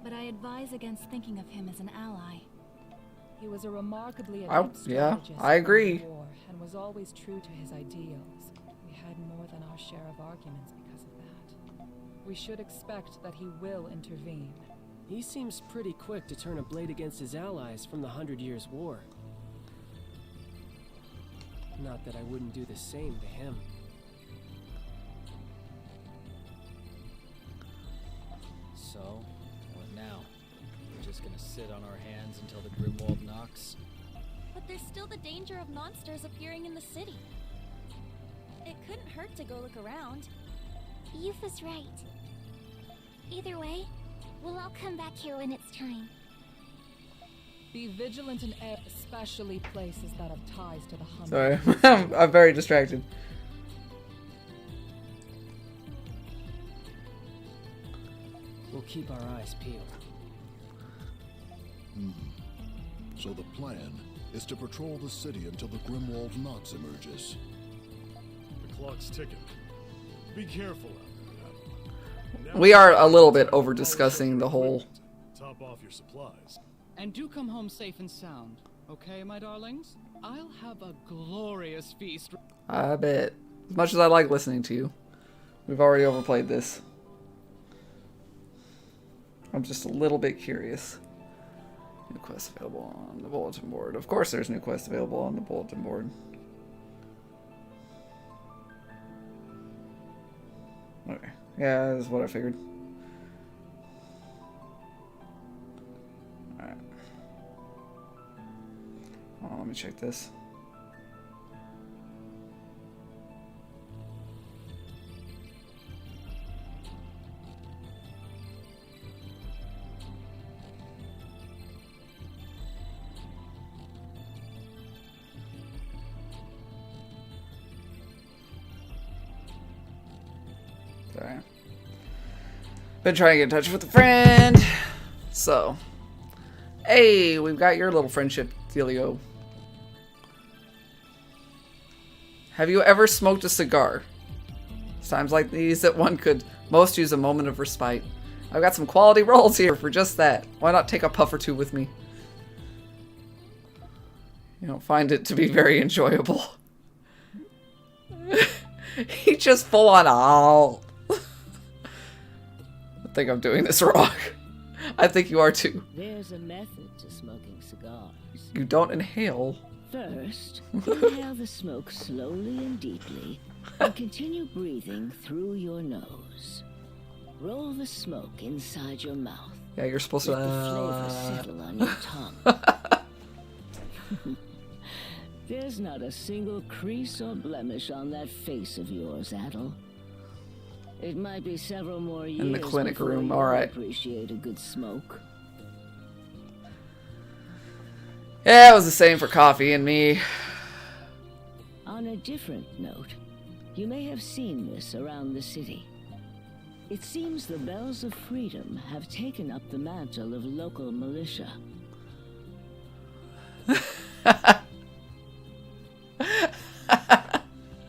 but I advise against thinking of him as an ally. He was a remarkably adept yeah, strategist I agree. in the war and was always true to his ideals. We had more than our share of arguments because of that. We should expect that he will intervene. He seems pretty quick to turn a blade against his allies from the 100 Years' War. Not that I wouldn't do the same to him. So, what now? We're just gonna sit on our hands until the Grimwald Nox? But there's still the danger of monsters appearing in the city. It couldn't hurt to go look around. Yufa's right. Either way, we'll all come back here when it's time. Be vigilant in especially places that have ties to the Hummer. Sorry, I'm very distracted. We'll keep our eyes peeled. So the plan is to patrol the city until the Grimwald Nox emerges. The clock's ticking. Be careful out there. We are a little bit over discussing the whole. Top off your supplies. And do come home safe and sound, okay, my darlings? I'll have a glorious feast. I bet. As much as I like listening to you, we've already overplayed this. I'm just a little bit curious. New quests available on the bulletin board. Of course there's new quests available on the bulletin board. Okay. Yeah, that's what I figured. Alright. Oh, let me check this. Sorry. Been trying to get in touch with a friend. So. Hey, we've got your little friendship dealio. Have you ever smoked a cigar? It's times like these that one could most use a moment of respite. I've got some quality rolls here for just that. Why not take a puff or two with me? You don't find it to be very enjoyable. He just full on all. I think I'm doing this wrong. I think you are too. There's a method to smoking cigars. You don't inhale. First, inhale the smoke slowly and deeply, and continue breathing through your nose. Roll the smoke inside your mouth. Yeah, you're supposed to. Let the flavor settle on your tongue. There's not a single crease or blemish on that face of yours, Adel. It might be several more years in the clinic before room. you All right. Appreciate a good smoke. Yeah, it was the same for coffee and me. On a different note, you may have seen this around the city. It seems the Bells of Freedom have taken up the mantle of local militia.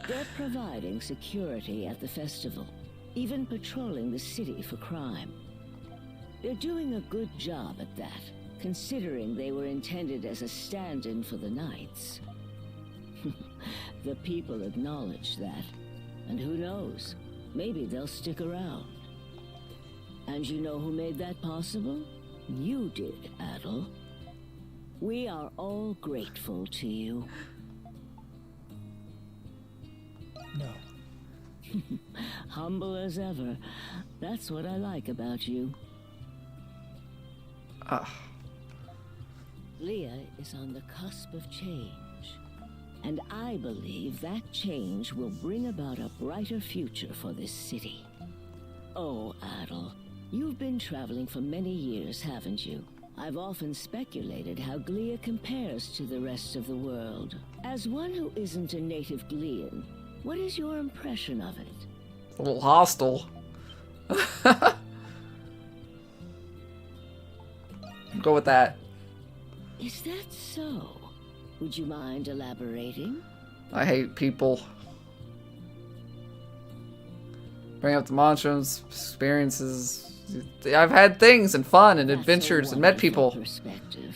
They're providing security at the festival, even patrolling the city for crime. They're doing a good job at that, considering they were intended as a stand-in for the knights. The people acknowledge that, and who knows, maybe they'll stick around. And you know who made that possible? You did, Adel. We are all grateful to you. No. Humble as ever. That's what I like about you. Leah is on the cusp of change. And I believe that change will bring about a brighter future for this city. Oh, Adel, you've been traveling for many years, haven't you? I've often speculated how Glia compares to the rest of the world. As one who isn't a native Glian, what is your impression of it? A little hostile. Go with that. Is that so? Would you mind elaborating? I hate people. Bring up the Monstrum's experiences. I've had things and fun and adventures and met people. Perspective.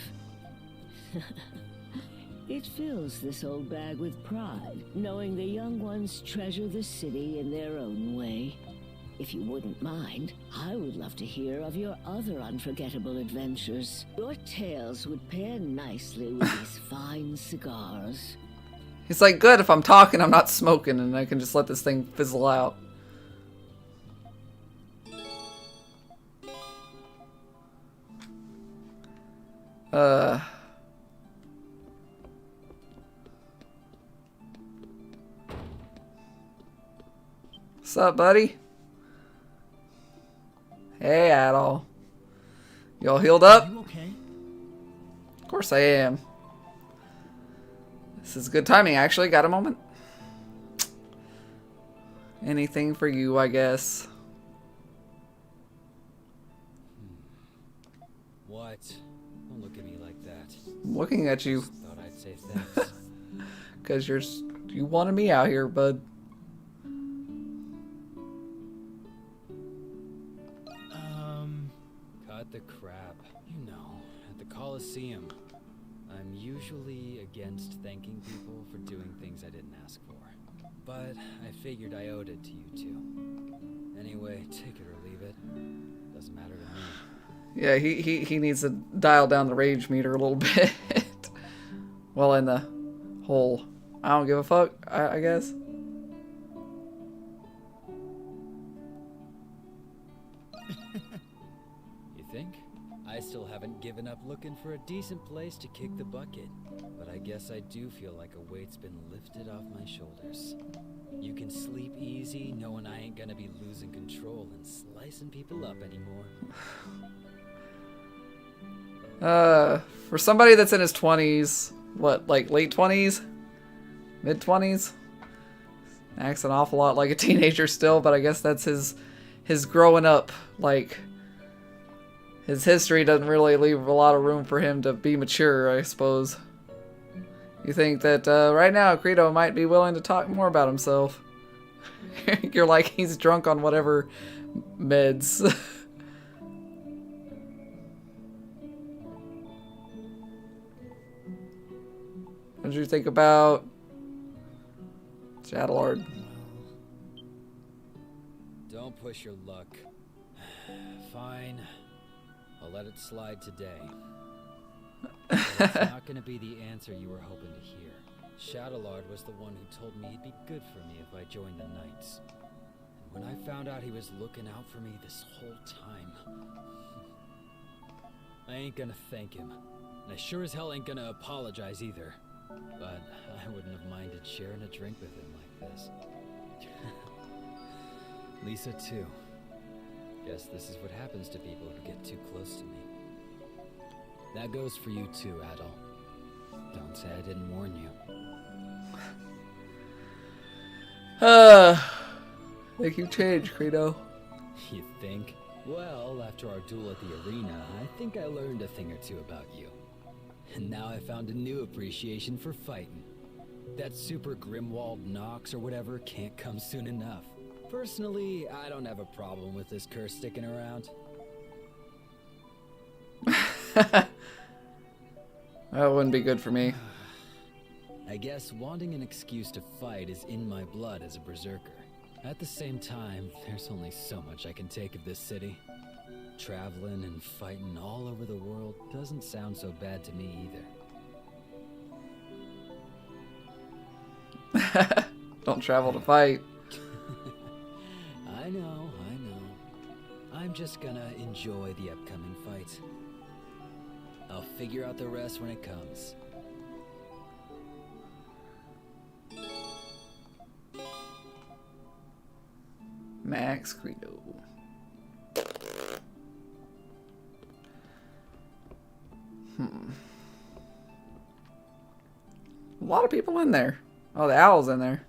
It fills this old bag with pride, knowing the young ones treasure the city in their own way. If you wouldn't mind, I would love to hear of your other unforgettable adventures. Your tales would pair nicely with these fine cigars. He's like, good, if I'm talking, I'm not smoking, and I can just let this thing fizzle out. What's up, buddy? Hey, Adol. You all healed up? Are you okay? Of course I am. This is good timing. I actually got a moment. Anything for you, I guess. What? Don't look at me like that. I'm looking at you. Just thought I'd say thanks. Because you wanted me out here, bud. Cut the crap. You know, at the Coliseum, I'm usually against thanking people for doing things I didn't ask for. But I figured I owed it to you two. Anyway, take it or leave it. Doesn't matter to me. Yeah, he needs to dial down the rage meter a little bit. Well, in the whole I don't give a fuck, I guess. You think? I still haven't given up looking for a decent place to kick the bucket. But I guess I do feel like a weight's been lifted off my shoulders. You can sleep easy knowing I ain't gonna be losing control and slicing people up anymore. For somebody that's in his 20s, what, like late 20s? Mid 20s? Acts an awful lot like a teenager still, but I guess that's his growing up. Like, his history doesn't really leave a lot of room for him to be mature, I suppose. You think that right now Credo might be willing to talk more about himself. You're like, he's drunk on whatever meds. What did you think about Shadowlord? Don't push your luck. Fine. I'll let it slide today. But it's not gonna be the answer you were hoping to hear. Shadowlord was the one who told me it'd be good for me if I joined the Knights. And when I found out he was looking out for me this whole time, I ain't gonna thank him. And I sure as hell ain't gonna apologize either. But I wouldn't have minded sharing a drink with him like this. Lisa too. Guess this is what happens to people who get too close to me. That goes for you too, Adol. Don't say I didn't warn you. Think you changed, Credo. You think? Well, after our duel at the arena, I think I learned a thing or two about you. And now I found a new appreciation for fighting. That super Grimwald Nox or whatever can't come soon enough. Personally, I don't have a problem with this curse sticking around. That wouldn't be good for me. I guess wanting an excuse to fight is in my blood as a berserker. At the same time, there's only so much I can take of this city. Traveling and fighting all over the world doesn't sound so bad to me either. Don't travel to fight. I know. I'm just gonna enjoy the upcoming fight. I'll figure out the rest when it comes. Max Credo. A lot of people in there. Oh, the owl's in there.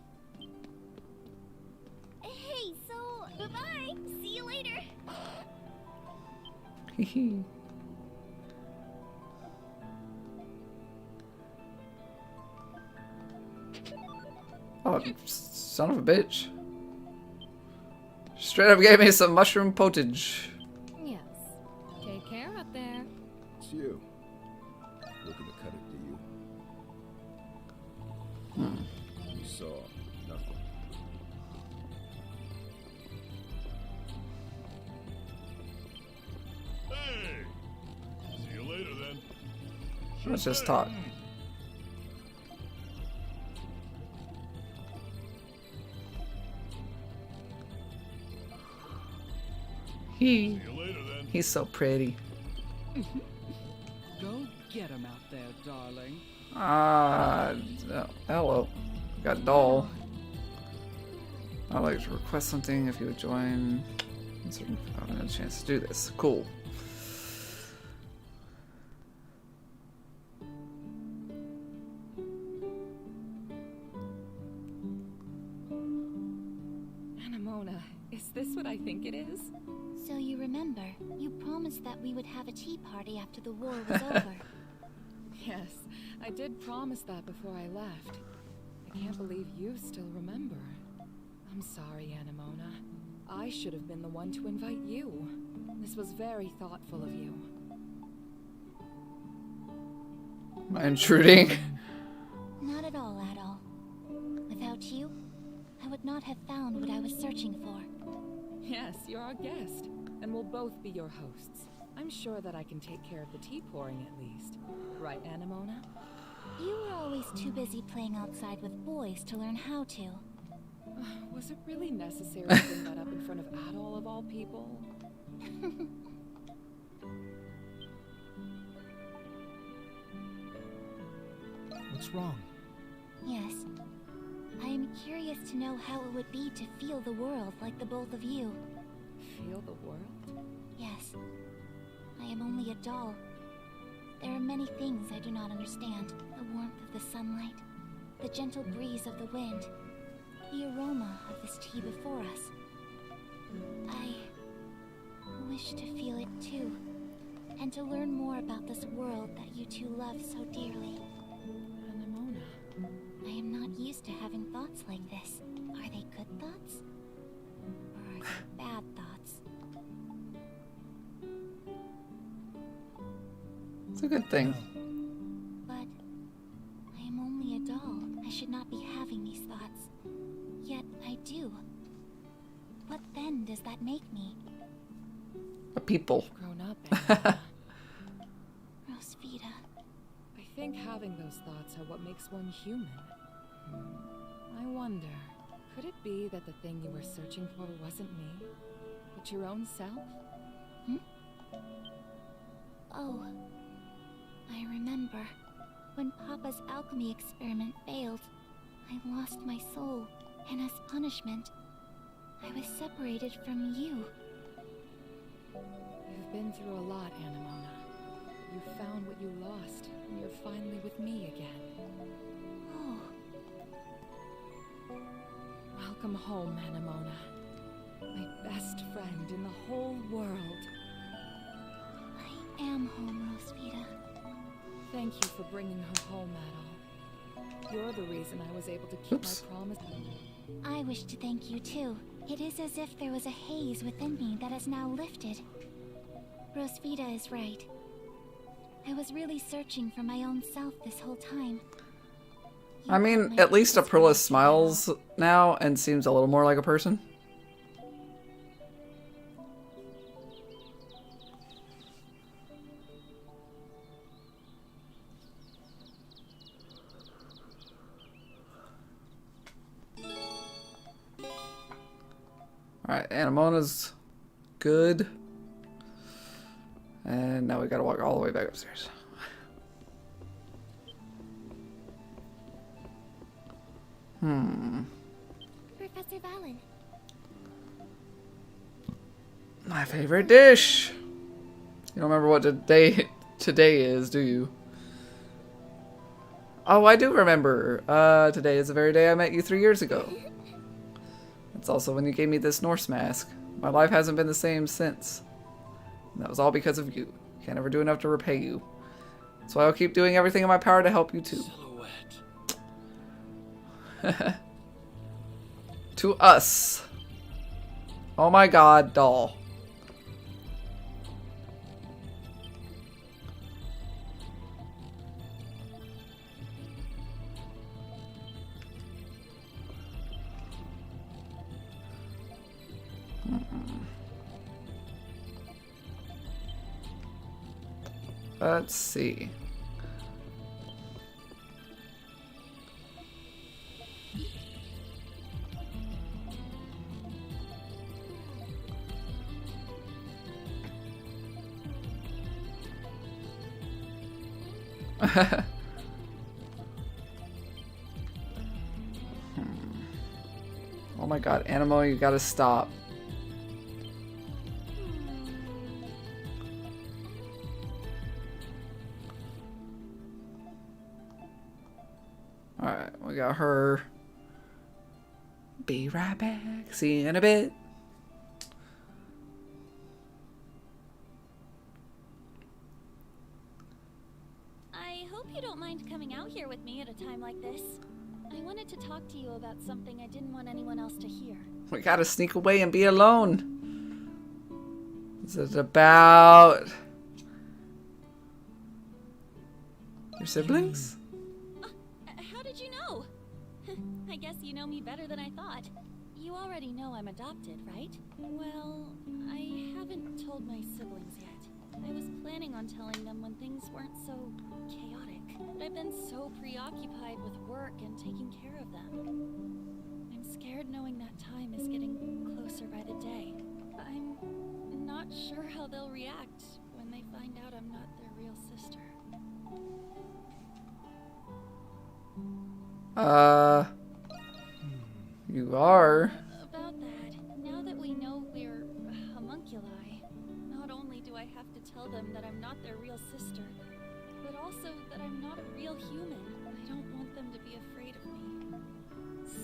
Hey, so bye-bye. See you later. Hehe. Oh, son of a bitch. Straight up gave me some mushroom potage. Yes. Take care out there. It's you. Looking to cut it, do you? You saw nothing. Hey! See you later then. Let's just talk. He's so pretty. Go get him out there, darling. Hello. Got doll. I'd like to request something if you would join. I haven't had a chance to do this. Cool. Anamona, is this what I think it is? So you remember, you promised that we would have a tea party after the war was over. Yes, I did promise that before I left. I can't believe you still remember. I'm sorry, Anamona. I should have been the one to invite you. This was very thoughtful of you. Am I intruding? Not at all, Adol. Without you, I would not have found what I was searching for. Yes, you're our guest, and we'll both be your hosts. I'm sure that I can take care of the tea pouring at least. Right, Anamona? You were always too busy playing outside with boys to learn how to. Was it really necessary to bring that up in front of Adol of all people? What's wrong? Yes. I am curious to know how it would be to feel the world like the both of you. Feel the world? Yes. I am only a doll. There are many things I do not understand. The warmth of the sunlight, the gentle breeze of the wind, the aroma of this tea before us. I wish to feel it too, and to learn more about this world that you two love so dearly. Anamona. I am not used to having thoughts like this. Are they good thoughts? Or are they bad thoughts? It's a good thing. But I am only a doll. I should not be having these thoughts. Yet I do. What then does that make me? A people. Grown up, Anamona. Rosvita. I think having those thoughts are what makes one human. I wonder, could it be that the thing you were searching for wasn't me, but your own self? Oh, I remember. When Papa's alchemy experiment failed, I lost my soul, and as punishment, I was separated from you. You've been through a lot, Anamona. You found what you lost, and you're finally with me again. Oh. Welcome home, Anamona. My best friend in the whole world. I am home, Rosvita. Thank you for bringing her home, Adol. You're the reason I was able to keep my promise. I wish to thank you too. It is as if there was a haze within me that has now lifted. Rosvita is right. I was really searching for my own self this whole time. I mean, at least Aprilis smiles now and seems a little more like a person. Alright, Anamona's good. And now we gotta walk all the way back upstairs. Professor Valen. My favorite dish. You don't remember what today is, do you? Oh, I do remember. Today is the very day I met you 3 years ago. It's also when you gave me this Norse mask. My life hasn't been the same since. And that was all because of you. Can't ever do enough to repay you. That's why I'll keep doing everything in my power to help you too. To us. Oh my god, doll. Let's see. Oh my god, Animo, you gotta stop. Alright, we got her. Be right back. See you in a bit. I hope you don't mind coming out here with me at a time like this. I wanted to talk to you about something I didn't want anyone else to hear. We gotta sneak away and be alone. Is it about your siblings? How did you know? I guess you know me better than I thought. You already know I'm adopted, right? Well, I haven't told my siblings yet. I was planning on telling them when things weren't so chaotic. But I've been so preoccupied with work and taking care of them. I'm scared knowing that time is getting closer by the day. I'm not sure how they'll react when they find out I'm not their real sister. You are. About that, now that we know we're homunculi, not only do I have to tell them that I'm not their real sister, but also that I'm not a real human. I don't want them to be afraid of me.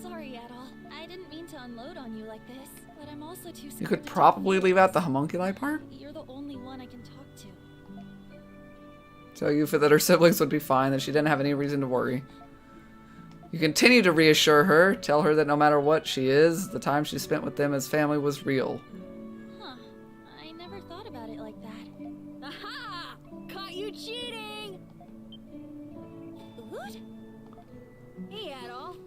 Sorry, Adol. I didn't mean to unload on you like this, but I'm also too scared. You could probably leave out the homunculi part. You're the only one I can talk to. Tell Yufa that her siblings would be fine, that she didn't have any reason to worry. You continue to reassure her, tell her that no matter what she is, the time she spent with them as family was real. Huh. I never thought about it like that. Aha! Caught you cheating! Ood? Hey, Adol.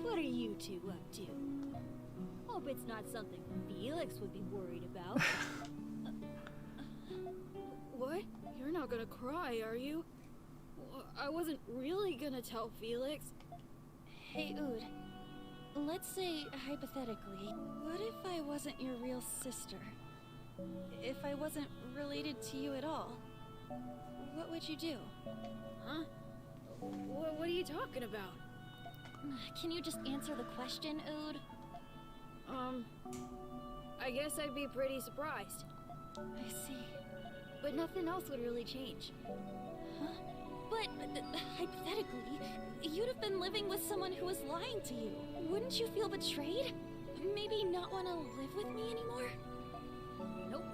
What are you two up to? Hope it's not something Felix would be worried about. What? You're not gonna cry, are you? I wasn't really gonna tell Felix. Hey, Ood. Let's say, hypothetically, what if I wasn't your real sister? If I wasn't related to you at all? What would you do? Huh? What are you talking about? Can you just answer the question, Ood? I guess I'd be pretty surprised. I see. But nothing else would really change. Huh? But, hypothetically, you'd have been living with someone who was lying to you. Wouldn't you feel betrayed? Maybe not want to live with me anymore? Nope.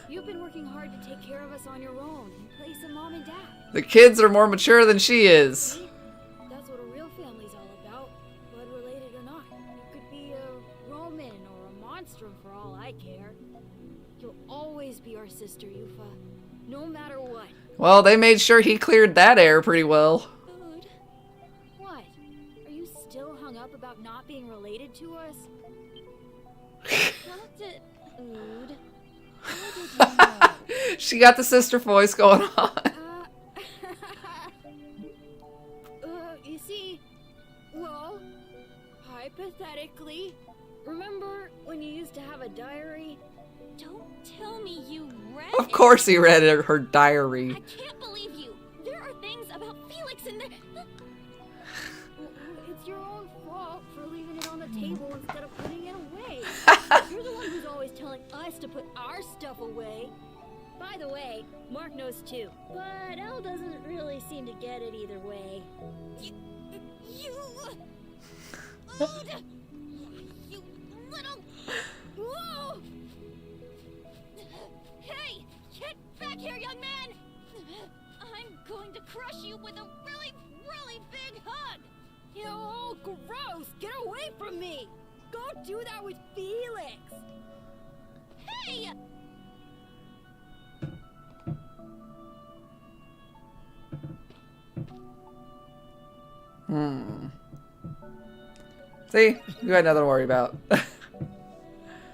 You've been working hard to take care of us on your own, in place of Mom and Dad. The kids are more mature than she is. That's what a real family's all about, blood related or not. You could be a Roman or a Monstrum for all I care. You'll always be our sister, Yufa. No matter what. Well, they made sure he cleared that air pretty well. What? Are you still hung up about not being related to us? How did... Ood. How did you know? She got the sister voice going on. You see, well, hypothetically, remember when you used to have a diary? Don't tell me you read Of course he read her diary. I can't believe you. There are things about Felix in there. It's your own fault for leaving it on the table instead of putting it away. You're the one who's always telling us to put our stuff away. By the way, Mark knows too, but Elle doesn't really seem to get it either way. You little... Whoa! Hey! Get back here, young man! I'm going to crush you with a really, really big hug! Ew, gross! Get away from me! Go do that with Felix! Hey! See? You got nothing to worry about.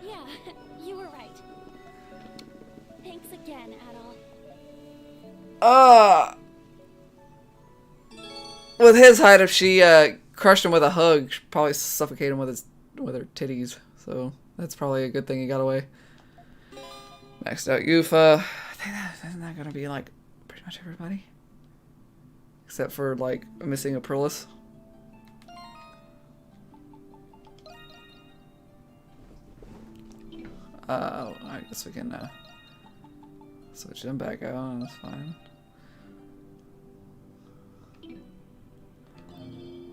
Yeah, you were right. Thanks again, Adol. With his height, if she crushed him with a hug, she'd probably suffocate him with her titties. So that's probably a good thing he got away. Maxed out Yufa. I think isn't that gonna be like pretty much everybody? Except for like missing Aprilis. I guess we can switch them back out. That's fine.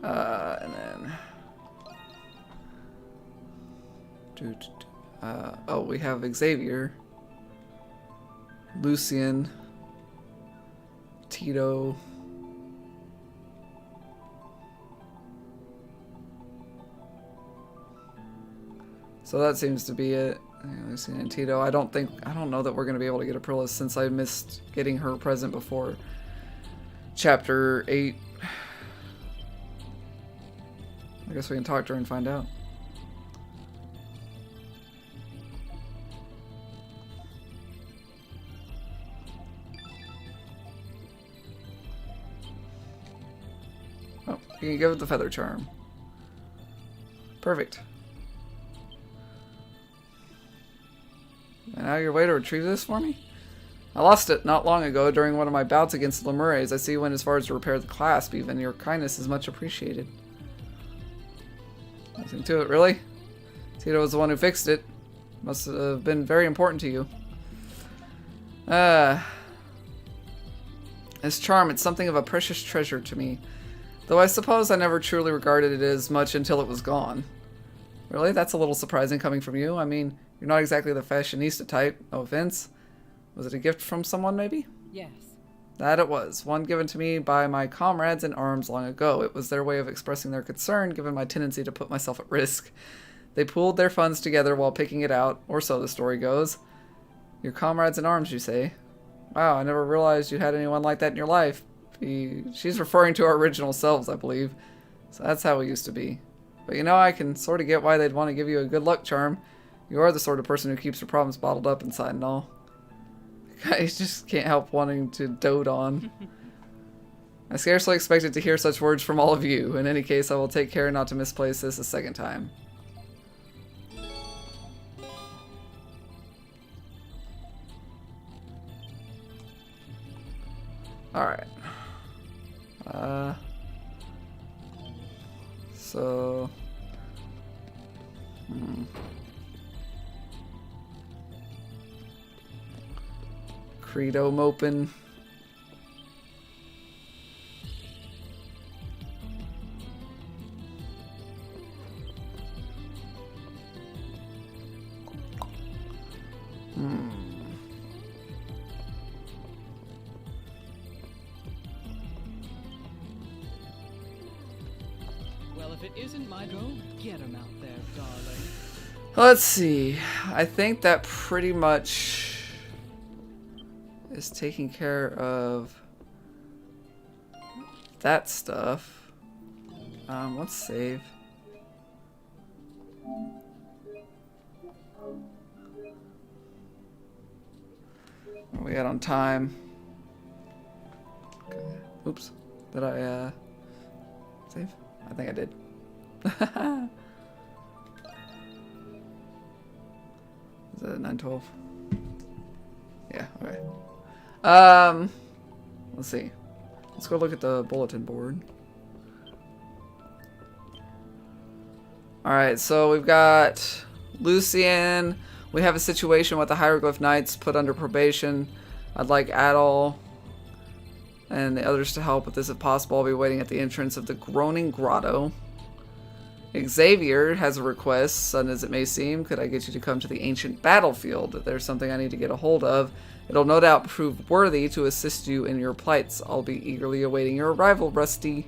And then oh, we have Xavier, Lucian, Tito. So that seems to be it. Lucian and Tito. I don't know that we're gonna be able to get Aprilis since I missed getting her present before chapter 8. I guess we can talk to her and find out. Oh, you can give it the feather charm. Perfect. And now your way to retrieve this for me? I lost it not long ago during one of my bouts against the Lemures. I see you went as far as to repair the clasp. Even your kindness is much appreciated. Nothing to it, really. Tito was the one who fixed it. Must have been very important to you. This charm, it's something of a precious treasure to me. Though I suppose I never truly regarded it as much until it was gone. Really? That's a little surprising coming from you. I mean, you're not exactly the fashionista type. No offense. Was it a gift from someone, maybe? Yes. That it was. One given to me by my comrades in arms long ago. It was their way of expressing their concern, given my tendency to put myself at risk. They pooled their funds together while picking it out, or so the story goes. Your comrades in arms, you say? Wow, I never realized you had anyone like that in your life. She's referring to our original selves, I believe. So that's how we used to be. But you know, I can sort of get why they'd want to give you a good luck charm. You are the sort of person who keeps her problems bottled up inside and all. I just can't help wanting to dote on. I scarcely expected to hear such words from all of you. In any case, I will take care not to misplace this a second time. Alright. So... Credo moping. Well, if it isn't my go, get him out there, darling. Let's see. I think that pretty much is taking care of that stuff. Let's save. What we got on time? Okay. Oops. Did I save? I think I did. Is that 9:12? Yeah, okay. Let's see. Let's go look at the bulletin board. Alright, so we've got Lucian. We have a situation with the Hieroglyph Knights put under probation. I'd like Adol and the others to help with this if possible. I'll be waiting at the entrance of the Groaning Grotto. Xavier has a request. Sudden as it may seem, could I get you to come to the ancient battlefield? There's something I need to get a hold of. It'll no doubt prove worthy to assist you in your plights. I'll be eagerly awaiting your arrival, Rusty.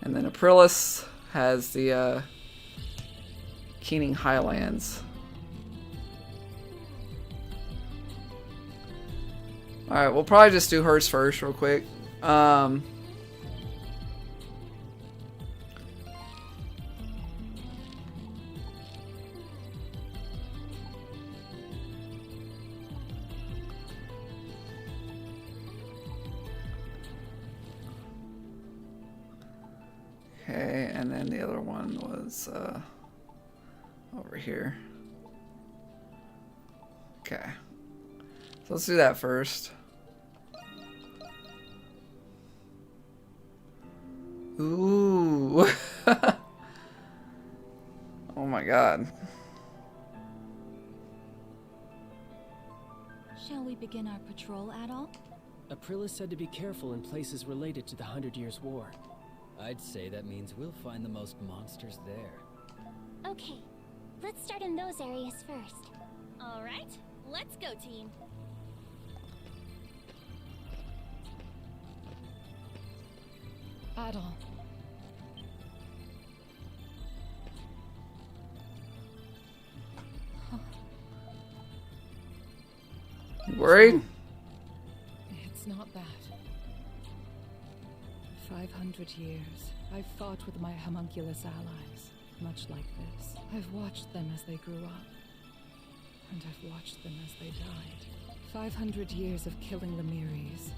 And then Aprilis has the Keening Highlands. Alright, we'll probably just do hers first real quick. Okay, and then the other one was over here. Okay. So let's do that first. Ooh. Oh my god. Shall we begin our patrol at all? Aprilis said to be careful in places related to the 100 Years' War. I'd say that means we'll find the most monsters there. Okay, let's start in those areas first. All right, let's go, team. Adol. You worried? It's not that. 500 years, I've fought with my homunculus allies, much like this. I've watched them as they grew up, and I've watched them as they died. 500 years of killing the Miris,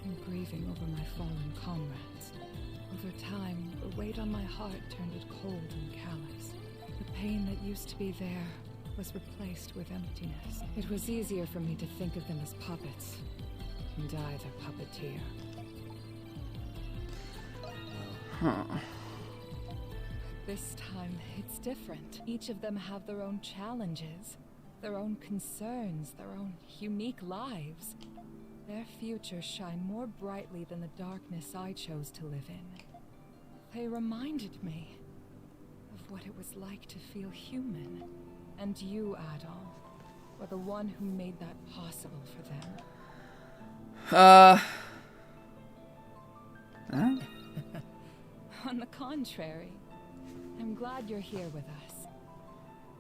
and grieving over my fallen comrades. Over time, the weight on my heart turned it cold and callous. The pain that used to be there was replaced with emptiness. It was easier for me to think of them as puppets, and I their puppeteer. Huh. This time, it's different. Each of them have their own challenges, their own concerns, their own unique lives. Their futures shine more brightly than the darkness I chose to live in. They reminded me of what it was like to feel human. And you, Adol, were the one who made that possible for them. Huh? On the contrary, I'm glad you're here with us.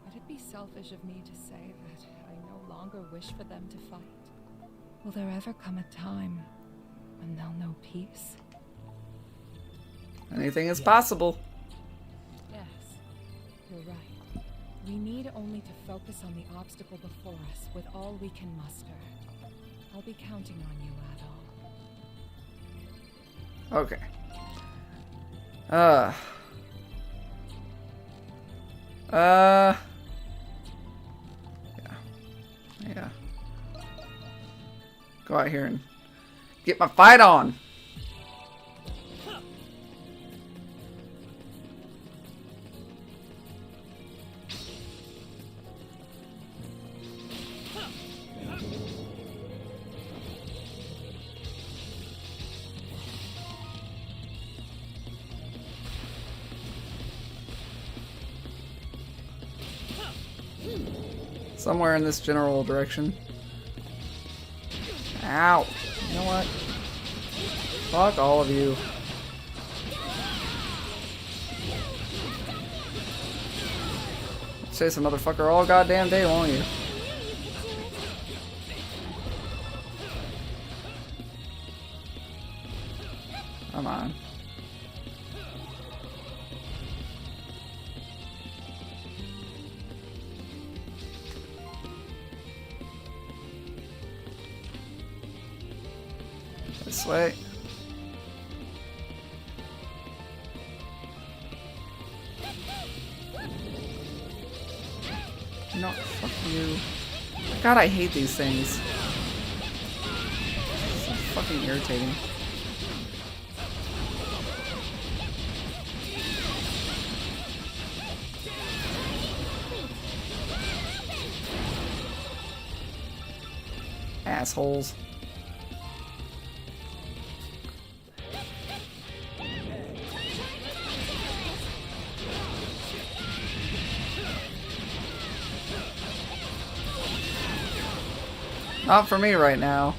Would it be selfish of me to say that I no longer wish for them to fight? Will there ever come a time when they'll know peace? Anything is possible. Yes, you're right. We need only to focus on the obstacle before us with all we can muster. I'll be counting on you, Adol. Okay. Yeah. Go out here and get my fight on. Somewhere in this general direction. Ow. You know what? Fuck all of you. Chase a motherfucker all goddamn day, won't you? This way. No, fuck you. God, I hate these things. So fucking irritating. Assholes. Not for me right now.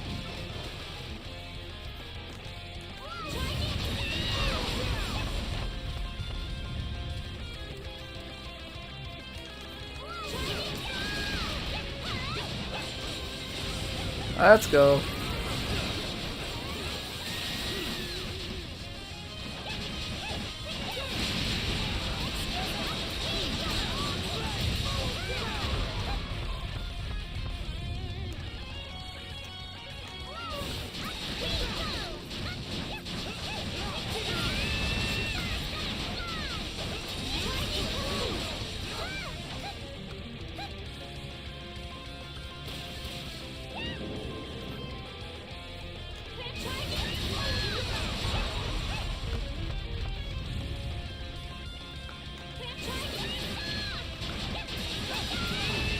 Let's go.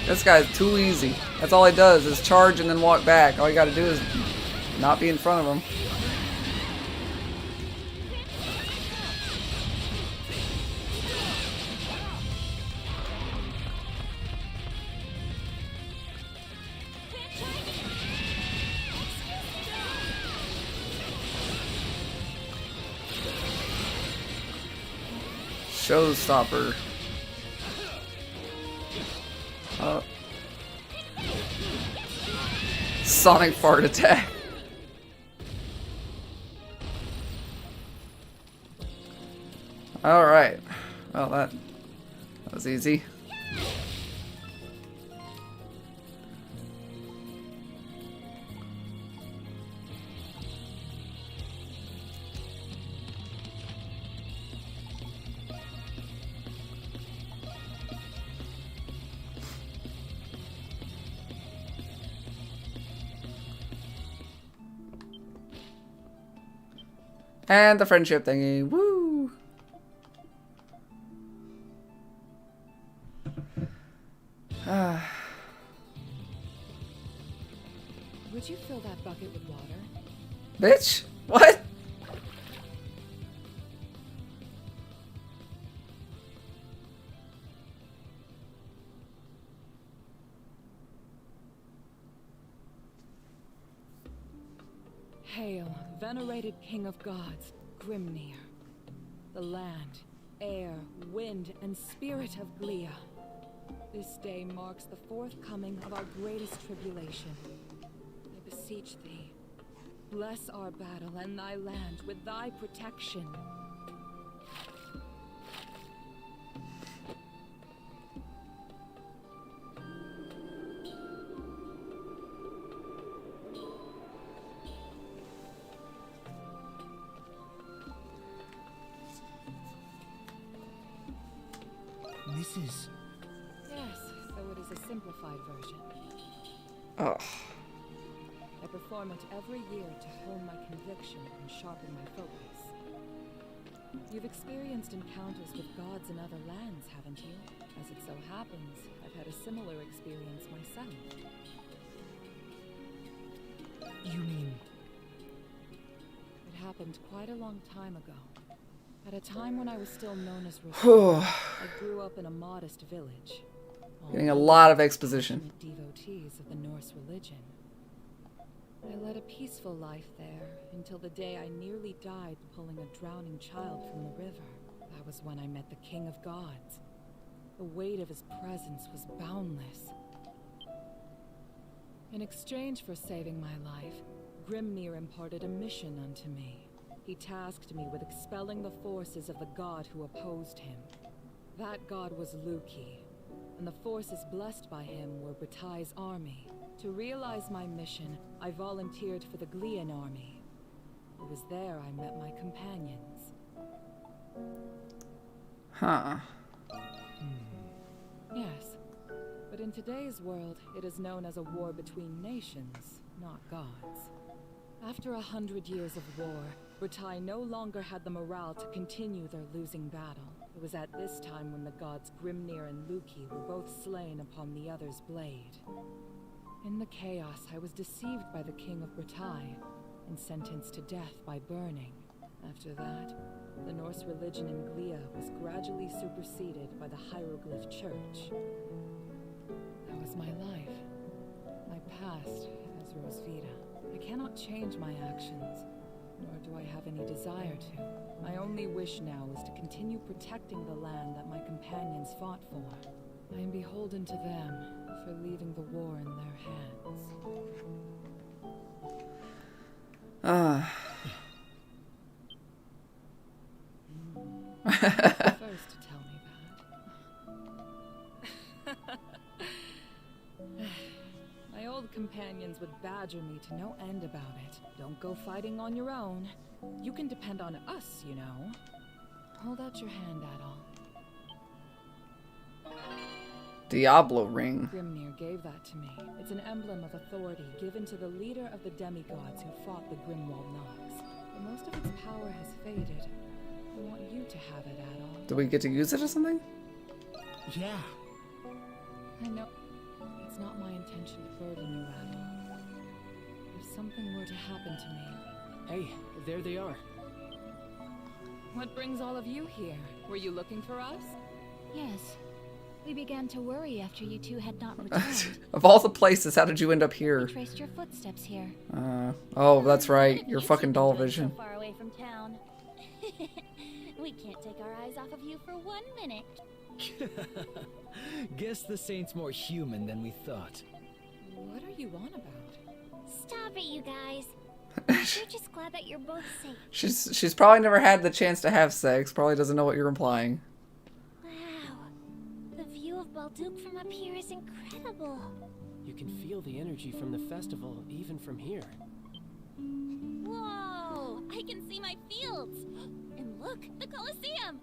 This guy's too easy. That's all he does is charge and then walk back. All you gotta do is not be in front of him. Showstopper. Sonic fart attack. All right. Well, that was easy. And the friendship thingy. Woo! Would you fill that bucket with water? Bitch! What? Hail, venerated king of gods, Grimnir. The land, air, wind, and spirit of Glia. This day marks the forthcoming of our greatest tribulation. I beseech thee, bless our battle and thy land with thy protection. This is... Yes, though it is a simplified version. Oh. I perform it every year to hone my conviction and sharpen my focus. You've experienced encounters with gods in other lands, haven't you? As it so happens, I've had a similar experience myself. You mean... It happened quite a long time ago. At a time when I was still known as Rosario, I grew up in a modest village. Getting a lot of exposition. Devotees of the Norse religion. I led a peaceful life there until the day I nearly died pulling a drowning child from the river. That was when I met the King of Gods. The weight of his presence was boundless. In exchange for saving my life, Grimnir imparted a mission unto me. He tasked me with expelling the forces of the god who opposed him. That god was Luki, and the forces blessed by him were Batai's army. To realize my mission, I volunteered for the Glian army. It was there I met my companions. Huh. Yes. But in today's world, it is known as a war between nations, not gods. After 100 years of war, Ratai no longer had the morale to continue their losing battle. It was at this time when the gods Grimnir and Luki were both slain upon the other's blade. In the chaos, I was deceived by the king of Ratai and sentenced to death by burning. After that, the Norse religion in Glia was gradually superseded by the hieroglyph church. That was my life. My past as Rosvita. I cannot change my actions, nor do I have any desire to. My only wish now is to continue protecting the land that my companions fought for. I am beholden to them for leaving the war in their hands. First to tell me that. My old companions would badger me to no end about it. Don't go fighting on your own. You can depend on us, you know. Hold out your hand, Adol. Diablo ring. Grimnir gave that to me. It's an emblem of authority given to the leader of the demigods who fought the Grimwald Nox. But most of its power has faded. I want you to have it, Adol. Do we get to use it or something? Yeah. I know. It's not my intention to burden you, Adol. If something were to happen to me... Hey, there they are. What brings all of you here? Were you looking for us? Yes. We began to worry after you two had not returned. Of all the places, how did you end up here? We traced your footsteps here. Oh, that's right. Your fucking doll vision. So far away from town. We can't take our eyes off of you for 1 minute. Guess the Saint's more human than we thought. What are you on about? Stop it, you guys. We're just glad that you're both safe. She's probably never had the chance to have sex. Probably doesn't know what you're implying. Wow. The view of Balduke from up here is incredible. You can feel the energy from the festival even from here. Whoa! I can see my fields. And look, the Colosseum.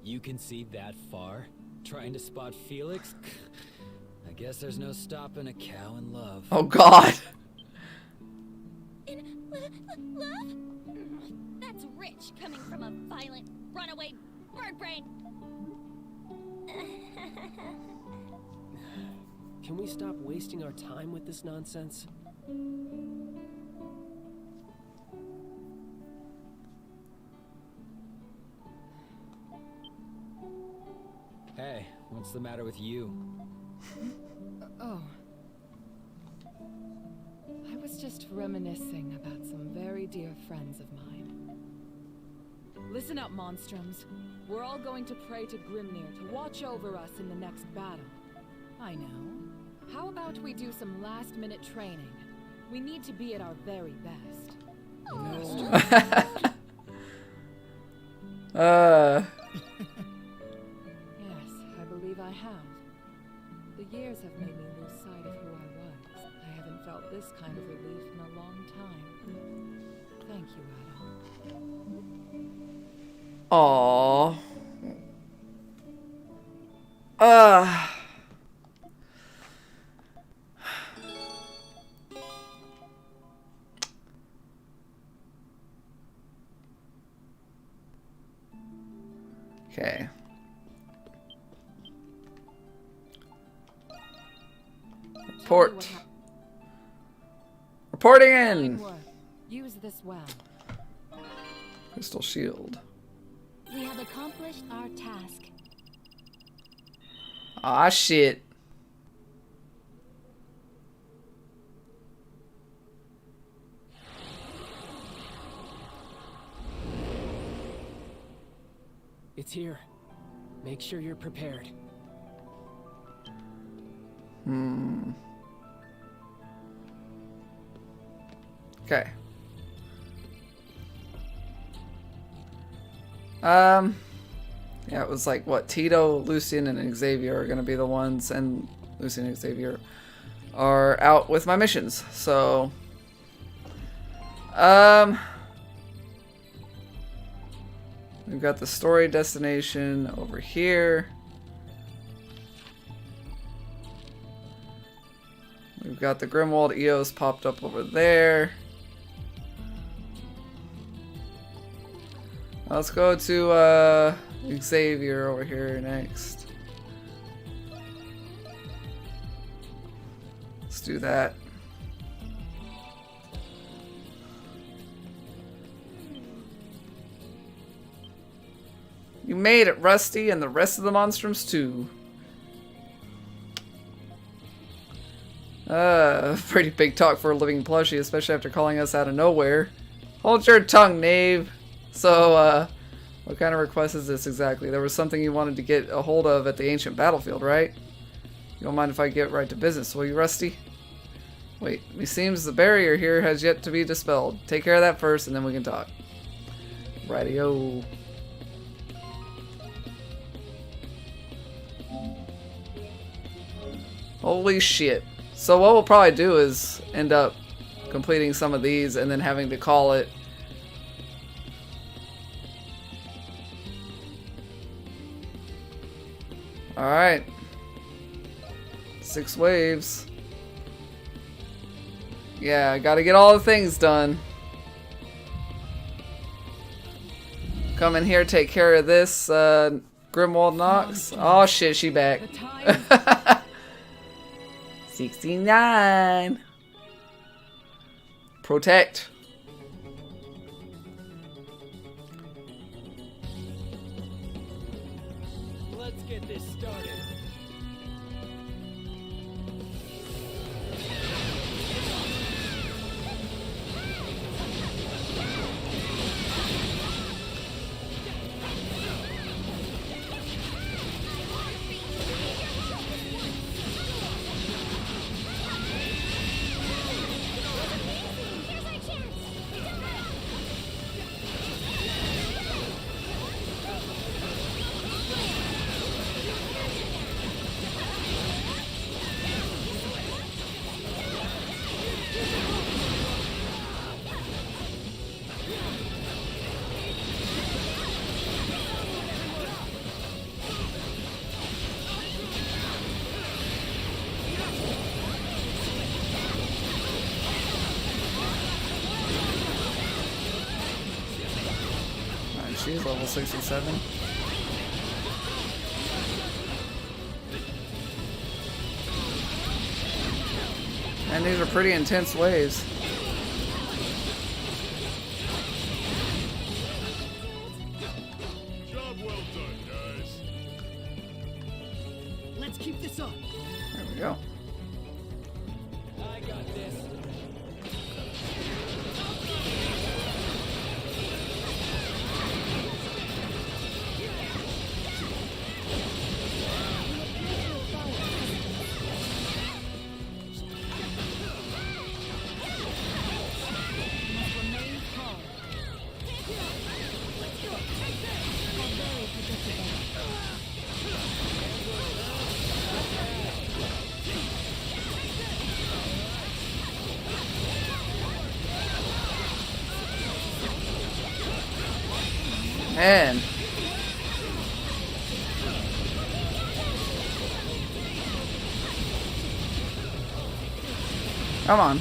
You can see that far? Trying to spot Felix? I guess there's no stopping a cow in love. Oh God. In love? That's rich coming from a violent, runaway bird brain. Can we stop wasting our time with this nonsense? Hey, what's the matter with you? Oh. I was just reminiscing about some very dear friends of mine. Listen up, Monstrums. We're all going to pray to Grimnir to watch over us in the next battle. I know. How about we do some last-minute training? We need to be at our very best. Yes, I believe I have. The years have made me lose sight of who I was. I haven't felt this kind of relief in a long time. Thank you, Adol. Aww. Okay. Report. Reporting in. Use this well. Crystal shield. We have accomplished our task. Ah, shit. It's here. Make sure you're prepared. Okay. Yeah, it was like, what, Tito, Lucian, and Xavier are gonna be the ones, and Lucian and Xavier are out with my missions, so... We've got the story destination over here. We've got the Grimwald EOS popped up over there. Let's go to Xavier over here next. Let's do that. You made it, Rusty, and the rest of the Monstrums too. Pretty big talk for a living plushie, especially after calling us out of nowhere. Hold your tongue, knave. So, what kind of request is this exactly? There was something you wanted to get a hold of at the ancient battlefield, right? You don't mind if I get right to business, will you, Rusty? Wait, it seems the barrier here has yet to be dispelled. Take care of that first, and then we can talk. Rightio. Holy shit. So what we'll probably do is end up completing some of these and then having to call it. Alright. 6 waves. Yeah, I gotta get all the things done. Come in here, take care of this, Grimwald Knox. Oh shit, she back. 69. Protect. Let's get this started. She's level 67. And these are pretty intense waves. Job well done, guys. Let's keep this up. There we go. I got this. Man. Come on.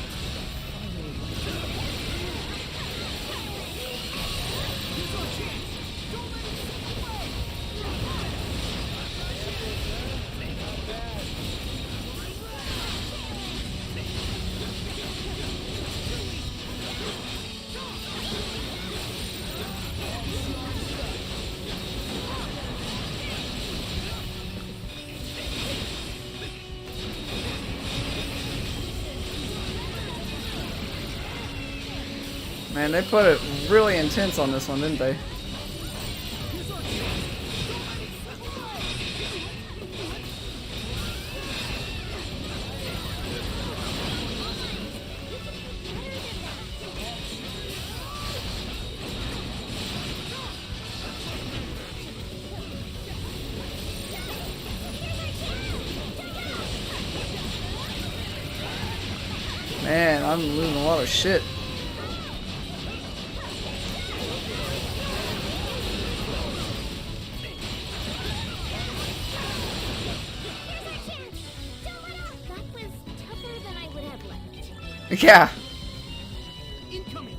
Man, they put it really intense on this one, didn't they? Man, I'm losing a lot of shit. Yeah. Incoming.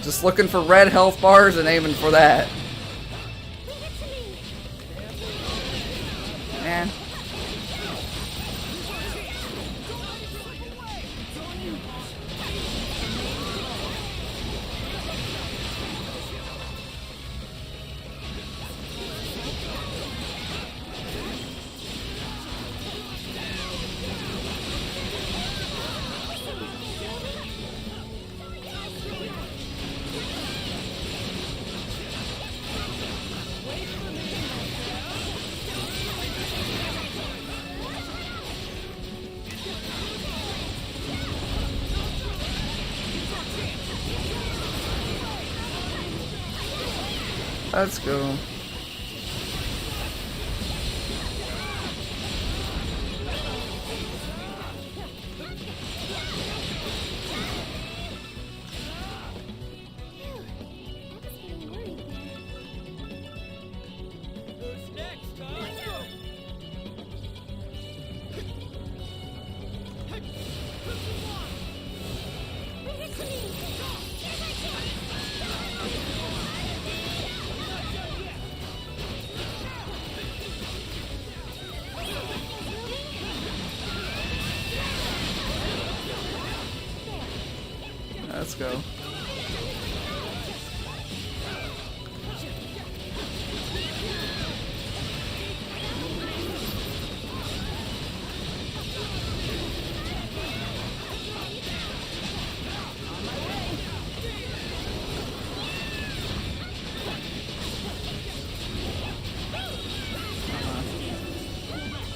Just looking for red health bars and aiming for that. Man. Let's go. Let's go.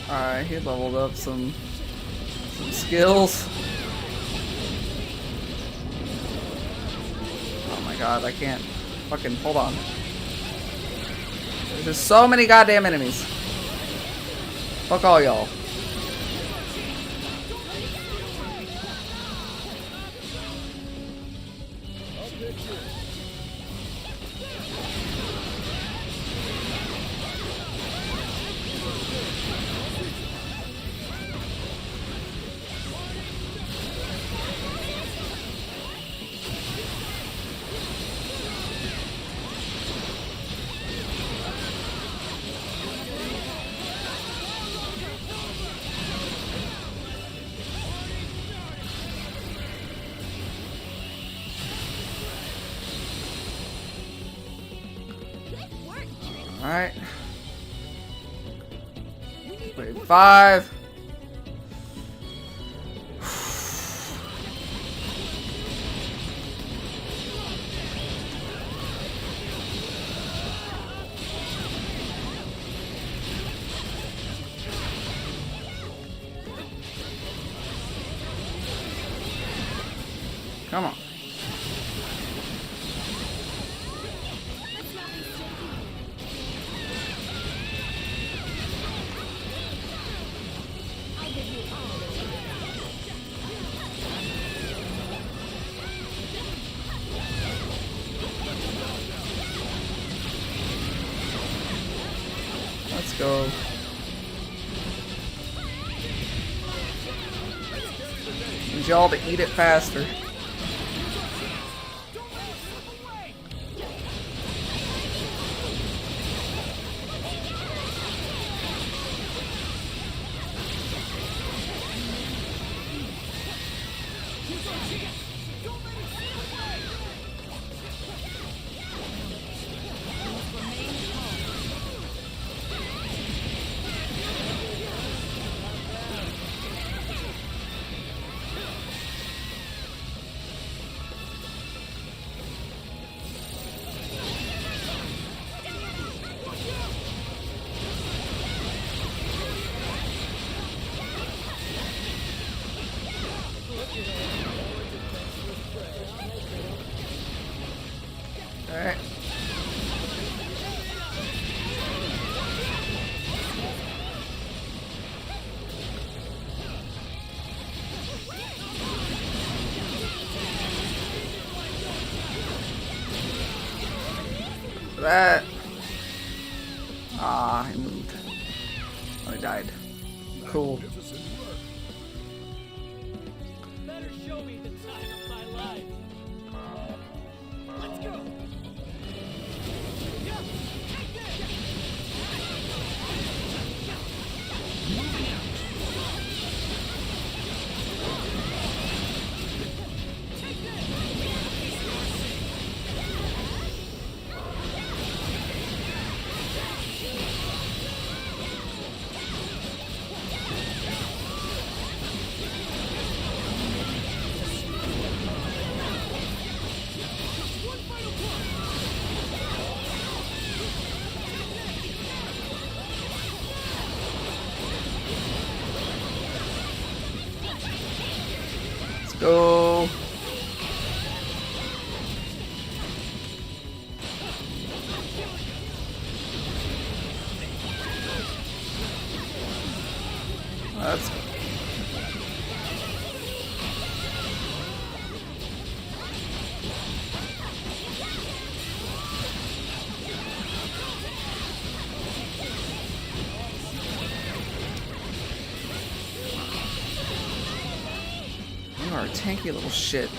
Alright, he leveled up some skills. Oh my god, I can't fucking hold on. There's just so many goddamn enemies. Fuck all y'all. Alright. Wait, 5. Come on. Let's go. Need y'all to eat it faster. Alright. That. Ah, he moved. Oh, he died. Cool. Better show me the time of my life. Let's go. Yeah, take this. Moving out. Take this. Let's go. Let's go. You are a tanky little shit.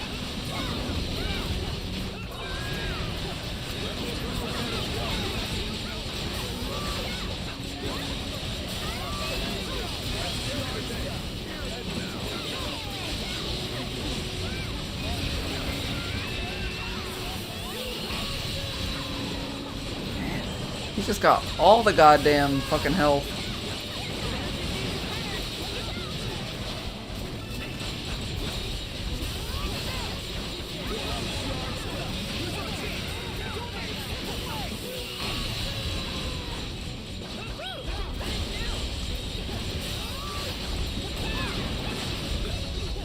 He just got all the goddamn fucking health.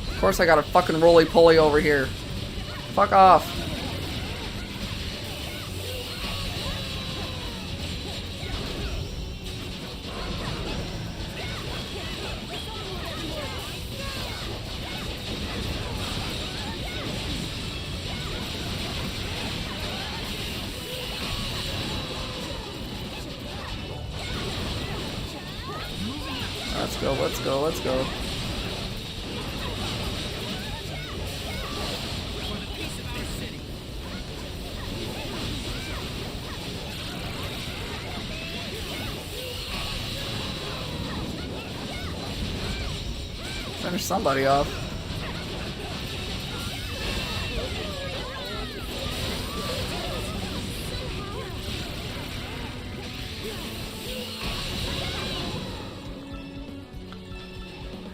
Of course I got a fucking roly-poly over here. Fuck off. Let's go, let's go, let's go. Finish somebody off.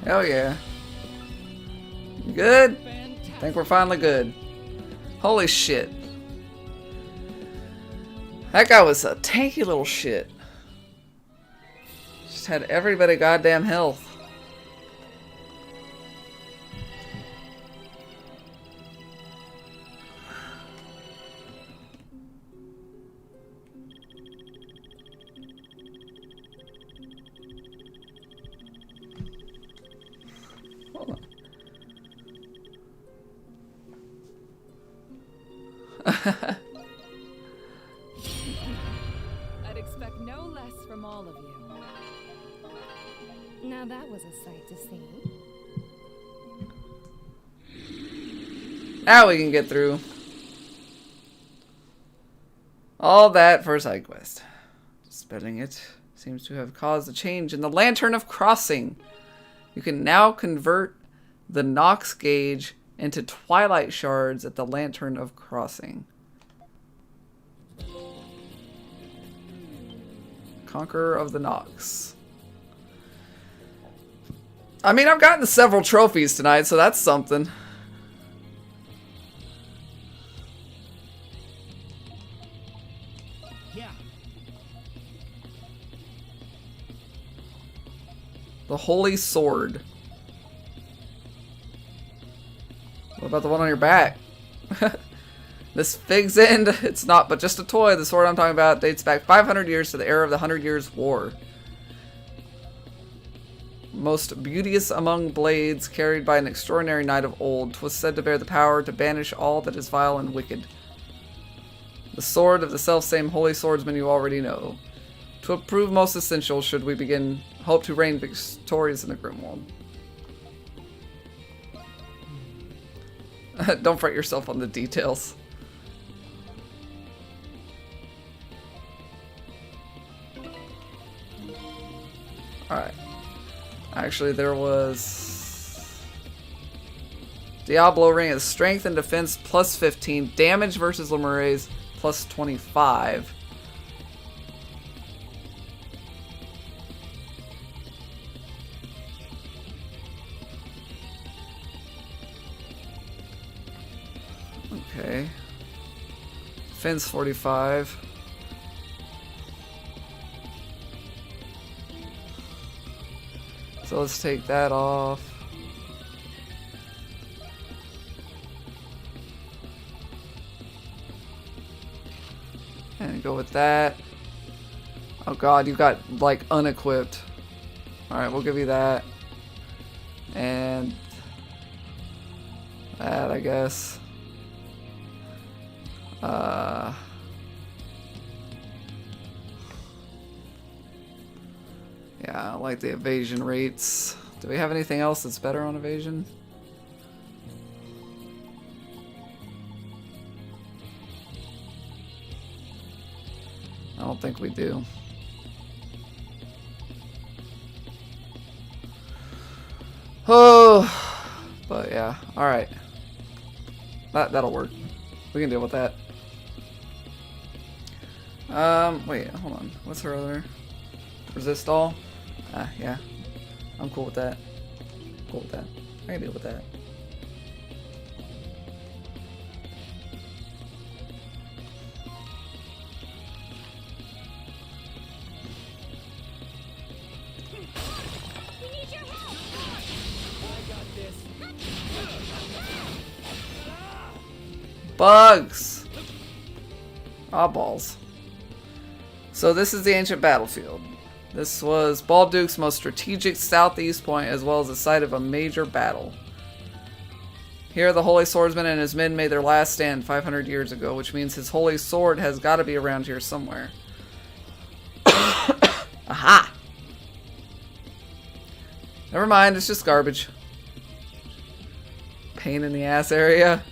Hell yeah. You good? Think we're finally good. Holy shit. That guy was a tanky little shit. Just had everybody goddamn health. I'd expect no less from all of you. Now that was a sight to see. Now we can get through. All that for a side quest. Spelling it seems to have caused a change in the Lantern of Crossing. You can now convert the Nox gauge into Twilight shards at the Lantern of Crossing. Conqueror of the Nox. I mean, I've gotten several trophies tonight, so that's something. Yeah. The Holy Sword. What about the one on your back? This Fig's End, it's not but just a toy. The sword I'm talking about dates back 500 years to the era of the 100 Years' War. Most beauteous among blades, carried by an extraordinary knight of old, 'twas said to bear the power to banish all that is vile and wicked. The sword of the self-same holy swordsman you already know. 'Twill prove most essential should we hope to reign victorious in the Grimworld. Don't fret yourself on the details. Alright. Actually, there was... Diablo Ring is strength and defense plus 15. Damage versus Lemures plus 25. Okay. Defense 45. So let's take that off. And go with that. Oh god, you got like unequipped. Alright, we'll give you that. And that, I guess. Yeah, I like the evasion rates. Do we have anything else that's better on evasion? I don't think we do. Oh, but yeah, all right. That'll work. We can deal with that. Wait, hold on. What's her other? Resist all? Yeah. I'm cool with that. Cool with that. I can deal with that. Bugs! Ah, balls. So this is the ancient battlefield. This was Balduke's most strategic southeast point, as well as the site of a major battle. Here the Holy Swordsman and his men made their last stand 500 years ago, which means his holy sword has got to be around here somewhere. Aha! Never mind, it's just garbage. Pain in the ass area.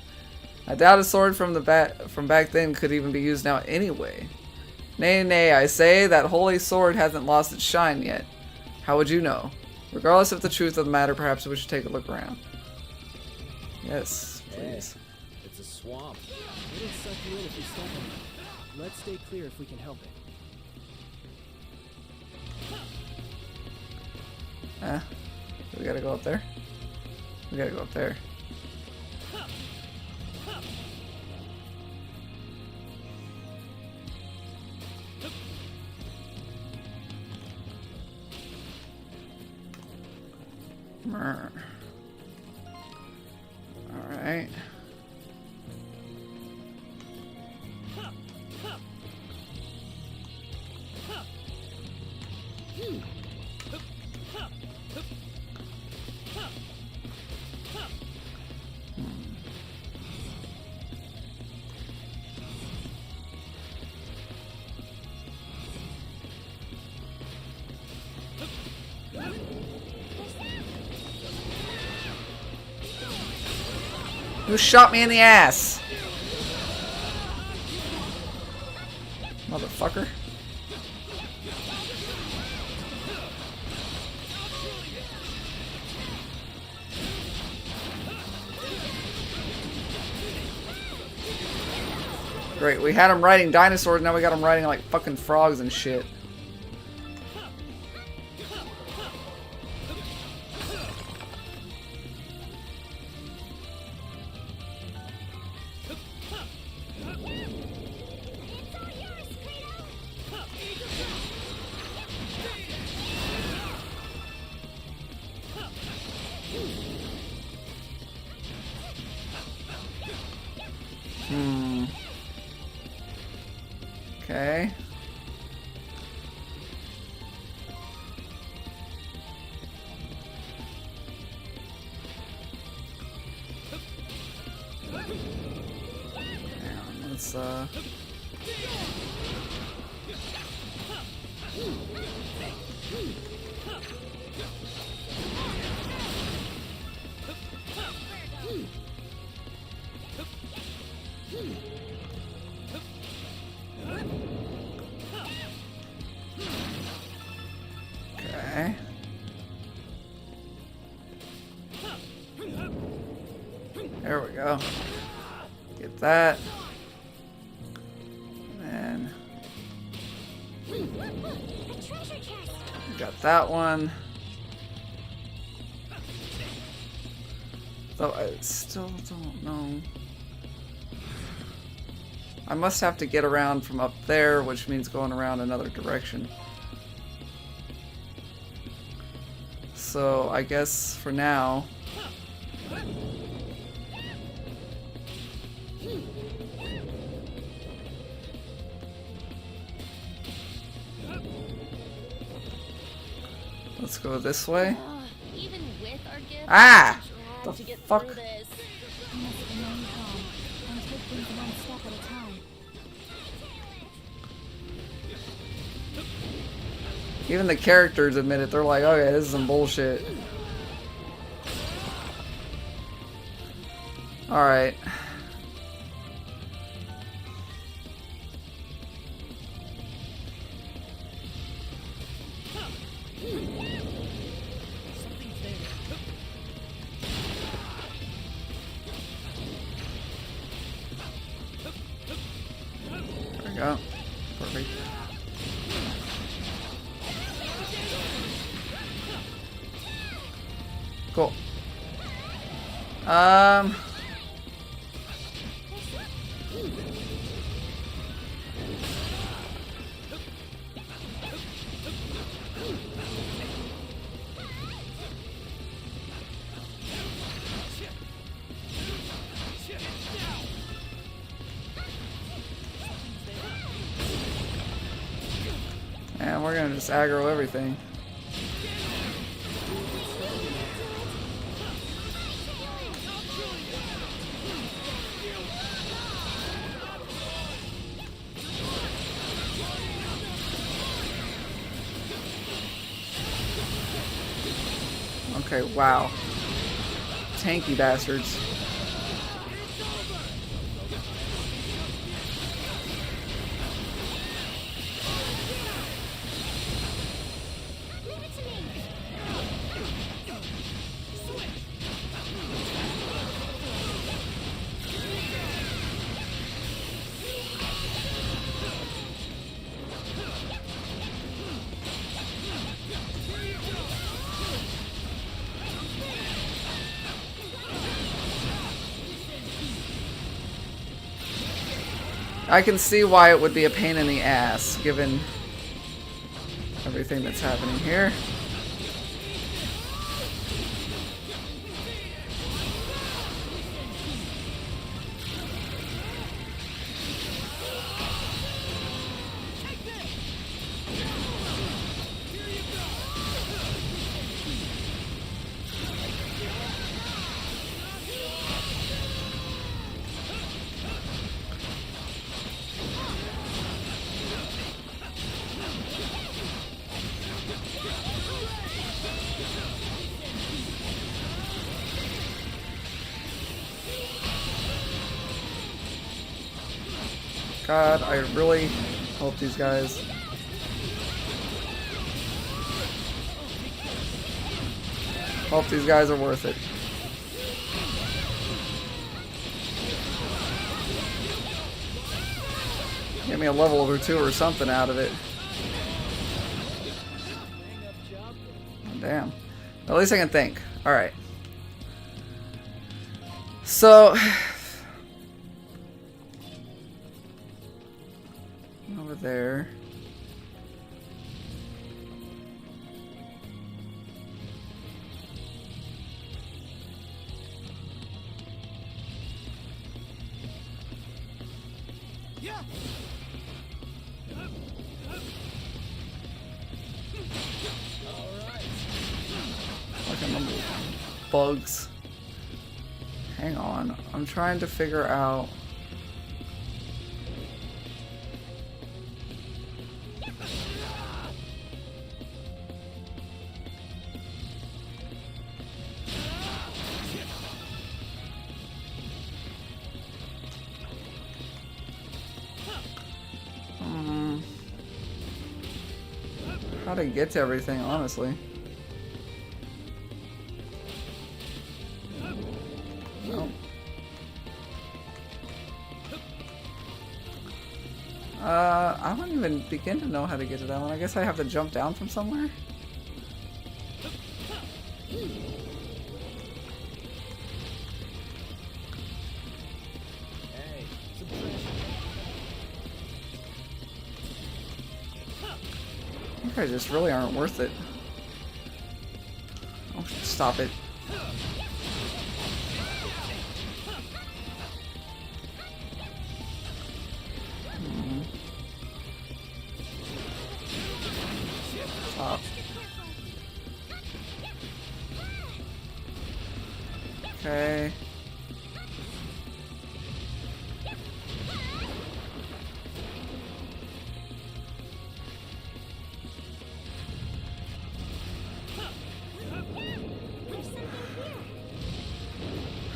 I doubt a sword from back then could even be used now anyway. Nay, nay, I say, that holy sword hasn't lost its shine yet. How would you know? Regardless of the truth of the matter, perhaps we should take a look around. Yes, please. Hey, it's a swamp. We didn't suck you in if we step in it. Let's stay clear if we can help it. We gotta go up there? We gotta go up there. Alright. Who shot me in the ass? Motherfucker. Great, we had him riding dinosaurs, now we got him riding like fucking frogs and shit. Okay. Let's okay. There we go. Get that. And got that one. Though I still don't know. I must have to get around from up there, which means going around another direction. So I guess for now, let's go this way. Even with our gifts, Ah! the The to get fuck? through this. You must remain calm and take things one step at a time. Even the characters admit it. They're like, okay, this is some bullshit. Alright. There we go. Perfect. Cool. And we're gonna just aggro everything. Okay, wow. Tanky bastards. I can see why it would be a pain in the ass, given everything that's happening here. God, I really hope these guys... Hope these guys are worth it. Get me a level or two or something out of it. Damn. At least I can think. Alright. So... over there. bugs. Hang on. I'm trying to figure out... how to get to everything, honestly. No. I don't even begin to know how to get to that one. I guess I have to jump down from somewhere? You guys just really aren't worth it. Oh, stop it. Stop. Okay.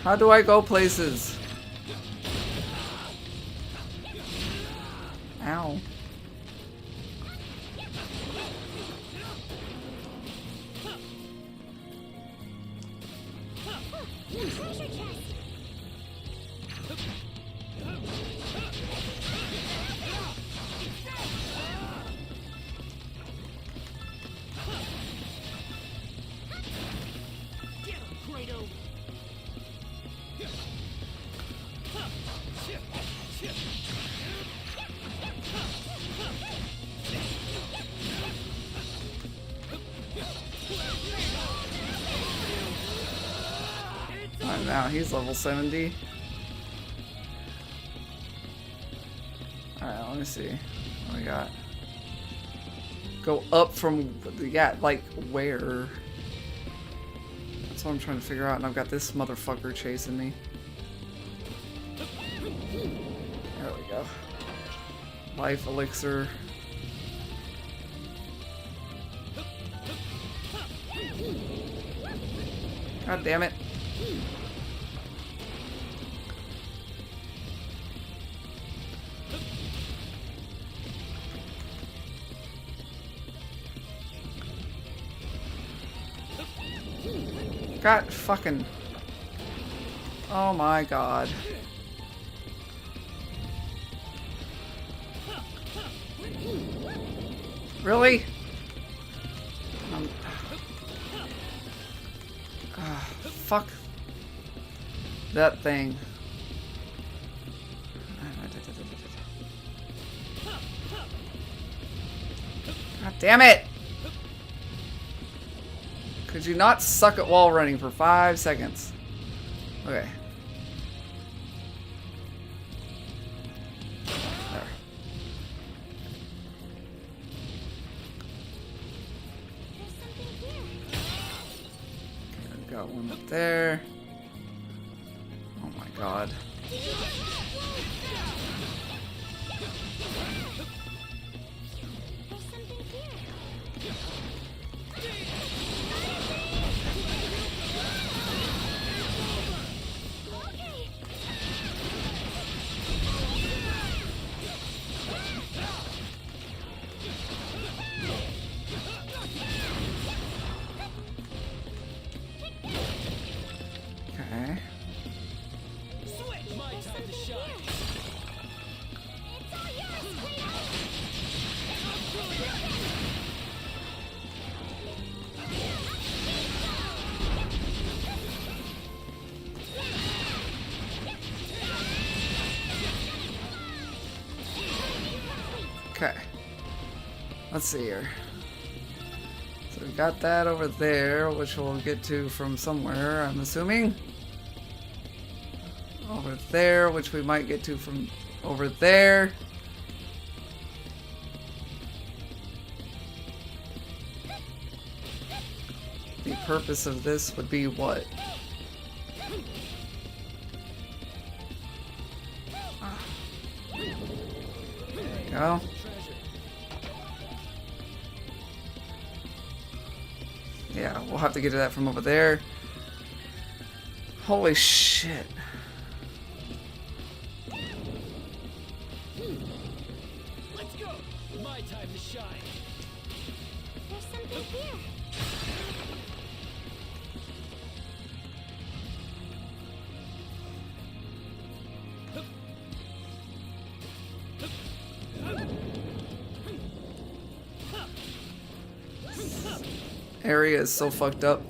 How do I go places? Ow. Oh, now he's level 70. Alright, let me see. What we got? Go up from... yeah, like, where? That's what I'm trying to figure out, and I've got this motherfucker chasing me. There we go. Life elixir. God damn it. God fucking... oh my god. Really? Fuck that thing. God damn it! Could you not suck at wall running for 5 seconds? Okay. There. Okay, got one up there. Oh my god. Okay. Okay. Let's see here. So we've got that over there, which we'll get to from somewhere, I'm assuming. Over there, which we might get to from over there. Need purpose of this would be what? There we go. Yeah, we'll have to get to that from over there. Holy shit. Let's go! My time to shine. There's something here. Area is so fucked up.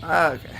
Okay.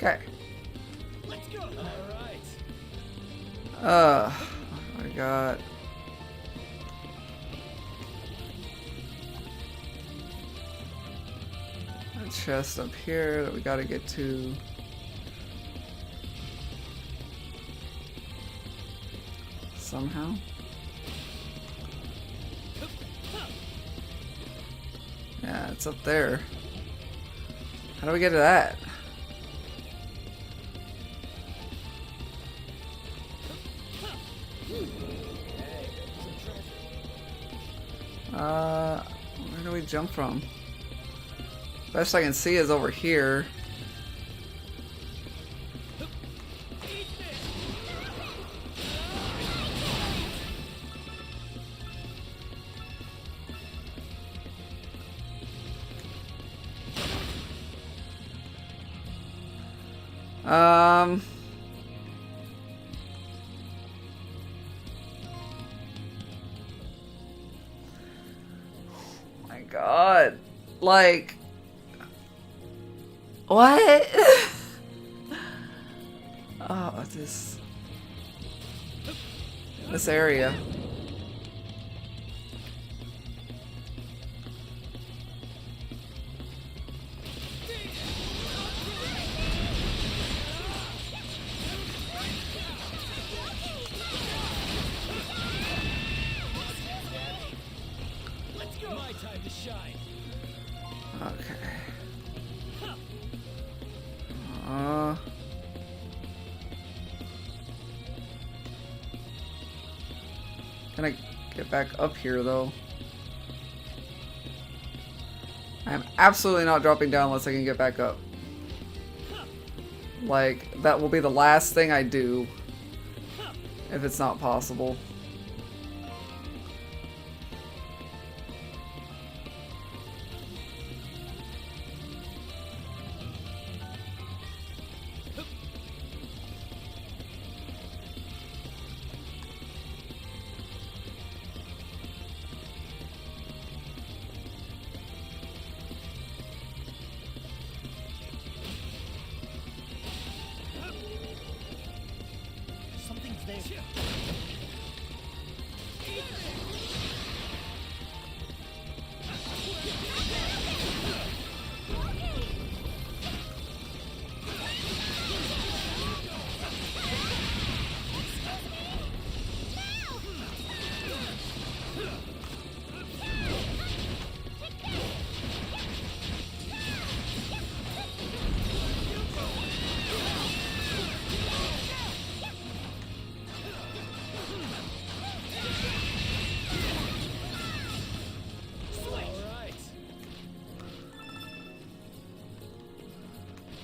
Okay. Let's go. All right. I got a chest up here that we gotta get to. Somehow. Yeah, it's up there. How do we get to that? Where do we jump from? Best I can see is over here. My God, like, what? Oh, this area. My time to shine. Okay. Can I get back up here though? I am absolutely not dropping down unless I can get back up. Like, that will be the last thing I do if it's not possible. Something's there.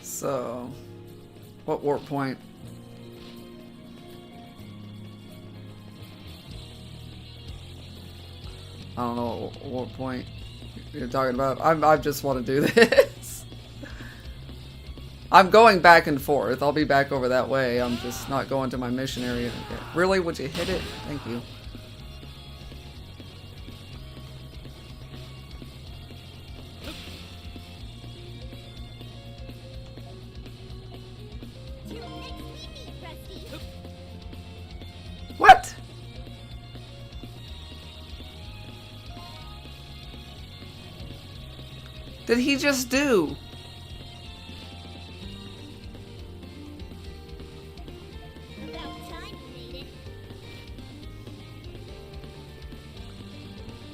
So, what warp point? I don't know what warp point you're talking about. I just want to do this. I'm going back and forth. I'll be back over that way. I'm just not going to my mission area. Really? Would you hit it? Thank you. What? Did he just do?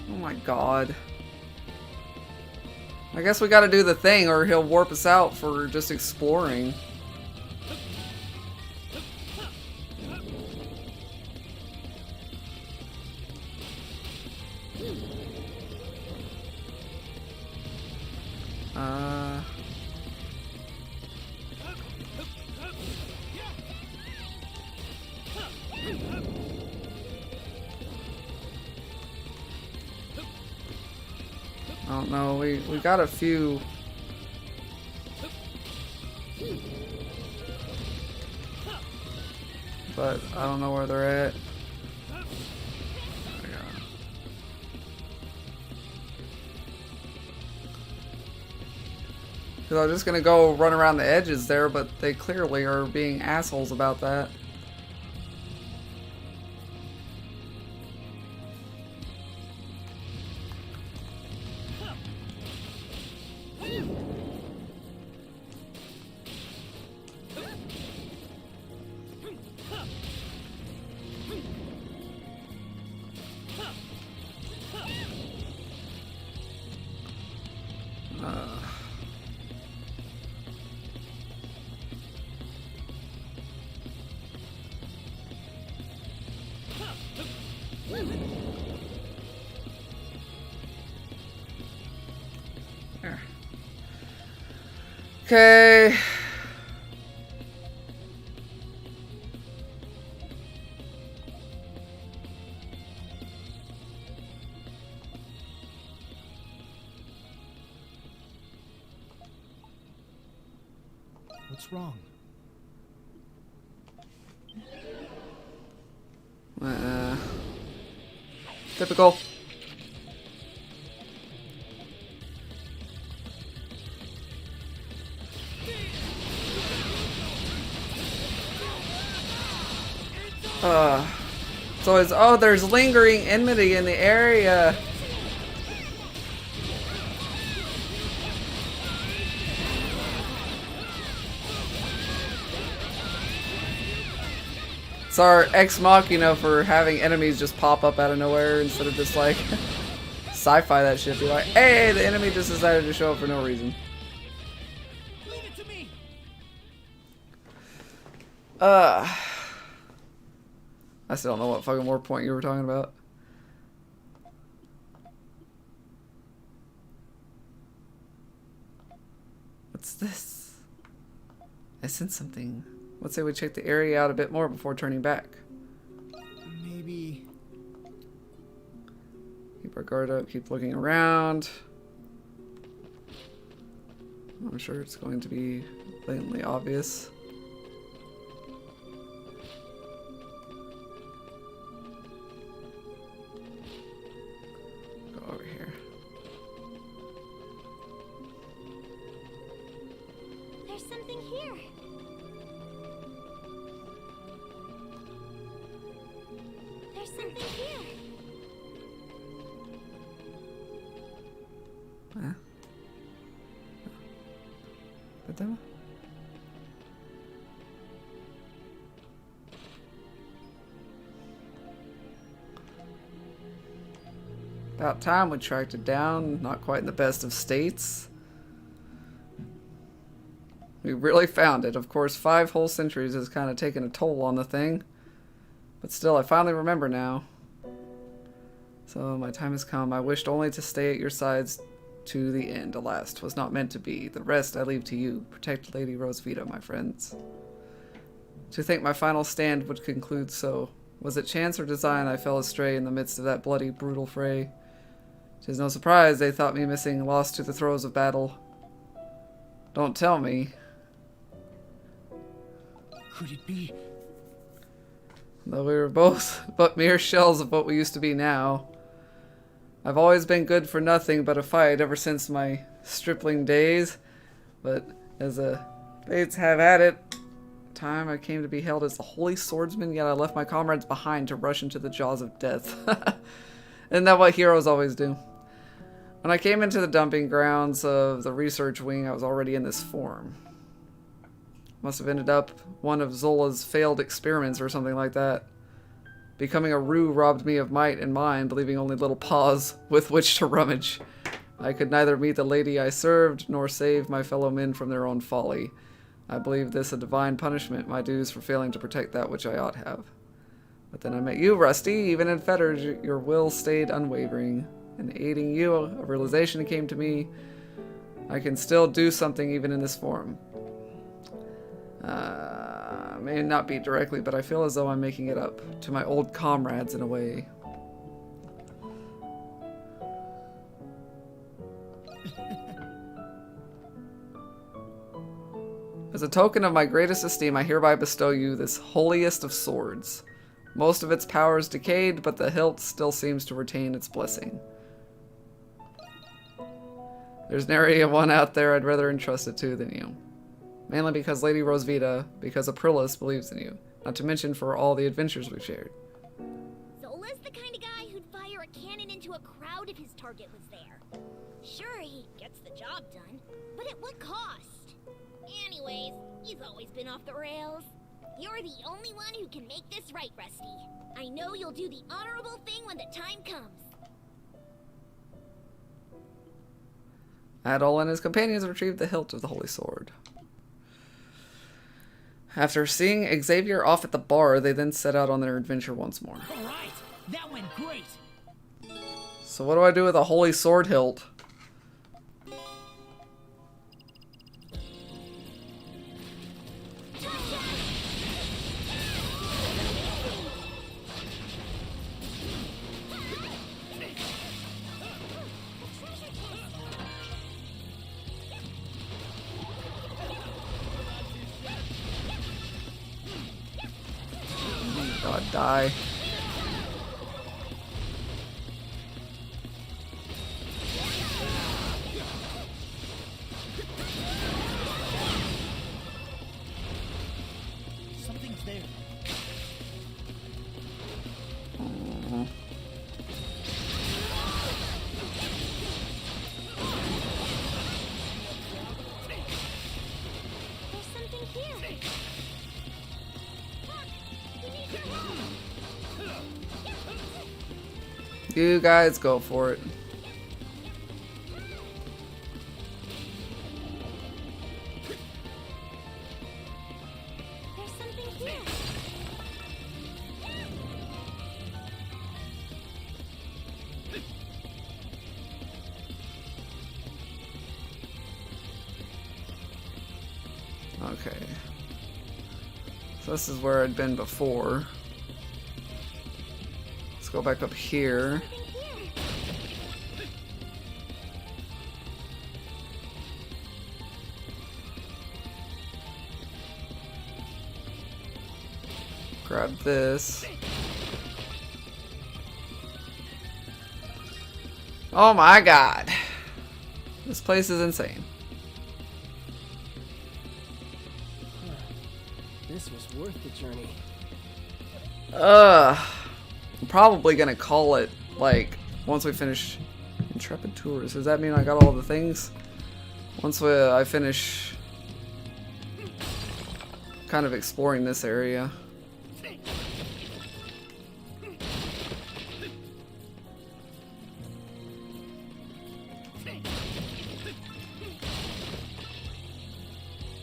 Oh my god. I guess we gotta do the thing or he'll warp us out for just exploring. I don't know, we got a few. But I don't know where they're at. Because I was just gonna go run around the edges there, but they clearly are being assholes about that. Okay. What's wrong? Typical. So it's, oh, there's lingering enmity in the area. It's our ex machina for having enemies just pop up out of nowhere instead of just like sci-fi that shit. Be like, hey, the enemy just decided to show up for no reason. Leave it to me. I still don't know what fucking warp point you were talking about. What's this? I sense something. Let's say we check the area out a bit more before turning back. Maybe. Keep our guard up, keep looking around. I'm sure it's going to be blatantly obvious. Go over here. There's something here. There's something here. Huh? Betul? About time we tracked it down. Not quite in the best of states. We really found it. Of course, 5 whole centuries has kind of taken a toll on the thing. But still, I finally remember now. So my time has come. I wished only to stay at your sides to the end. Alas, 'twas not meant to be. The rest I leave to you. Protect Lady Rosvita, my friends. To think my final stand would conclude so. Was it chance or design I fell astray in the midst of that bloody, brutal fray? 'Tis no surprise they thought me missing, lost to the throes of battle. Don't tell me. Could it be? Though we were both but mere shells of what we used to be now. I've always been good for nothing but a fight ever since my stripling days. But as the fates have at it, time I came to be hailed as the holy swordsman, yet I left my comrades behind to rush into the jaws of death. Isn't that what heroes always do? When I came into the dumping grounds of the research wing, I was already in this form. Must have ended up one of Zola's failed experiments or something like that. Becoming a Rue robbed me of might and mind, leaving only little paws with which to rummage. I could neither meet the lady I served, nor save my fellow men from their own folly. I believe this a divine punishment, my dues for failing to protect that which I ought have. But then I met you, Rusty. Even in fetters, your will stayed unwavering. And aiding you, a realization came to me. I can still do something even in this form. May not be directly, but I feel as though I'm making it up to my old comrades in a way. As a token of my greatest esteem, I hereby bestow you this holiest of swords. Most of its power is decayed, but the hilt still seems to retain its blessing. There's nary a one out there I'd rather entrust it to than you. Mainly because Lady Rosvita, because Aprilis believes in you. Not to mention for all the adventures we've shared. Zola's the kind of guy who'd fire a cannon into a crowd if his target was there. Sure, he gets the job done, but at what cost? Anyways, he's always been off the rails. You're the only one who can make this right, Rusty. I know you'll do the honorable thing when the time comes. Adol and his companions retrieved the hilt of the holy sword. After seeing Xavier off at the bar, they then set out on their adventure once more. All right, that went great. So what do I do with a holy sword hilt? God, die. Something's there. There's something here. You guys go for it. There's something here. Okay. So this is where I'd been before. Let's go back up here. Grab this. Oh my god. This place is insane. This was worth the journey. I'm probably gonna call it, like, once we finish Intrepid Tours. Does that mean I got all the things? Once I finish kind of exploring this area.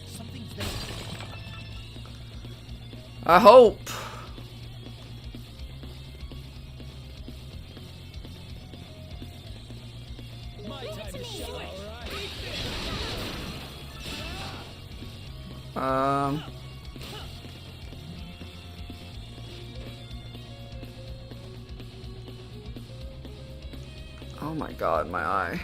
Something's there. I hope. My time to shine, all right? Oh my god, my eye.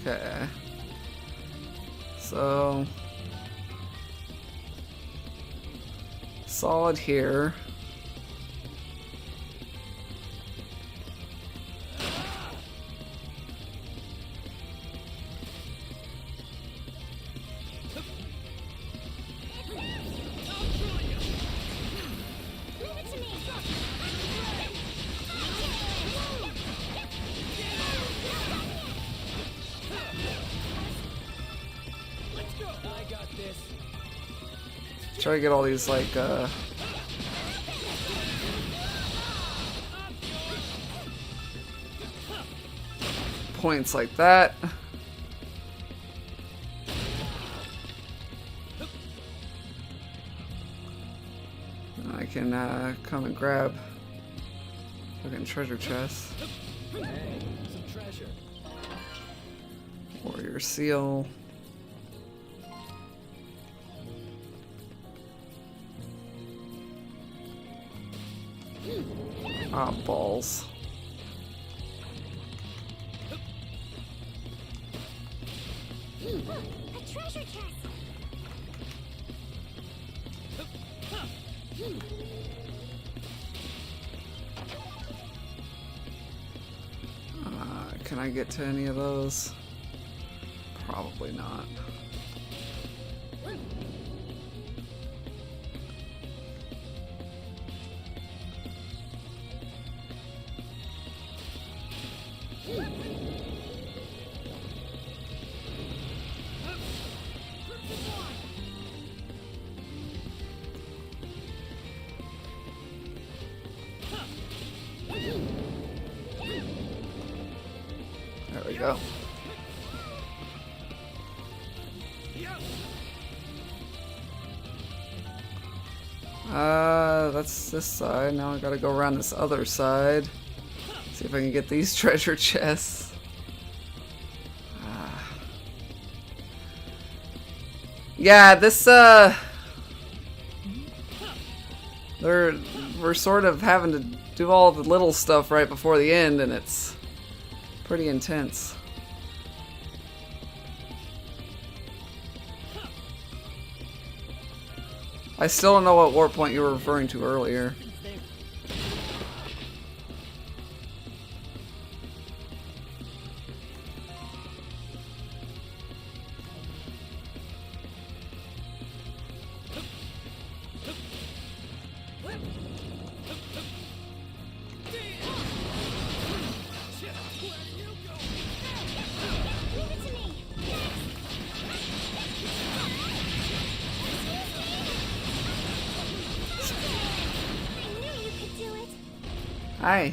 Okay. So solid here. Try to get all these like points like that. I can come and grab fucking treasure chests. Hey, some treasure. Warrior seal. Ah, balls. A treasure chest. Can I get to any of those? Probably not. There we go. That's this side. Now I gotta go around this other side. See if I can get these treasure chests. Yeah, this, we're sort of having to do all the little stuff right before the end, and it's pretty intense. I still don't know what warp point you were referring to earlier. Hi.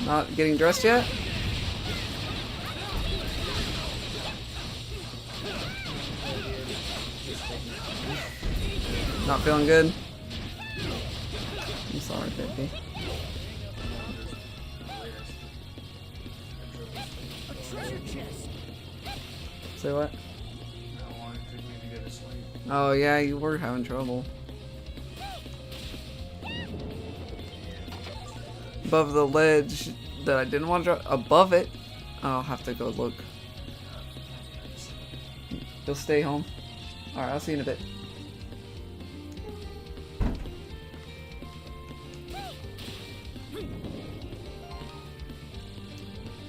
Not getting dressed yet? Not feeling good? I'm sorry, baby. Say what? Oh yeah, you were having trouble. Above the ledge that I didn't want to drop. Above it. I'll have to go look. You'll stay home. Alright, I'll see you in a bit.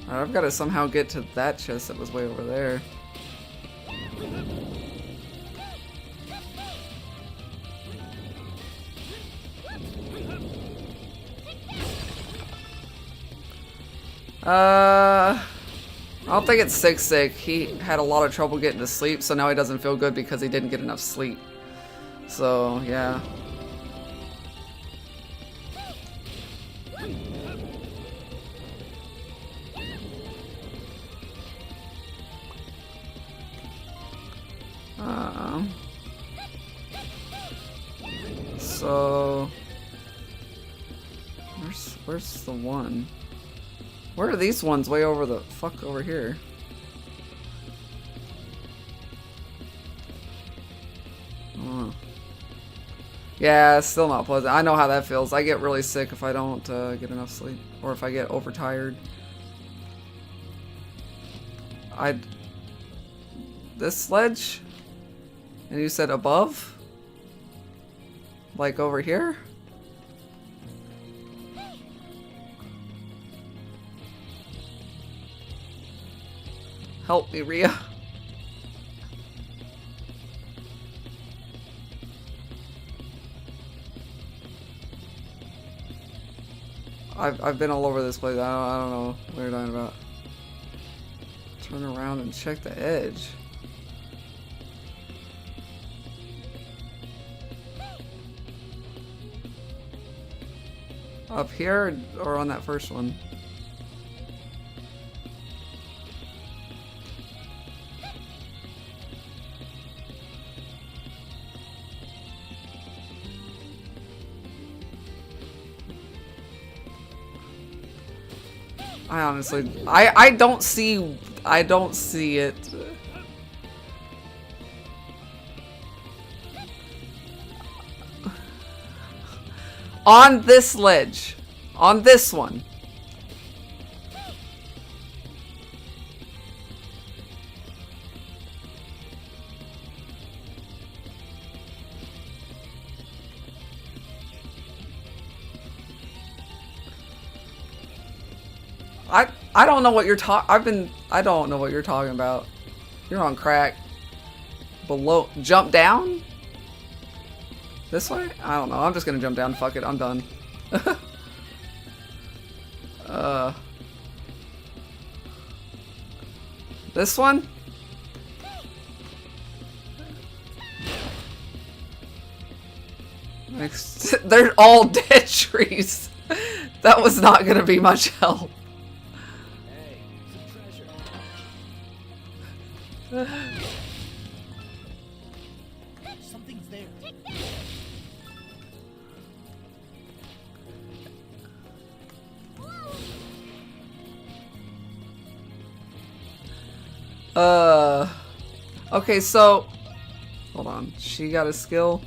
Alright, I've got to somehow get to that chest that was way over there. I don't think it's sick. He had a lot of trouble getting to sleep, so now he doesn't feel good because he didn't get enough sleep. So, yeah. Where's the one? Where are these ones way over the fuck over here? Oh. Yeah, it's still not pleasant. I know how that feels. I get really sick if I don't get enough sleep. Or if I get overtired. This sledge? And you said above? Like over here? Help me, Rhea. I've been all over this place. I don't know what you're talking about. Turn around and check the edge. Up here or on that first one? I honestly, I don't see it. On this ledge. On this one. I don't know what you're I don't know what you're talking about. You're on crack. Below, jump down? This way? I don't know. I'm just gonna jump down. Fuck it. I'm done. This one? Next, they're all dead trees. That was not gonna be much help. Something's there. Okay, so hold on. She got a skill.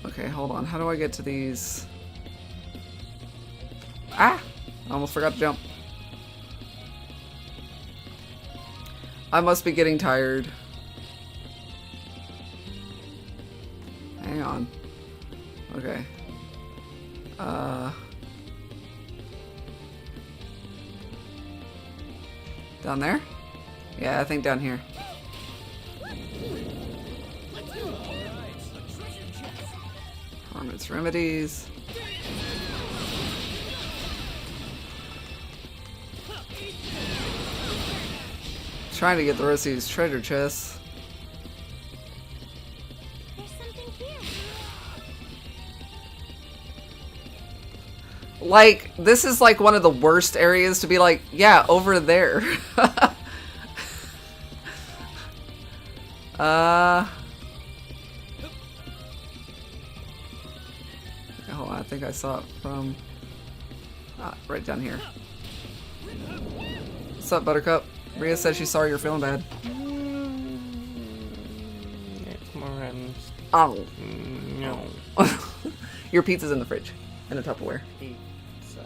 Okay, hold on. How do I get to these? Ah! I almost forgot to jump. I must be getting tired. Hang on. Okay. Down there? Yeah, I think down here. Performance remedies. Trying to get the rest of these treasure chests. There's something here. Like, this is like one of the worst areas to be like, yeah, over there. Hold on, I think I saw it from right down here. What's up, Buttercup? Rhea said she's sorry you're feeling bad. Oh. No. Your pizza's in the fridge. In a Tupperware. Pizza.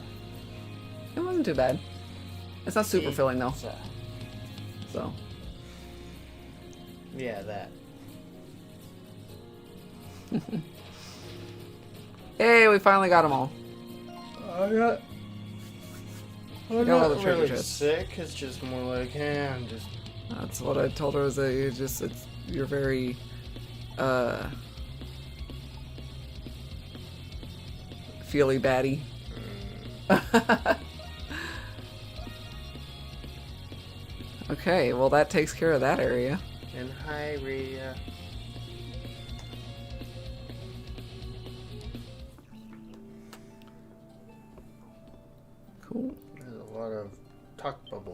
It wasn't too bad. It's not super filling though. So. Yeah, that. Hey, we finally got them all. I'm Got all not the treasure really chests. sick. It's just more like, I'm just. That's what I told her, is that you're very, feely batty. Okay, well that takes care of that area. And hi, Rhea.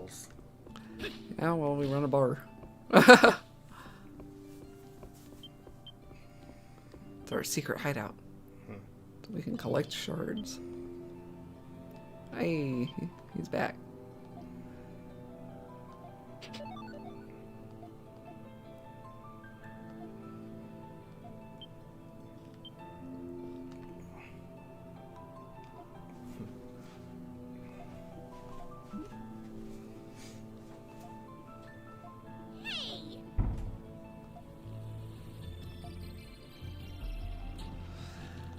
walls. Yeah, well, we run a bar. It's our secret hideout. So we can collect shards. Hey, he's back.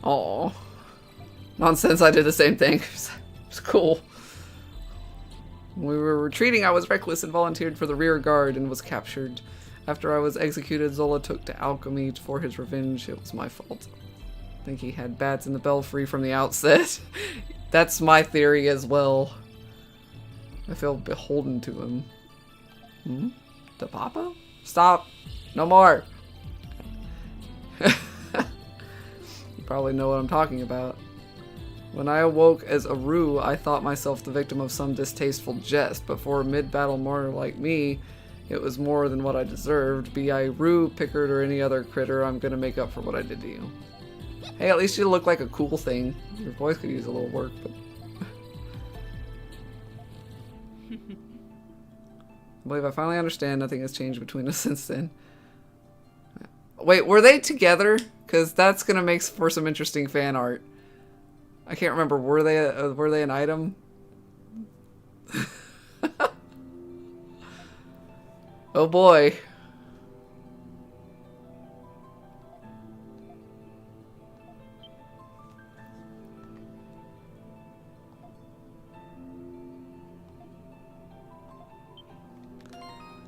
Oh, nonsense! I did the same thing. It's cool. When we were retreating, I was reckless and volunteered for the rear guard and was captured. After I was executed, Zola took to alchemy for his revenge. It was my fault. I think he had bats in the belfry from the outset. That's my theory as well. I feel beholden to him. Hmm? The Papa? Stop! No more! You probably know what I'm talking about. When I awoke as a Rue, I thought myself the victim of some distasteful jest, but for a mid-battle martyr like me, it was more than what I deserved. Be I Rue, Pickard, or any other critter, I'm gonna make up for what I did to you. Hey, at least you look like a cool thing. Your voice could use a little work, but... I believe I finally understand. Nothing has changed between us since then. Wait, were they together? Because that's gonna make for some interesting fan art. I can't remember. Were they an item? Oh boy.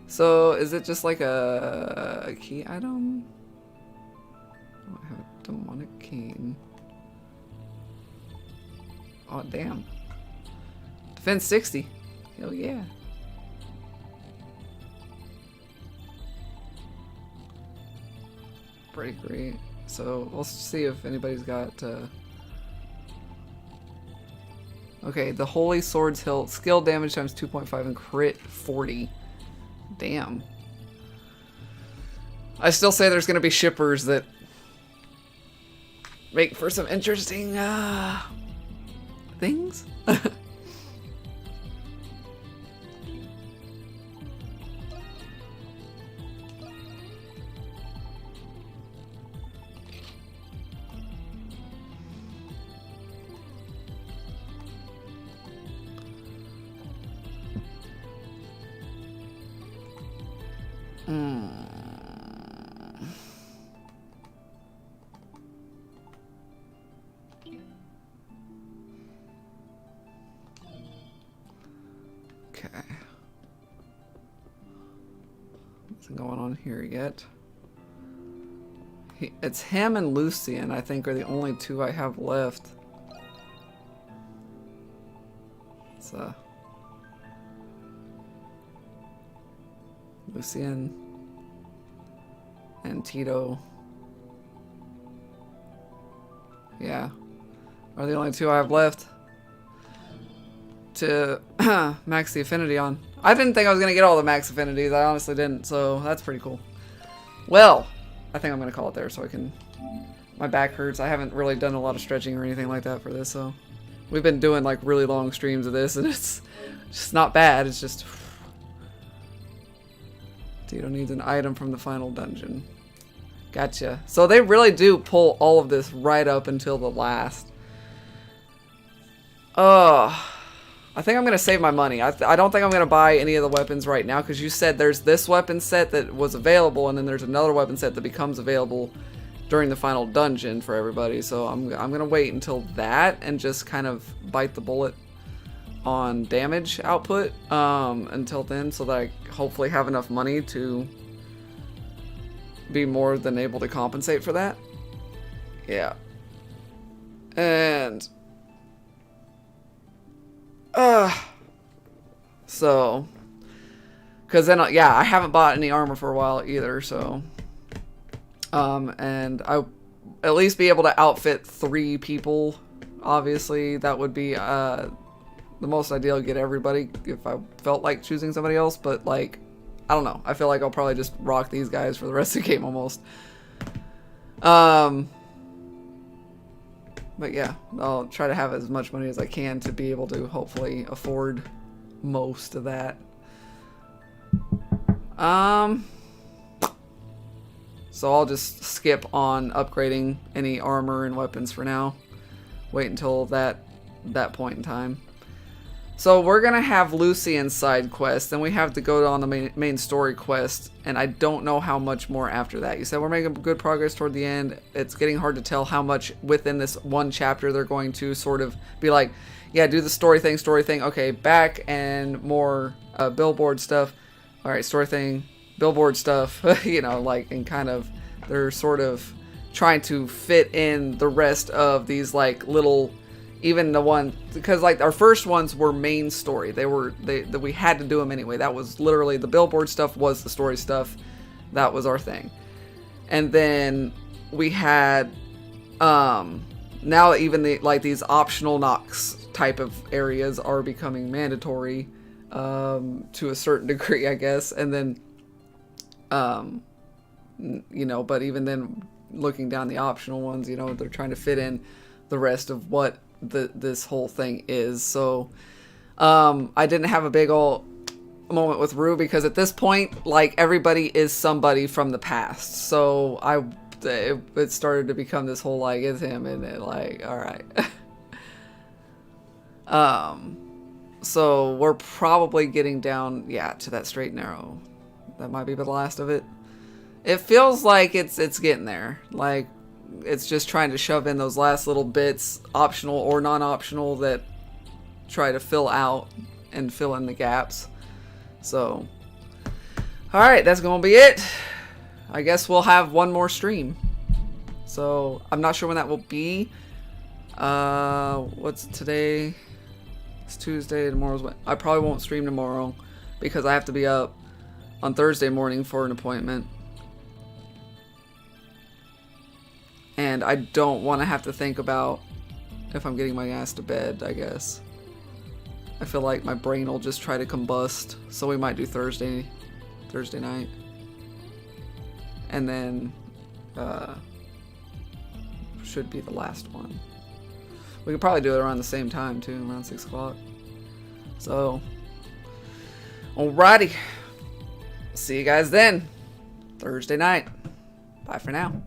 So, is it just like a key item? Oh, I have a demonic cane. Oh, damn. Defense 60. Hell yeah. Pretty great. So, let's see if anybody's got... Okay, the Holy Sword's hilt. Skill damage times 2.5 and crit 40. Damn. I still say there's going to be shippers that make for some interesting things. Okay. Nothing going on here yet. It's him and Lucian, I think, are the only two I have left. It's Lucian and Tito. Yeah. Are the only two I have left to max the affinity on. I didn't think I was going to get all the max affinities. I honestly didn't, so that's pretty cool. Well, I think I'm going to call it there so I can... My back hurts. I haven't really done a lot of stretching or anything like that for this, so... We've been doing, like, really long streams of this, and it's just not bad. It's just... Tito needs an item from the final dungeon. Gotcha. So they really do pull all of this right up until the last. I think I'm going to save my money. I don't think I'm going to buy any of the weapons right now, because you said there's this weapon set that was available, and then there's another weapon set that becomes available during the final dungeon for everybody. So I'm going to wait until that and just kind of bite the bullet on damage output until then, so that I hopefully have enough money to be more than able to compensate for that. Yeah. And... so, because then, yeah, I haven't bought any armor for a while either, so, and I at least be able to outfit 3 people, obviously. That would be, the most ideal to get everybody if I felt like choosing somebody else, but like, I don't know. I feel like I'll probably just rock these guys for the rest of the game almost. But yeah, I'll try to have as much money as I can to be able to hopefully afford most of that. So I'll just skip on upgrading any armor and weapons for now. Wait until that point in time. So we're gonna have Lucian's side quest, then we have to go on the main story quest, and I don't know how much more after that. You said we're making good progress toward the end. It's getting hard to tell how much within this one chapter they're going to sort of be like, yeah, do the story thing, okay, back and more billboard stuff. All right, story thing, billboard stuff, you know, like, and kind of, they're sort of trying to fit in the rest of these, like, little, even the one, because, like, our first ones were main story. We had to do them anyway. That was literally, the billboard stuff was the story stuff. That was our thing. And then we had, now even these optional knocks type of areas are becoming mandatory, to a certain degree, I guess. And then, you know, but even then, looking down the optional ones, you know, they're trying to fit in the rest of what this whole thing is. So, I didn't have a big ol' moment with Rue because at this point, like, everybody is somebody from the past. So it started to become this whole, like, it's him, and it, like, all right. So we're probably getting down, yeah, to that straight and narrow. That might be the last of it. It feels like it's getting there. Like, it's just trying to shove in those last little bits, optional or non-optional, that try to fill out and fill in the gaps. So, alright, that's gonna be it. I guess we'll have one more stream. So, I'm not sure when that will be. What's today? It's Tuesday, tomorrow's Wednesday. I probably won't stream tomorrow because I have to be up on Thursday morning for an appointment. And I don't want to have to think about if I'm getting my ass to bed, I guess. I feel like my brain will just try to combust. So we might do Thursday night. And then, should be the last one. We could probably do it around the same time too, around 6 o'clock. So, alrighty. See you guys then. Thursday night. Bye for now.